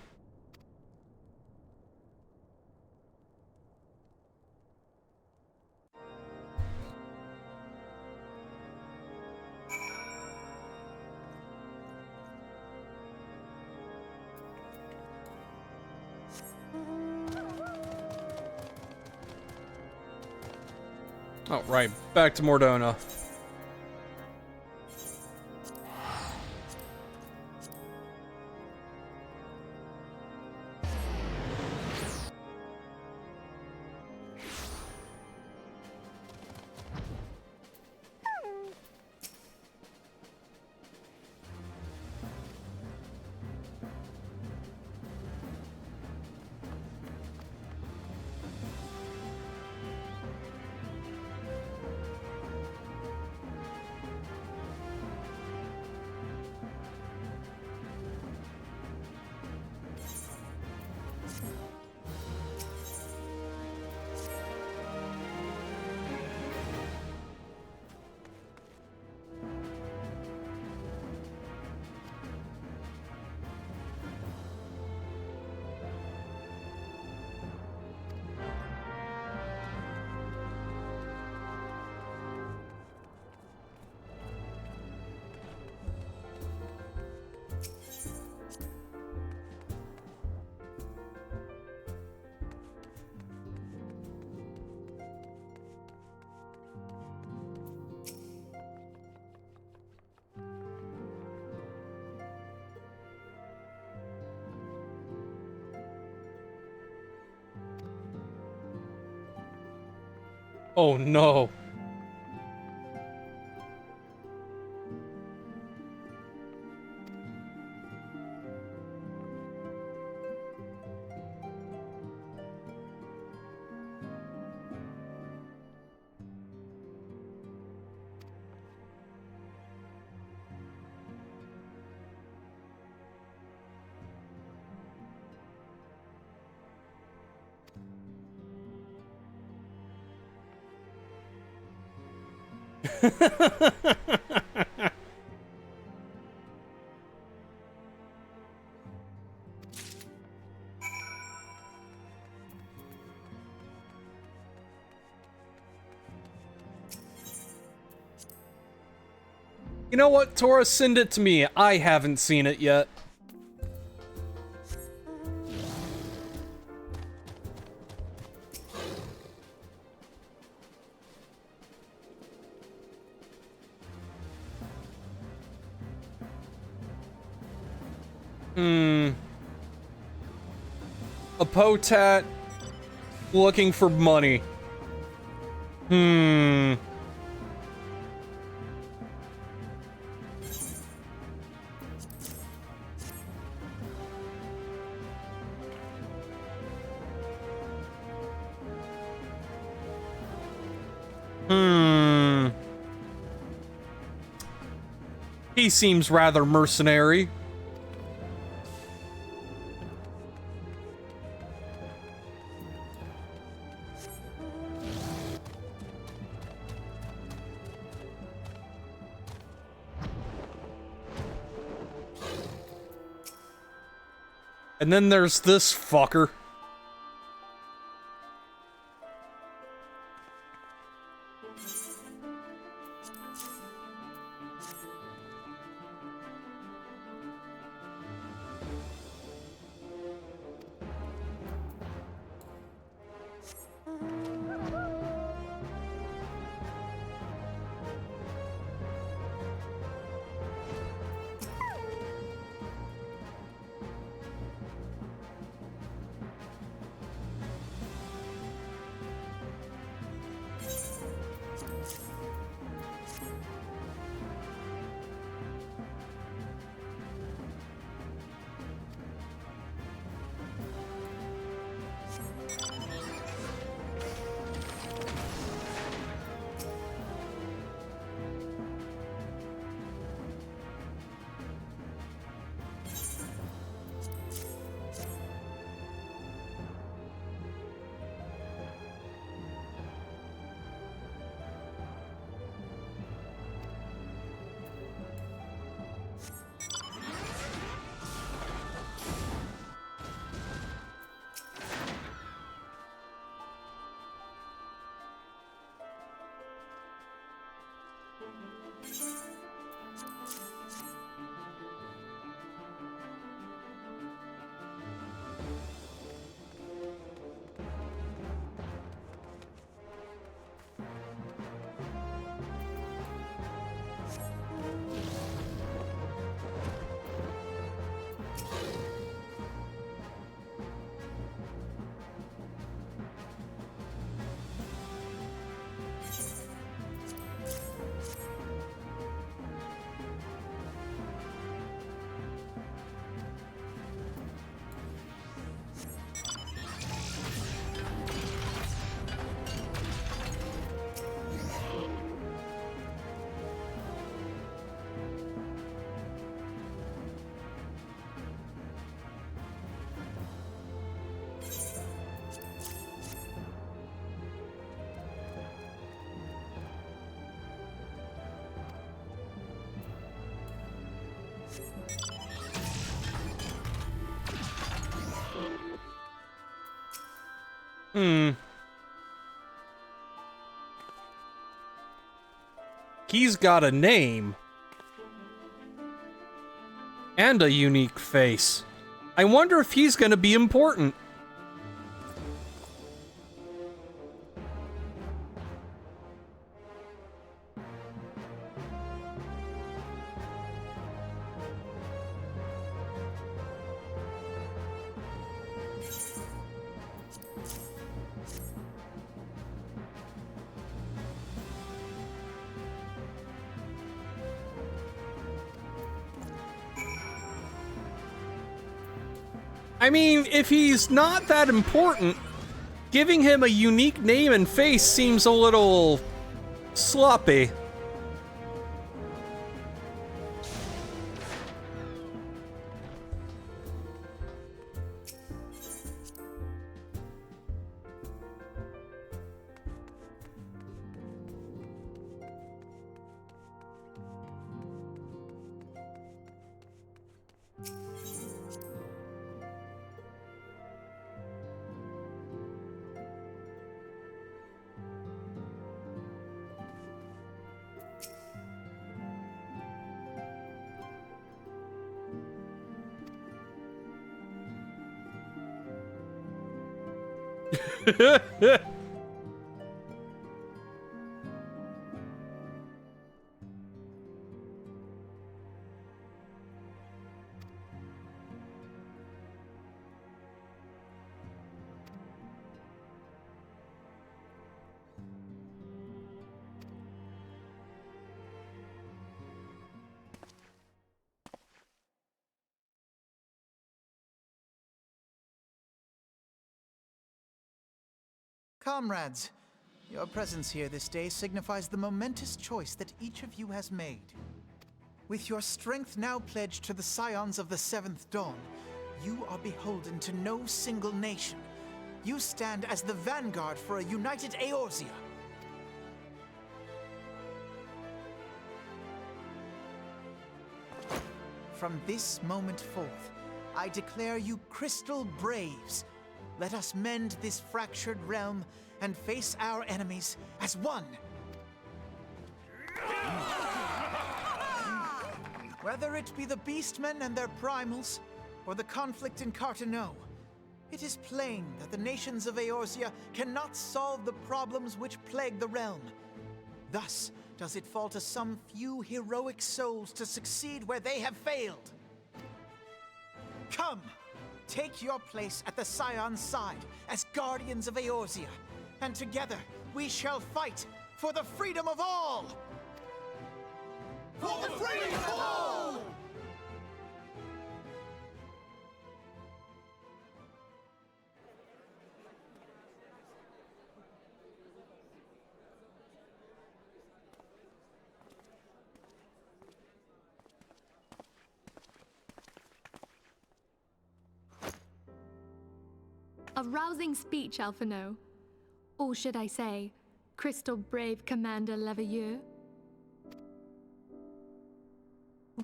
Oh, right. Back to Mordona. Oh no. You know what, Tora? Send it to me. I haven't seen it yet. A Potat looking for money. He seems rather mercenary. And then there's this fucker. He's got a name. And a unique face. I wonder if he's gonna be important. I mean, if he's not that important, giving him a unique name and face seems a little sloppy. Comrades, your presence here this day signifies the momentous choice that each of you has made. With your strength now pledged to the scions of the Seventh Dawn, you are beholden to no single nation. You stand as the vanguard for a united Eorzea. From this moment forth, I declare you Crystal Braves. Let us mend this fractured realm and face our enemies as one. Whether it be the Beastmen and their primals, or the conflict in Carteneau, it is plain that the nations of Eorzea cannot solve the problems which plague the realm. Thus does it fall to some few heroic souls to succeed where they have failed. Come! Take your place at the Scion's side as guardians of Eorzea, and together we shall fight for the freedom of all! For the freedom of all! A rousing speech, Alphino. Or should I say, Crystal Brave Commander Leveilleur?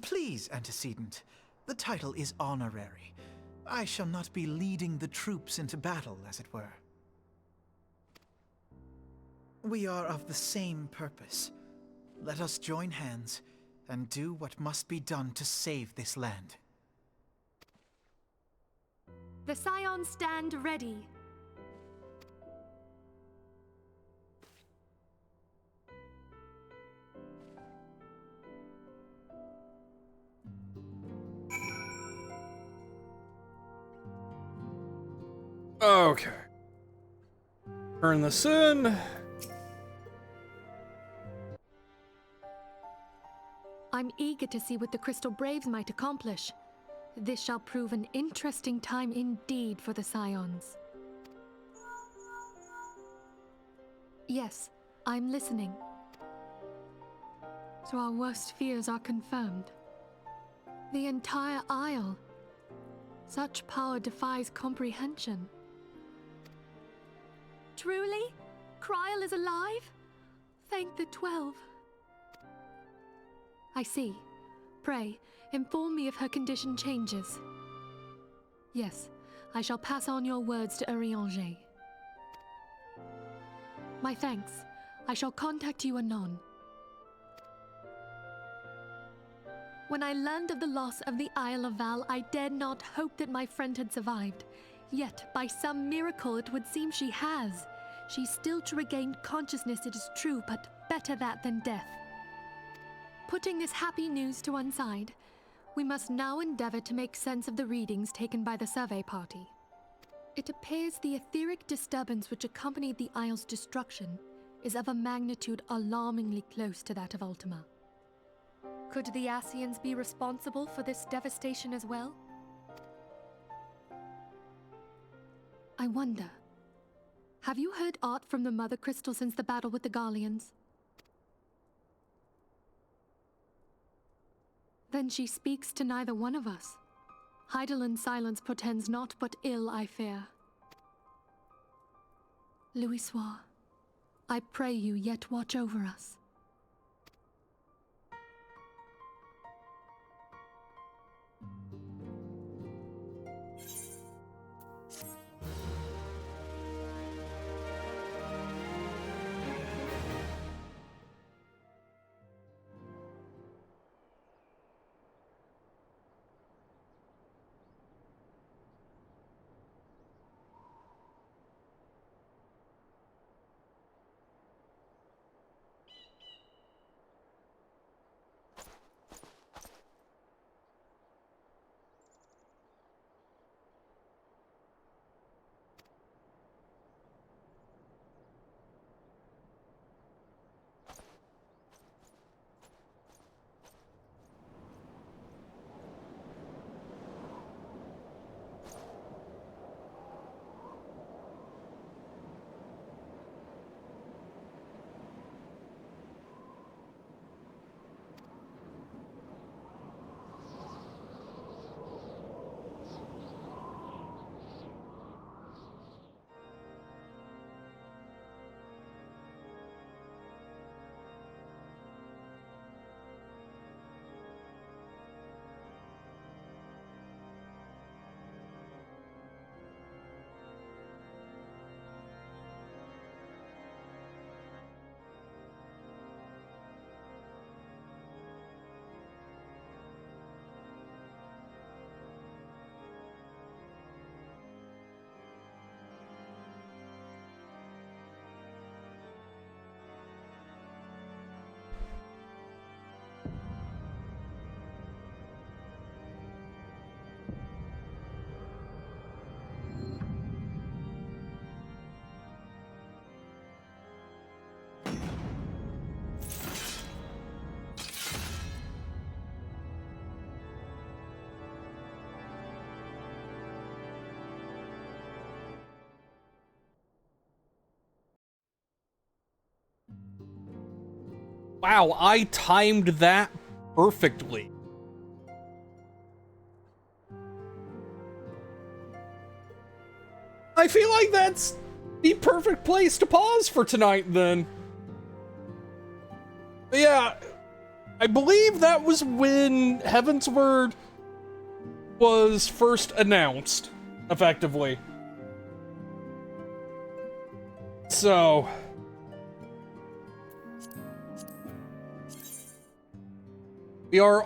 Please, Antecedent. The title is honorary. I shall not be leading the troops into battle, as it were. We are of the same purpose. Let us join hands and do what must be done to save this land. The Scions stand ready. Okay. Turn this in. I'm eager to see what the Crystal Braves might accomplish. This shall prove an interesting time indeed for the Scions. Yes, I'm listening. So our worst fears are confirmed. The entire Isle. Such power defies comprehension. Truly? Kryl is alive? Thank the 12. I see. Pray, inform me if her condition changes. Yes, I shall pass on your words to Urianger. My thanks. I shall contact you anon. When I learned of the loss of the Isle of Val, I dared not hope that my friend had survived. Yet, by some miracle, it would seem she has. She's still to regain consciousness, it is true, but better that than death. Putting this happy news to one side, we must now endeavor to make sense of the readings taken by the survey party. It appears the etheric disturbance which accompanied the Isle's destruction is of a magnitude alarmingly close to that of Ultima. Could the Ascians be responsible for this devastation as well? I wonder. Have you heard aught from the Mother Crystal since the battle with the Garleans? Then she speaks to neither one of us. Heidelin's silence portends naught but ill, I fear. Louisoix, I pray you yet watch over us. Wow, I timed that perfectly. I feel like that's the perfect place to pause for tonight, then. But yeah, I believe that was when Heavensward was first announced, effectively. So... we are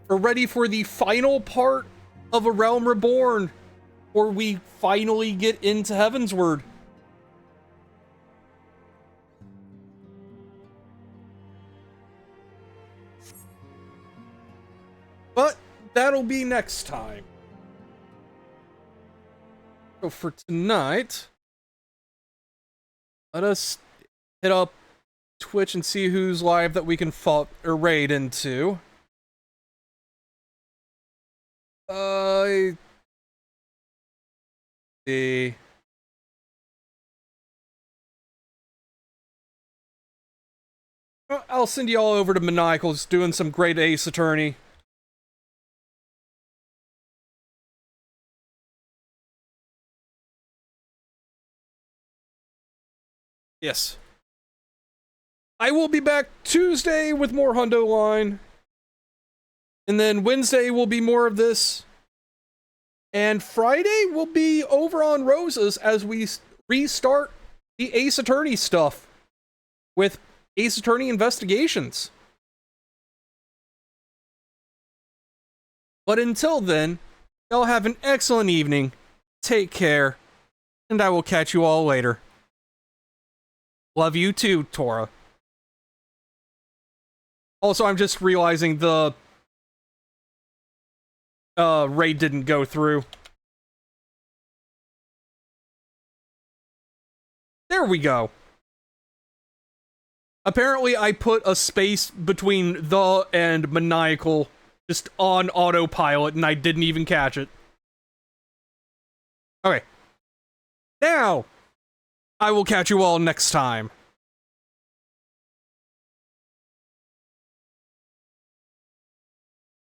ready for the final part of A Realm Reborn, where we finally get into Heavensward. But that'll be next time. So for tonight, let us hit up Twitch and see who's live that we can raid into. See. I'll send you all over to Maniacal's doing some great Ace Attorney. Yes. I will be back Tuesday with more Hundo Line. And then Wednesday will be more of this. And Friday will be over on Rosa's as we restart the Ace Attorney stuff with Ace Attorney Investigations. But until then, y'all have an excellent evening. Take care. And I will catch you all later. Love you too, Tora. Also, I'm just realizing the raid didn't go through. There we go. Apparently, I put a space between the and maniacal just on autopilot, and I didn't even catch it. Okay. Now, I will catch you all next time.